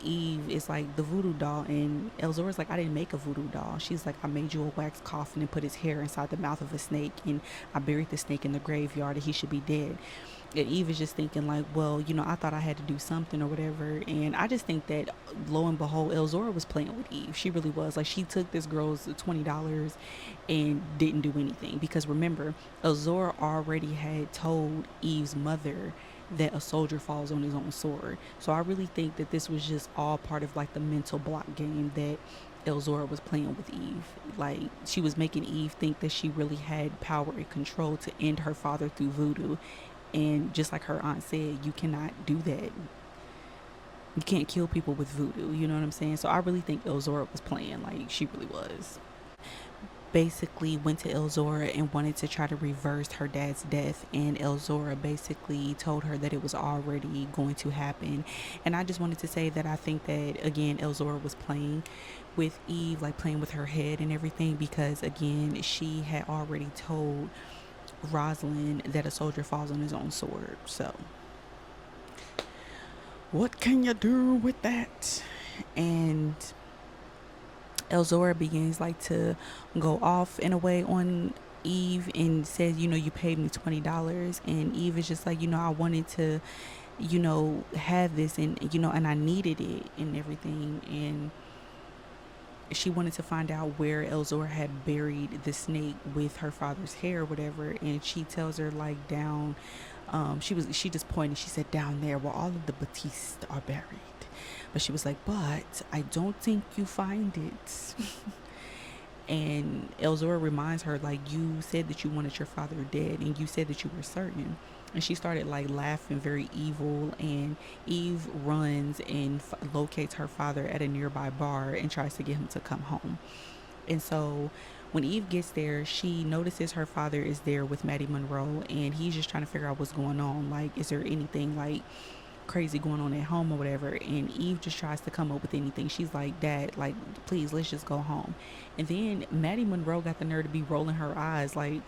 Eve is like, the voodoo doll. And Elzora's like, I didn't make a voodoo doll. She's like, I made you a wax coffin and put his hair inside the mouth of a snake, and I buried the snake in the graveyard, and he should be dead. And Eve is just thinking like, well, I thought I had to do something or whatever. And I just think that lo and behold, Elzora was playing with Eve. She really was. Like, she took this girl's $20 and didn't do anything, because remember, Elzora already had told Eve's mother that a soldier falls on his own sword. So I really think that this was just all part of like the mental block game that Elzora was playing with Eve. Like, she was making Eve think that she really had power and control to end her father through voodoo. And just like her aunt said, you cannot do that. You can't kill people with voodoo. You know what I'm saying? So I really think Elzora was playing. Like, she really was. Basically went to Elzora and wanted to try to reverse her dad's death, and Elzora basically told her that it was already going to happen. And I just wanted to say that I think that, again, Elzora was playing with Eve, like playing with her head and everything, because again, she had already told Rosalind that a soldier falls on his own sword. So what can you do with that? And Elzora begins like to go off in a way on Eve and says, you paid me $20. And Eve is just like, I wanted to, have this, and, and I needed it and everything. And she wanted to find out where Elzora had buried the snake with her father's hair or whatever. And she tells her like down, she just pointed, she said down there where all of the Batiste are buried. But she was like, but I don't think you find it. And Elzora reminds her, like, you said that you wanted your father dead, and you said that you were certain. And she started like laughing very evil, and Eve runs and locates her father at a nearby bar and tries to get him to come home. And so when Eve gets there, she notices her father is there with Maddie Monroe, and he's just trying to figure out what's going on. Like, is there anything like crazy going on at home or whatever? And Eve just tries to come up with anything. She's like, Dad, like, please, let's just go home. And then Maddie Monroe got the nerve to be rolling her eyes like,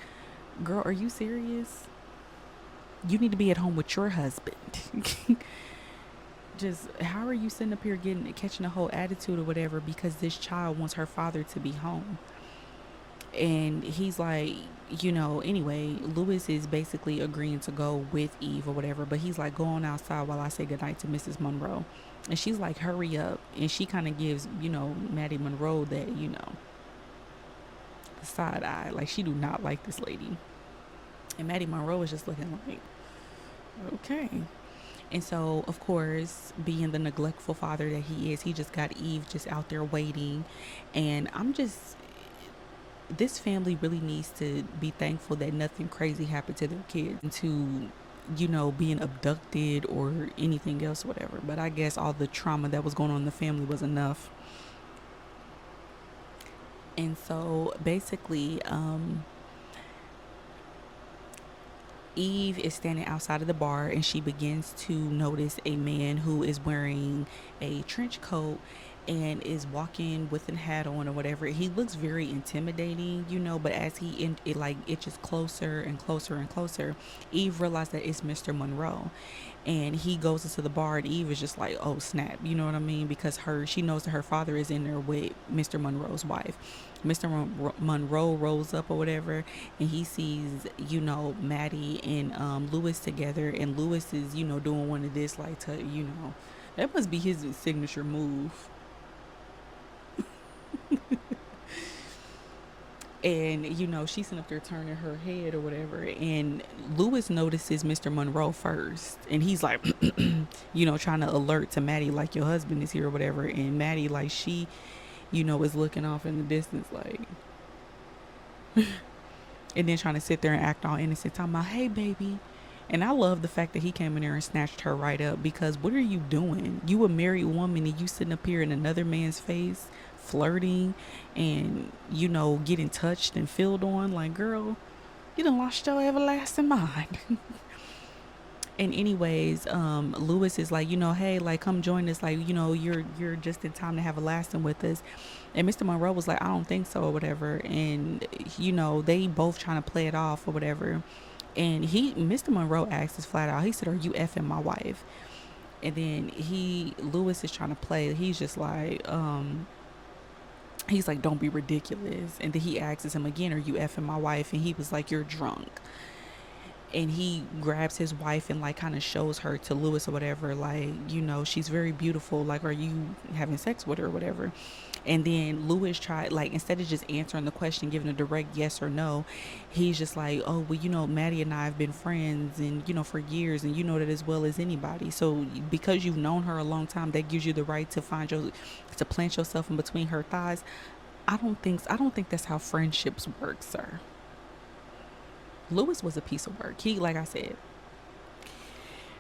girl, are you serious? You need to be at home with your husband. Just, how are you sitting up here catching a whole attitude or whatever because this child wants her father to be home? And he's like, anyway, Lewis is basically agreeing to go with Eve or whatever, but he's like, go on outside while I say goodnight to Mrs. Monroe. And she's like, hurry up. And she kind of gives, Maddie Monroe that, side eye. Like, she do not like this lady. And Maddie Monroe is just looking like, okay. And so, of course, being the neglectful father that he is, he just got Eve just out there waiting. And this family really needs to be thankful that nothing crazy happened to their kids, and to, being abducted or anything else, whatever. But I guess all the trauma that was going on in the family was enough. And so basically, Eve is standing outside of the bar, and she begins to notice a man who is wearing a trench coat and is walking with a hat on or whatever. He looks very intimidating, but as it like itches closer and closer and closer, Eve realized that it's Mr. Monroe. And he goes into the bar, and Eve is just like, oh snap, you know what I mean? Because she knows that her father is in there with Mr. Monroe's wife. Mr. Monroe rolls up or whatever, and he sees, Maddie and Lewis together, and Lewis is, doing one of this, like, that must be his signature move. And she's sitting up there turning her head or whatever, and Lewis notices Mr. Monroe first, and he's like trying to alert to Maddie, like, your husband is here or whatever. And Maddie, like, she is looking off in the distance, like, and then trying to sit there and act all innocent, talking about, hey baby. And I love the fact that he came in there and snatched her right up, because what are you doing? You a married woman, and you sitting up here in another man's face, flirting and, getting touched and filled on. Like, girl, you done lost your everlasting mind. And anyways, Lewis is like, hey, like, come join us. Like, you're just in time to have a lasting with us. And Mr. Monroe was like, I don't think so or whatever. And, they both trying to play it off or whatever. And Mr. Monroe asked us flat out, he said, are you effing my wife? And then Lewis is trying to play. He's just like, he's like, don't be ridiculous. And then he asks him again, are you effing my wife? And he was like, you're drunk. And he grabs his wife and, like, kind of shows her to Lewis or whatever, like, she's very beautiful, like, are you having sex with her or whatever? And then Lewis tried, like, instead of just answering the question, giving a direct yes or no, he's just like, oh, well, Maddie and I have been friends and, for years, and you know that as well as anybody. So because you've known her a long time, that gives you the right to to plant yourself in between her thighs. I don't think that's how friendships work, sir. Lewis was a piece of work. Like I said,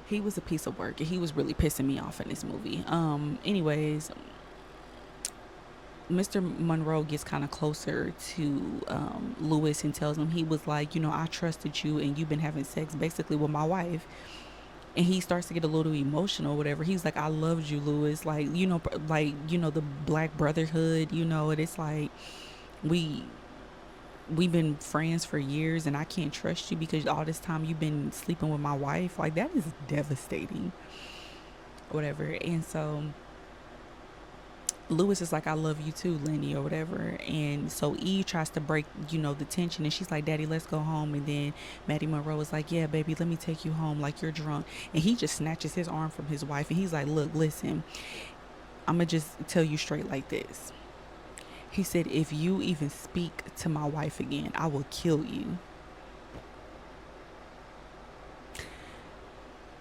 he was a piece of work, and he was really pissing me off in this movie. Anyways, Mr. Monroe gets kind of closer to Lewis and tells him, he was like, I trusted you, and you've been having sex basically with my wife. And he starts to get a little emotional, whatever. He's like, I loved you, Lewis. Like, the Black Brotherhood, and it's like, we've been friends for years, and I can't trust you because all this time you've been sleeping with my wife. Like, that is devastating, whatever. And so Lewis is like, I love you too, Lenny, or whatever. And so Eve tries to break, the tension, and she's like, Daddy, let's go home. And then Maddie Monroe is like, yeah, baby, let me take you home, like, you're drunk. And he just snatches his arm from his wife, and he's like, look, listen, I'm gonna just tell you straight like this. He said, if you even speak to my wife again, I will kill you.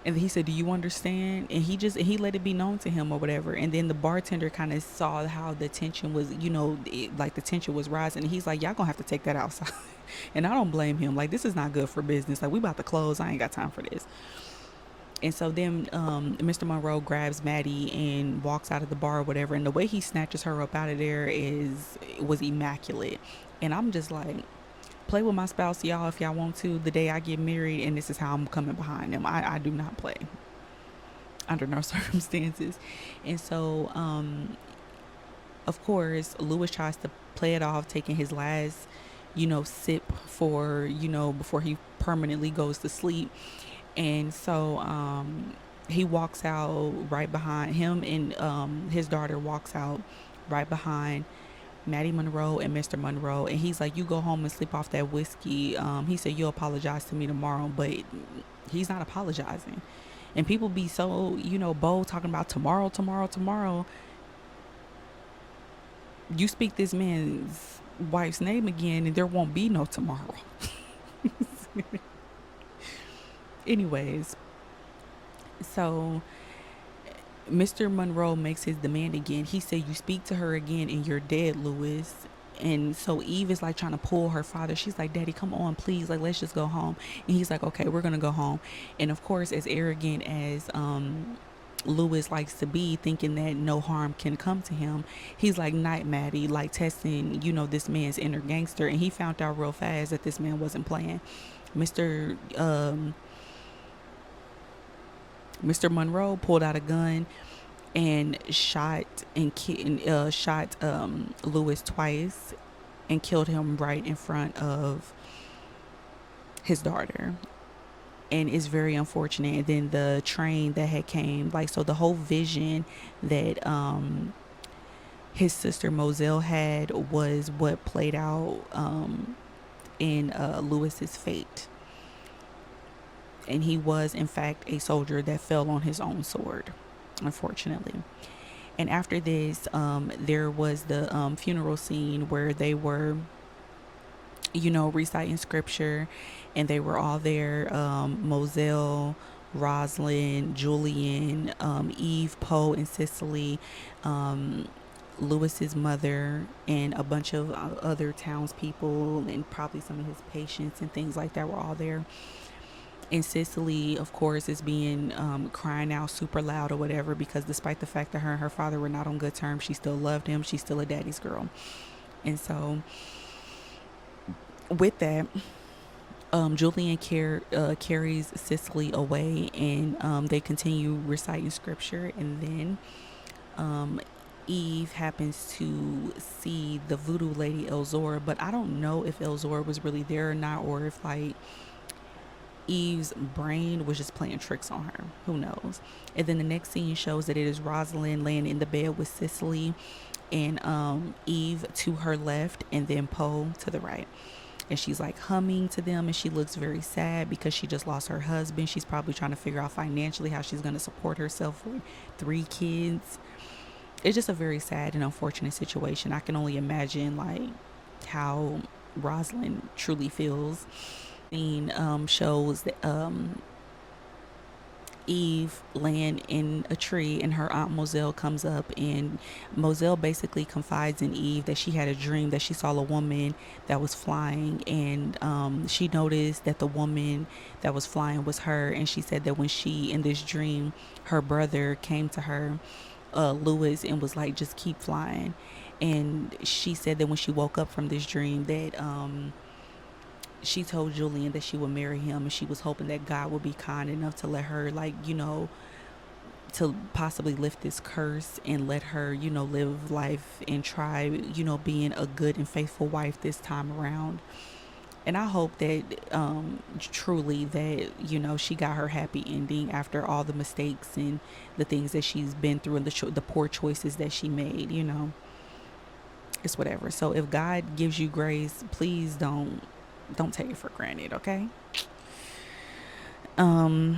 And he said, do you understand? And he let it be known to him or whatever. And then the bartender kind of saw how the tension was, like, the tension was rising. And he's like, y'all gonna have to take that outside. And I don't blame him. Like, this is not good for business. Like, we about to close. I ain't got time for this. And so then Mr. Monroe grabs Maddie and walks out of the bar or whatever. And the way he snatches her up out of there was immaculate. And I'm just like, play with my spouse, y'all, if y'all want to, the day I get married, and this is how I'm coming behind them. I do not play under no circumstances. And so, of course, Lewis tries to play it off, taking his last, sip for, before he permanently goes to sleep. And so he walks out right behind him, and his daughter walks out right behind Maddie Monroe and Mr. Monroe. And he's like, you go home and sleep off that whiskey. He said, you'll apologize to me tomorrow. But he's not apologizing. And people be so, bold, talking about tomorrow. You speak this man's wife's name again, and there won't be no tomorrow. Anyways, so Mr. Monroe makes his demand again. He said, you speak to her again and you're dead, Lewis. And so Eve is like trying to pull her father. She's like, Daddy, come on, please. Like, let's just go home. And he's like, okay, we're going to go home. And of course, as arrogant as Lewis likes to be, thinking that no harm can come to him, he's like, night, Maddie, like testing, this man's inner gangster. And he found out real fast that this man wasn't playing. Mr. Monroe pulled out a gun and shot Lewis twice and killed him right in front of his daughter. And it's very unfortunate. And then the train that had came, like, so the whole vision that his sister Moselle had was what played out in Lewis's fate. And he was in fact a soldier that fell on his own sword, unfortunately. And after this, there was the funeral scene where they were, reciting scripture, and they were all there. Moselle, Rosalind, Julian, Eve, Poe, and Cicely, Lewis's mother, and a bunch of other townspeople, and probably some of his patients and things like that were all there. And Cicely, of course, is being crying out super loud or whatever, because despite the fact that her and her father were not on good terms, she still loved him. She's still a daddy's girl. And so with that, Julian carries Cicely away, and they continue reciting scripture. And then Eve happens to see the voodoo lady Elzora, but I don't know if Elzora was really there or not, or if like Eve's brain was just playing tricks on her. Who knows? And then the next scene shows that it is Rosalind laying in the bed with Cicely, and Eve to her left, and then Poe to the right. And she's like humming to them, and she looks very sad because she just lost her husband. She's probably trying to figure out financially how she's going to support herself with 3 kids. It's just a very sad and unfortunate situation. I can only imagine like how Rosalind truly feels. Shows that Eve laying in a tree, and her aunt Moselle comes up, and Moselle basically confides in Eve that she had a dream that she saw a woman that was flying, and she noticed that the woman that was flying was her. And she said that when she, in this dream, her brother came to her, Lewis, and was like, just keep flying. And she said that when she woke up from this dream that she told Julian that she would marry him, and she was hoping that God would be kind enough to let her, like, to possibly lift this curse and let her, live life and try, being a good and faithful wife this time around. And I hope that truly that, she got her happy ending after all the mistakes and the things that she's been through, and the poor choices that she made. It's whatever. So if God gives you grace, please don't take it for granted, okay? And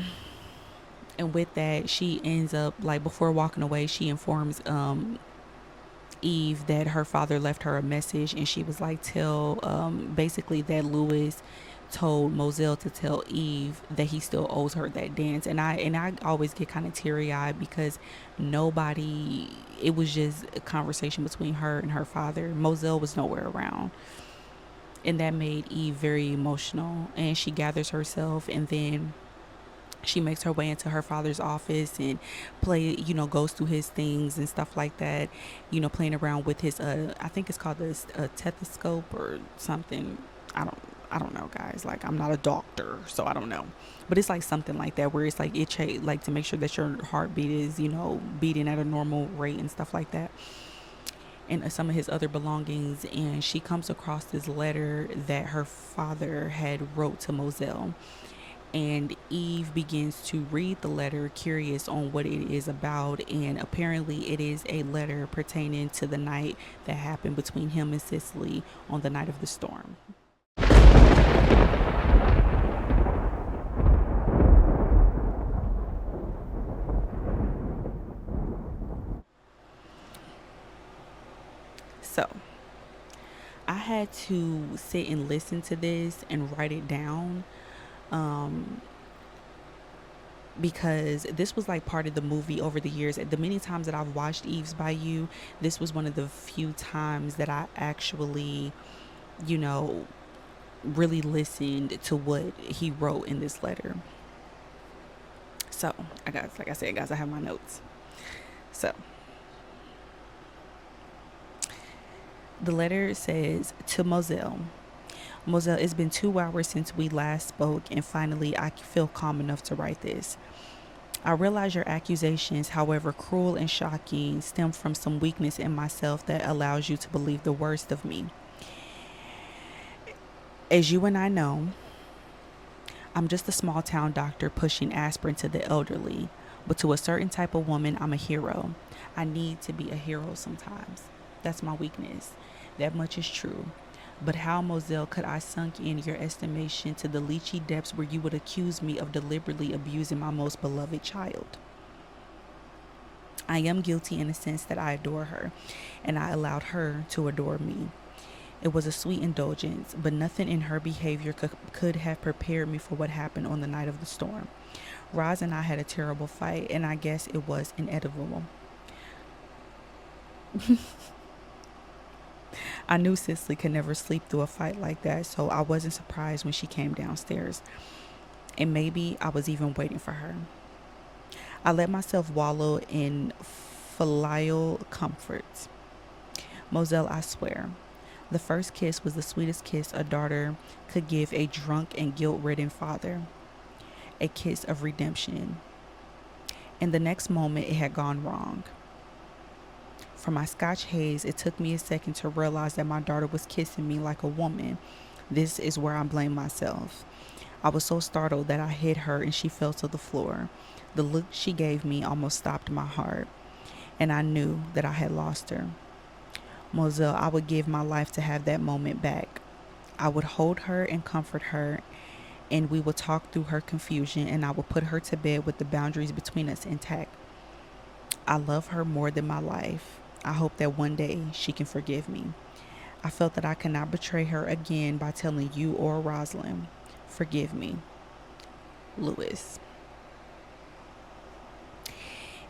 with that, she ends up, like, before walking away, she informs Eve that her father left her a message, and she was like, tell basically that Lewis told Moselle to tell Eve that he still owes her that dance. And I always get kind of teary-eyed because it was just a conversation between her and her father. Moselle was nowhere around. And that made Eve very emotional, and she gathers herself, and then she makes her way into her father's office and goes through his things and stuff like that, playing around with his I think it's called a stethoscope or something. I don't know, guys. Like, I'm not a doctor, so I don't know, but it's like something like that, where it's like like to make sure that your heartbeat is beating at a normal rate and stuff like that, and some of his other belongings. And she comes across this letter that her father had wrote to Moselle, and Eve begins to read the letter, curious on what it is about. And apparently it is a letter pertaining to the night that happened between him and Cicely on the night of the storm. So I had to sit and listen to this and write it down, because this was like part of the movie over the years. The many times that I've watched Eve's Bayou, this was one of the few times that I actually, really listened to what he wrote in this letter. So like I said, guys, I have my notes. So the letter says, to Moselle, it's been 2 hours since we last spoke, and finally I feel calm enough to write this. I realize your accusations, however cruel and shocking, stem from some weakness in myself that allows you to believe the worst of me. As you and I know, I'm just a small town doctor pushing aspirin to the elderly, but to a certain type of woman, I'm a hero. I need to be a hero sometimes. That's my weakness. That much is true. But how, Moselle, could I sunk in your estimation to the leechy depths where you would accuse me of deliberately abusing my most beloved child? I am guilty in the sense that I adore her, and I allowed her to adore me. It was a sweet indulgence, but nothing in her behavior could have prepared me for what happened on the night of the storm. Roz and I had a terrible fight, and I guess it was inevitable. I knew Cicely could never sleep through a fight like that, so I wasn't surprised when she came downstairs. And maybe I was even waiting for her. I let myself wallow in filial comforts. Moselle, I swear, the first kiss was the sweetest kiss a daughter could give a drunk and guilt-ridden father. A kiss of redemption. In the next moment, it had gone wrong. From my Scotch haze, it took me a second to realize that my daughter was kissing me like a woman. This is where I blame myself. I was so startled that I hit her and she fell to the floor. The look she gave me almost stopped my heart, and I knew that I had lost her. Moselle, I would give my life to have that moment back. I would hold her and comfort her, and we would talk through her confusion, and I would put her to bed with the boundaries between us intact. I love her more than my life. I hope that one day she can forgive me. I felt that I cannot betray her again by telling you or Rosalind. Forgive me. Lewis.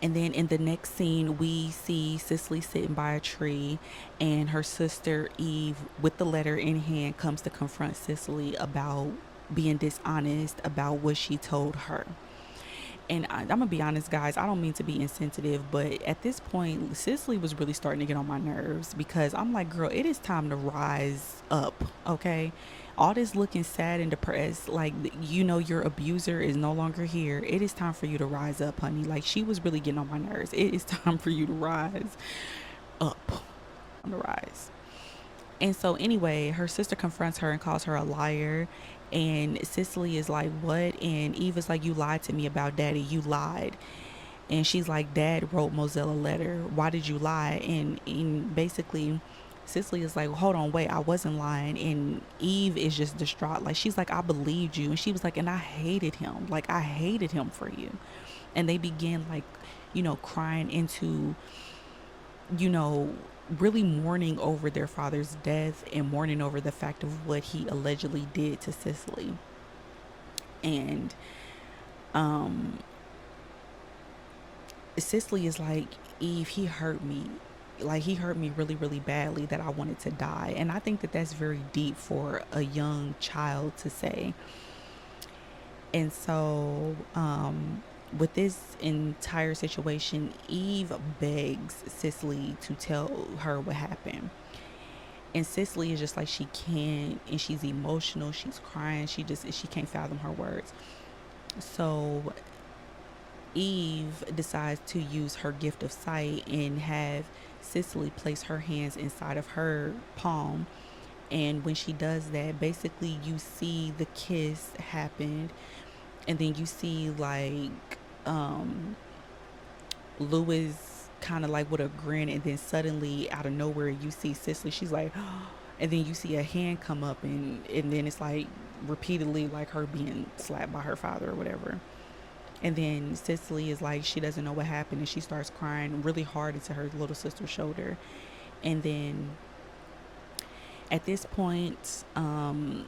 And then in the next scene, we see Cicely sitting by a tree, and her sister Eve, with the letter in hand, comes to confront Cicely about being dishonest about what she told her. And I'm gonna be honest, guys, I don't mean to be insensitive, but at this point, Cicely was really starting to get on my nerves, because I'm like, girl, it is time to rise up, okay? All this looking sad and depressed, like, your abuser is no longer here. It is time for you to rise up, honey. Like, she was really getting on my nerves. It is time for you to rise up. On the rise. And so anyway, her sister confronts her and calls her a liar. And Cicely is like, what? And Eve is like, you lied to me about daddy. You lied. And she's like, Dad wrote Moselle a letter. Why did you lie? And basically, Cicely is like, hold on, wait, I wasn't lying. And Eve is just distraught. Like, she's like, I believed you. And she was like, and I hated him. Like, I hated him for you. And they begin, like, crying into, you know, really mourning over their father's death and mourning over the fact of what he allegedly did to Cicely. And Cicely is like, Eve, he hurt me. Like, he hurt me really, really badly that I wanted to die. And I think that that's very deep for a young child to say. And so, with this entire situation, Eve begs Cicely to tell her what happened. And Cicely is just like, she can't, and she's emotional, she's crying, she can't fathom her words. So Eve decides to use her gift of sight and have Cicely place her hands inside of her palm. And when she does that, basically you see the kiss happen, and then you see like Louis kind of like with a grin, and then suddenly out of nowhere you see Cicely, she's like and then you see a hand come up, and then it's like repeatedly like her being slapped by her father or whatever. And then Cicely is like, she doesn't know what happened, and she starts crying really hard into her little sister's shoulder. And then at this point, in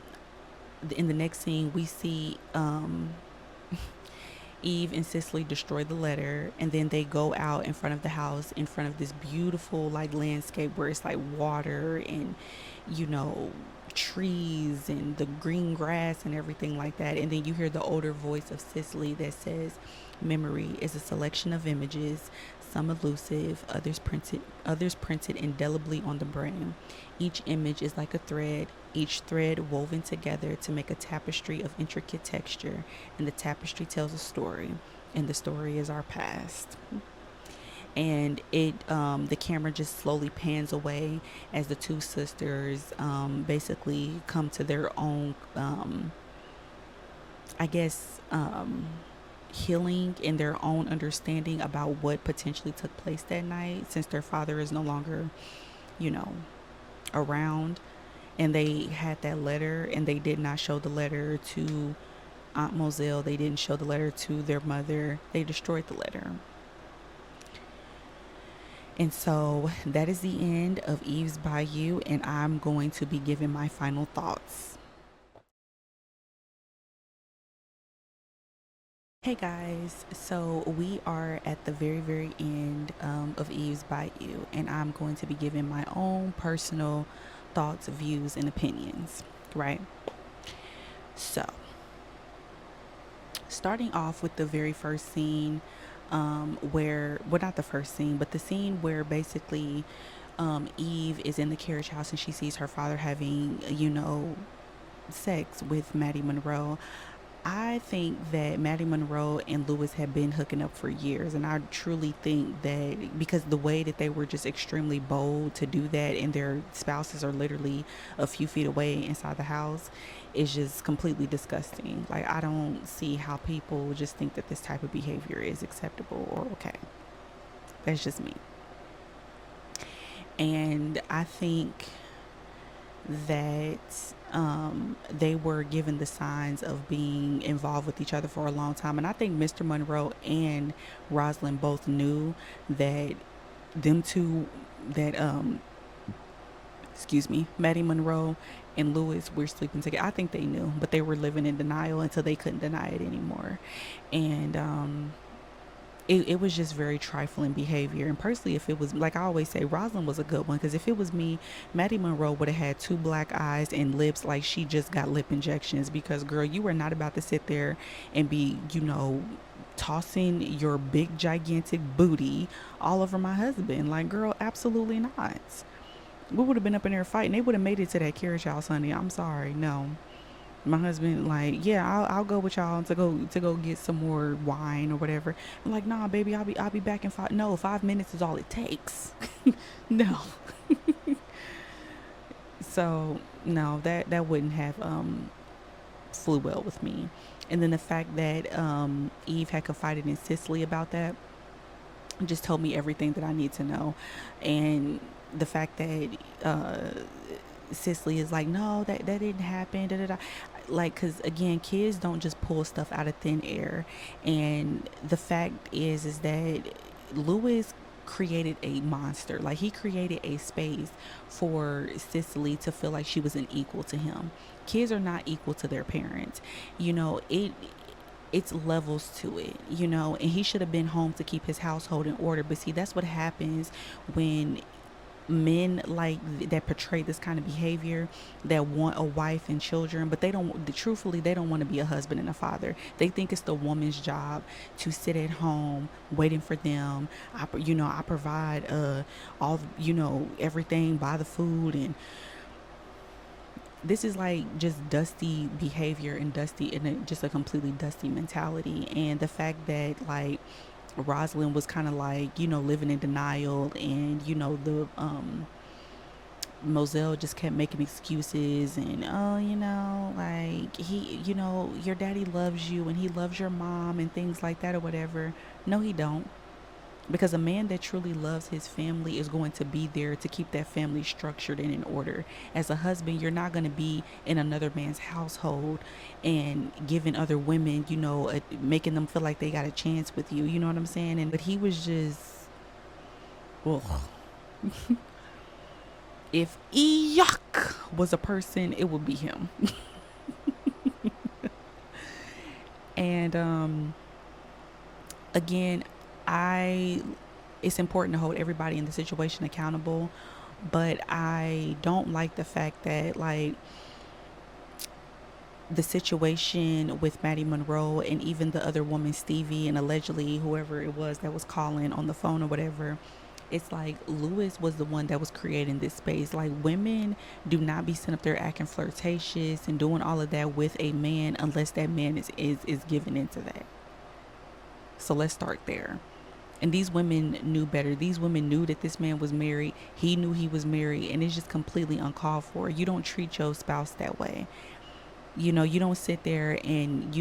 the next scene, we see Eve and Cicely destroy the letter, and then they go out in front of the house, in front of this beautiful like landscape where it's like water and trees and the green grass and everything like that. And then you hear the older voice of Cicely that says, memory is a selection of images, some elusive, others printed indelibly on the brain. Each image is like a thread, each thread woven together to make a tapestry of intricate texture, and the tapestry tells a story. and the story is our past. And the camera just slowly pans away as the two sisters basically come to their own I guess healing in their own understanding about what potentially took place that night, since their father is no longer, you know, around. And they had that letter, and they did not show the letter to Aunt Moselle. They didn't show the letter to their mother. They destroyed the letter. And so that is the end of Eve's Bayou, and I'm going to be giving my final thoughts. Hey guys, so we are at the very, very end of Eve's Bayou, and I'm going to be giving my own personal thoughts, views, and opinions, right? So, starting off with the very first scene, well, not the first scene, but the scene where basically Eve is in the carriage house and she sees her father having, sex with Maddie Monroe. I think that Maddie Monroe and Lewis had been hooking up for years, and I truly think that because the way that they were just extremely bold to do that, and their spouses are literally a few feet away inside the house, is just completely disgusting. Like, I don't see how people just think that this type of behavior is acceptable or okay. That's just me. And I think that they were given the signs of being involved with each other for a long time. And I think Mr. Monroe and Rosalind both knew that them two, that, Maddie Monroe and Lewis were sleeping together. I think they knew, but they were living in denial until they couldn't deny it anymore. And, it was just very trifling behavior. And personally, if it was, like I always say, Rosalind was a good one, because if it was me, Maddie Monroe would have had two black eyes and lips like she just got lip injections, because girl, you were not about to sit there and be, tossing your big gigantic booty all over my husband. Like, girl, absolutely not. We would have been up in there fighting. They would have made it to that carriage house, honey. I'm sorry, no. My husband, like, yeah, I'll go with y'all to go get some more wine or whatever. I'm like, nah, baby, I'll be back in 5. No, 5 minutes is all it takes. No. So no, that wouldn't have flew well with me. And then the fact that Eve had confided in Cicely about that just told me everything that I need to know. And the fact that Cicely is like, no, that didn't happen, da, da, da. Like, because again, kids don't just pull stuff out of thin air. And the fact is that Lewis created a monster. Like, he created a space for Cicely to feel like she was an equal to him. Kids are not equal to their parents. It's levels to it, and he should have been home to keep his household in order. But see, that's what happens when men like that portray this kind of behavior, that want a wife and children, but truthfully, they don't want to be a husband and a father. They think it's the woman's job to sit at home waiting for them. I provide all, everything, buy the food. And this is like just dusty behavior and just a completely dusty mentality. And the fact that, like, Rosalind was kind of like, living in denial, and, the Moselle just kept making excuses, and, like, he, your daddy loves you and he loves your mom and things like that or whatever. No, he don't. Because a man that truly loves his family is going to be there to keep that family structured and in order. As a husband, you're not going to be in another man's household and giving other women, making them feel like they got a chance with you. You know what I'm saying? But he was just, ugh. If Yuck was a person, it would be him. And again, it's important to hold everybody in the situation accountable, but I don't like the fact that, like, the situation with Maddie Monroe and even the other woman, Stevie, and allegedly whoever it was that was calling on the phone or whatever, it's like Lewis was the one that was creating this space. Like, women do not be sitting up there acting flirtatious and doing all of that with a man unless that man is giving into that. So let's start there. And these women knew better. These women knew that this man was married. He knew he was married. And it's just completely uncalled for. You don't treat your spouse that way. You don't sit there and,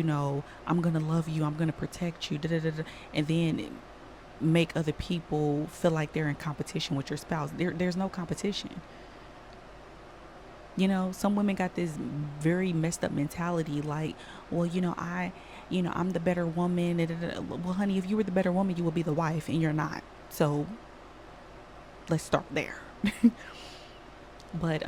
I'm going to love you. I'm going to protect you. Da, da, da, da, and then make other people feel like they're in competition with your spouse. There's no competition. Some women got this very messed up mentality like, well, I'm the better woman. Da, da, da. Well, honey, if you were the better woman, you would be the wife, and you're not. So let's start there. But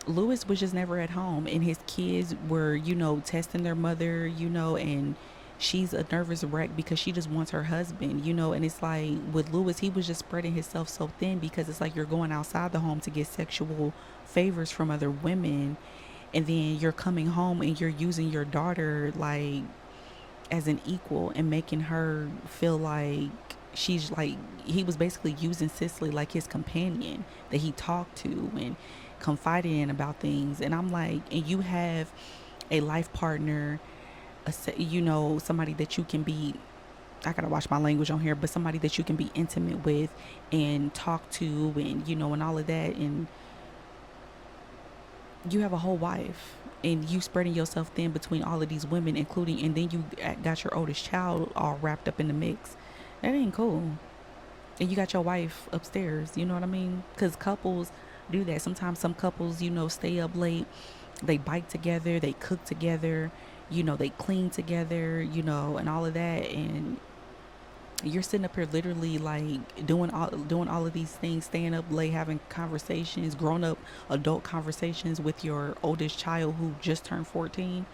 Lewis was just never at home, and his kids were, testing their mother, and she's a nervous wreck because she just wants her husband, and it's like with Lewis, he was just spreading himself so thin because it's like you're going outside the home to get sexual favors from other women, and then you're coming home and you're using your daughter like as an equal and making her feel like she's like, he was basically using Cicely like his companion that he talked to and confided in about things. And I'm like, and you have a life partner, somebody that you can be, I gotta watch my language on here, but somebody that you can be intimate with and talk to, and and all of that, and you have a whole wife, and you spreading yourself thin between all of these women, including, and then you got your oldest child all wrapped up in the mix. That ain't cool. And you got your wife upstairs, you know what I mean? Because couples do that. Sometimes some couples, stay up late, they bike together, they cook together, they clean together, and all of that. And you're sitting up here literally like doing all of these things, staying up late, having conversations, grown up adult conversations with your oldest child who just turned 14.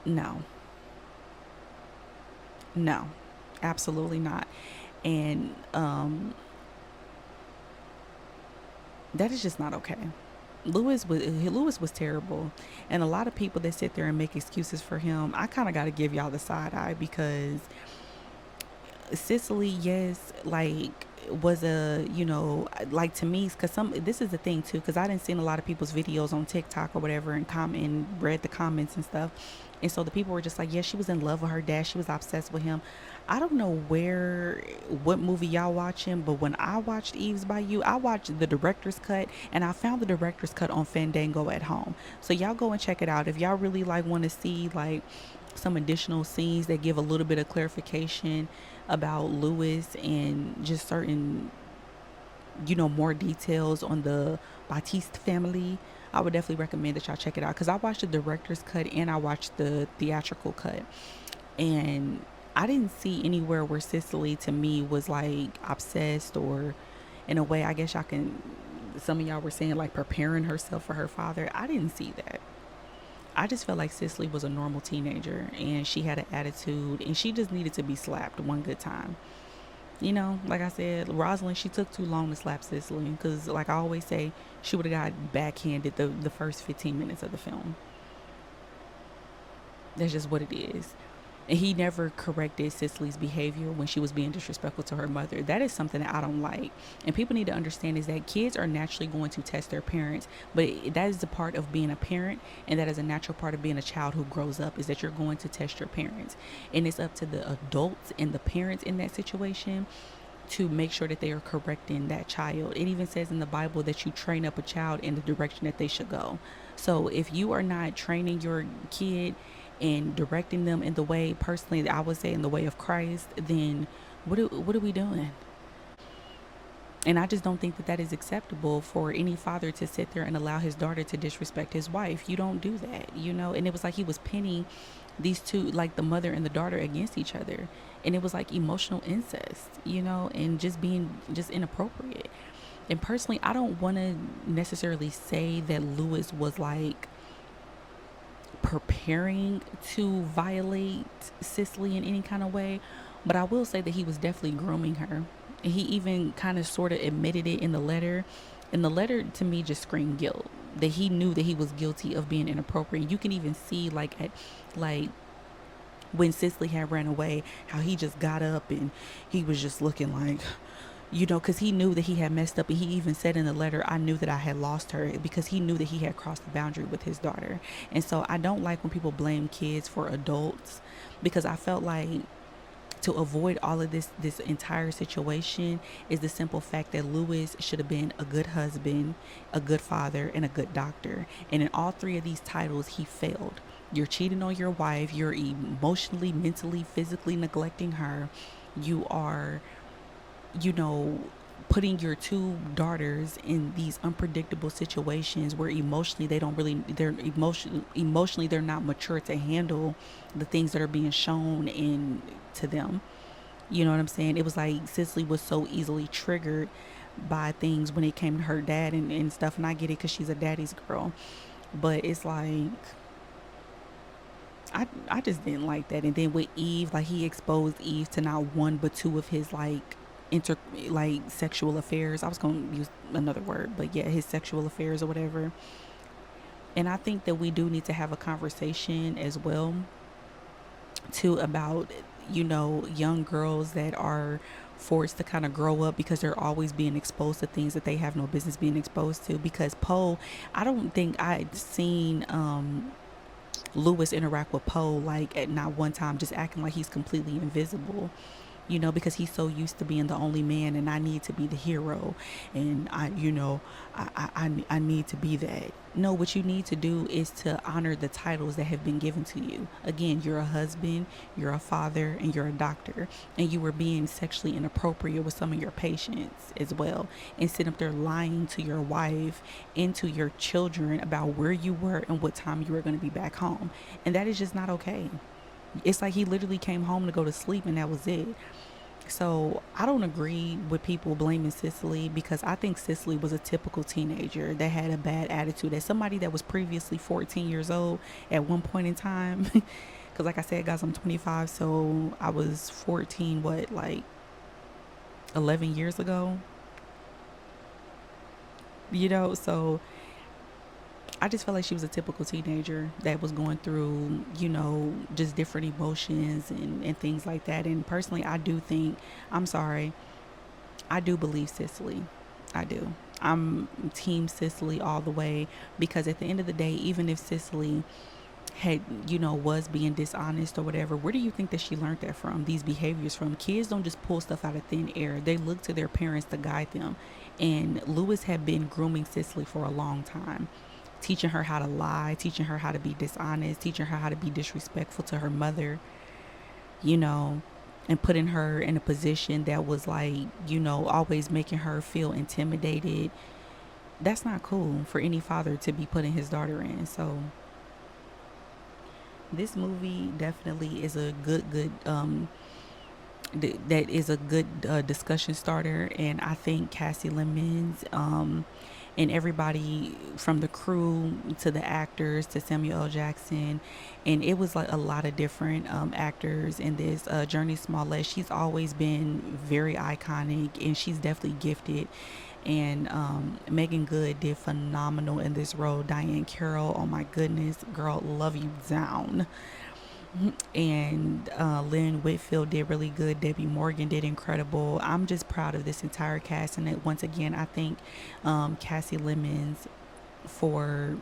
No, no, absolutely not. And that is just not okay. Lewis was terrible, and a lot of people that sit there and make excuses for him, I kind of got to give y'all the side eye because Cicely, yes, like was a like to me, because this is the thing too, because I didn't see a lot of people's videos on TikTok or whatever and comment and read the comments and stuff, and so the people were just like, yeah, she was in love with her dad, she was obsessed with him. I don't know what movie y'all watching, but when I watched Eve's Bayou, I watched the director's cut, and I found the director's cut on Fandango at home. So y'all go and check it out if y'all really like want to see like some additional scenes that give a little bit of clarification about Lewis and just certain, more details on the Batiste family. I would definitely recommend that y'all check it out because I watched the director's cut and I watched the theatrical cut, and I didn't see anywhere where Cicely to me was like obsessed, or in a way, I guess y'all can, some of y'all were saying like preparing herself for her father. I didn't see that. I just felt like Cicely was a normal teenager and she had an attitude and she just needed to be slapped one good time. Like I said, Rosalind, she took too long to slap Cicely because, like I always say, she would have got backhanded the first 15 minutes of the film. That's just what it is. And he never corrected Cicely's behavior when she was being disrespectful to her mother. That is something that I don't like. And people need to understand is that kids are naturally going to test their parents, but that is a part of being a parent, and that is a natural part of being a child who grows up, is that you're going to test your parents. And it's up to the adults and the parents in that situation to make sure that they are correcting that child. It even says in the Bible that you train up a child in the direction that they should go. So if you are not training your kid and directing them in the way, personally, I would say in the way of Christ, then what are we doing? And I just don't think that is acceptable for any father to sit there and allow his daughter to disrespect his wife. You don't do that, And it was like he was pinning these two, like the mother and the daughter, against each other. And it was like emotional incest, and just being just inappropriate. And personally, I don't want to necessarily say that Lewis was like preparing to violate Cicely in any kind of way, but I will say that he was definitely grooming her. And he even kind of sort of admitted it in the letter. And the letter to me just screamed guilt, that he knew that he was guilty of being inappropriate. You can even see like when Cicely had ran away, how he just got up and he was just looking like, you know, because he knew that he had messed up. And he even said in the letter, I knew that I had lost her, because he knew that he had crossed the boundary with his daughter. And so I don't like when people blame kids for adults, because I felt like to avoid all of this entire situation is the simple fact that Lewis should have been a good husband, a good father, and a good doctor. And in all three of these titles, he failed. You're cheating on your wife, you're emotionally, mentally, physically neglecting her. You are, you know, putting your two daughters in these unpredictable situations where emotionally they don't really, emotionally they're not mature to handle the things that are being shown in to them. You know what I'm saying? It was like Cicely was so easily triggered by things when it came to her dad and stuff. And I get it because she's a daddy's girl. But it's like, I just didn't like that. And then with Eve, like he exposed Eve to not one but two of his inter sexual affairs. I was gonna use another word, but yeah, his sexual affairs or whatever. And I think that we do need to have a conversation as well too about, you know, young girls that are forced to kind of grow up because they're always being exposed to things that they have no business being exposed to. Because Poe, I don't think I'd seen Lewis interact with Poe like at not one time just acting like he's completely invisible, you know, because he's so used to being the only man and I need to be the hero. And I, you know, I need to be that. No, what you need to do is to honor the titles that have been given to you. Again, you're a husband, you're a father, and you're a doctor. And you were being sexually inappropriate with some of your patients as well. And sitting up there lying to your wife and to your children about where you were and what time you were going to be back home. And that is just not okay. It's like he literally came home to go to sleep and that was it. So I don't agree with people blaming Cicely, because I think Cicely was a typical teenager that had a bad attitude, as somebody that was previously 14 years old at one point in time. Because like I said, guys, I'm 25, so I was 14, what, like 11 years ago? You know, so I just felt like she was a typical teenager that was going through, you know, just different emotions and things like that. And personally, I do think, I'm sorry, I do believe Cicely. I do. I'm team Cicely all the way, because at the end of the day, even if Cicely had, you know, was being dishonest or whatever, where do you think that she learned that from? These behaviors from? Kids don't just pull stuff out of thin air. They look to their parents to guide them. And Lewis had been grooming Cicely for a long time, teaching her how to lie, teaching her how to be dishonest, teaching her how to be disrespectful to her mother, you know, and putting her in a position that was like, you know, always making her feel intimidated. That's not cool for any father to be putting his daughter in. So this movie definitely is a that is a good discussion starter. And I think Cassie Lemons and everybody from the crew to the actors to Samuel L. Jackson, and it was like a lot of different actors in this. Journey Smollett, she's always been very iconic and she's definitely gifted. And Megan Good did phenomenal in this role. Diane Carroll, oh my goodness, girl, love you down. And Lynn Whitfield did really good. Debbie Morgan did incredible. I'm just proud of this entire cast. And it, once again, I thank Cassie Lemons for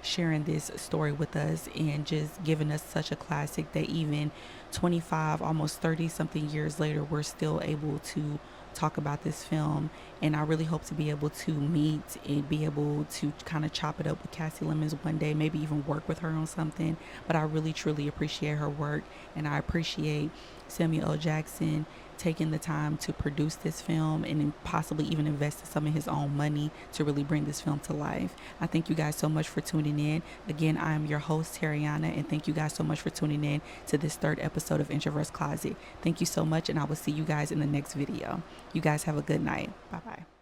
sharing this story with us and just giving us such a classic that even 25, almost 30 something years later, we're still able to talk about this film. And I really hope to be able to meet and be able to kind of chop it up with Cassie Lemons one day, maybe even work with her on something. But I really truly appreciate her work, and I appreciate Samuel L. Jackson taking the time to produce this film and possibly even invest some of his own money to really bring this film to life. I thank you guys so much for tuning in. Again, I am your host, Tariana, and thank you guys so much for tuning in to this third episode of Introverts Closet. Thank you so much, and I will see you guys in the next video. You guys have a good night. Bye-bye.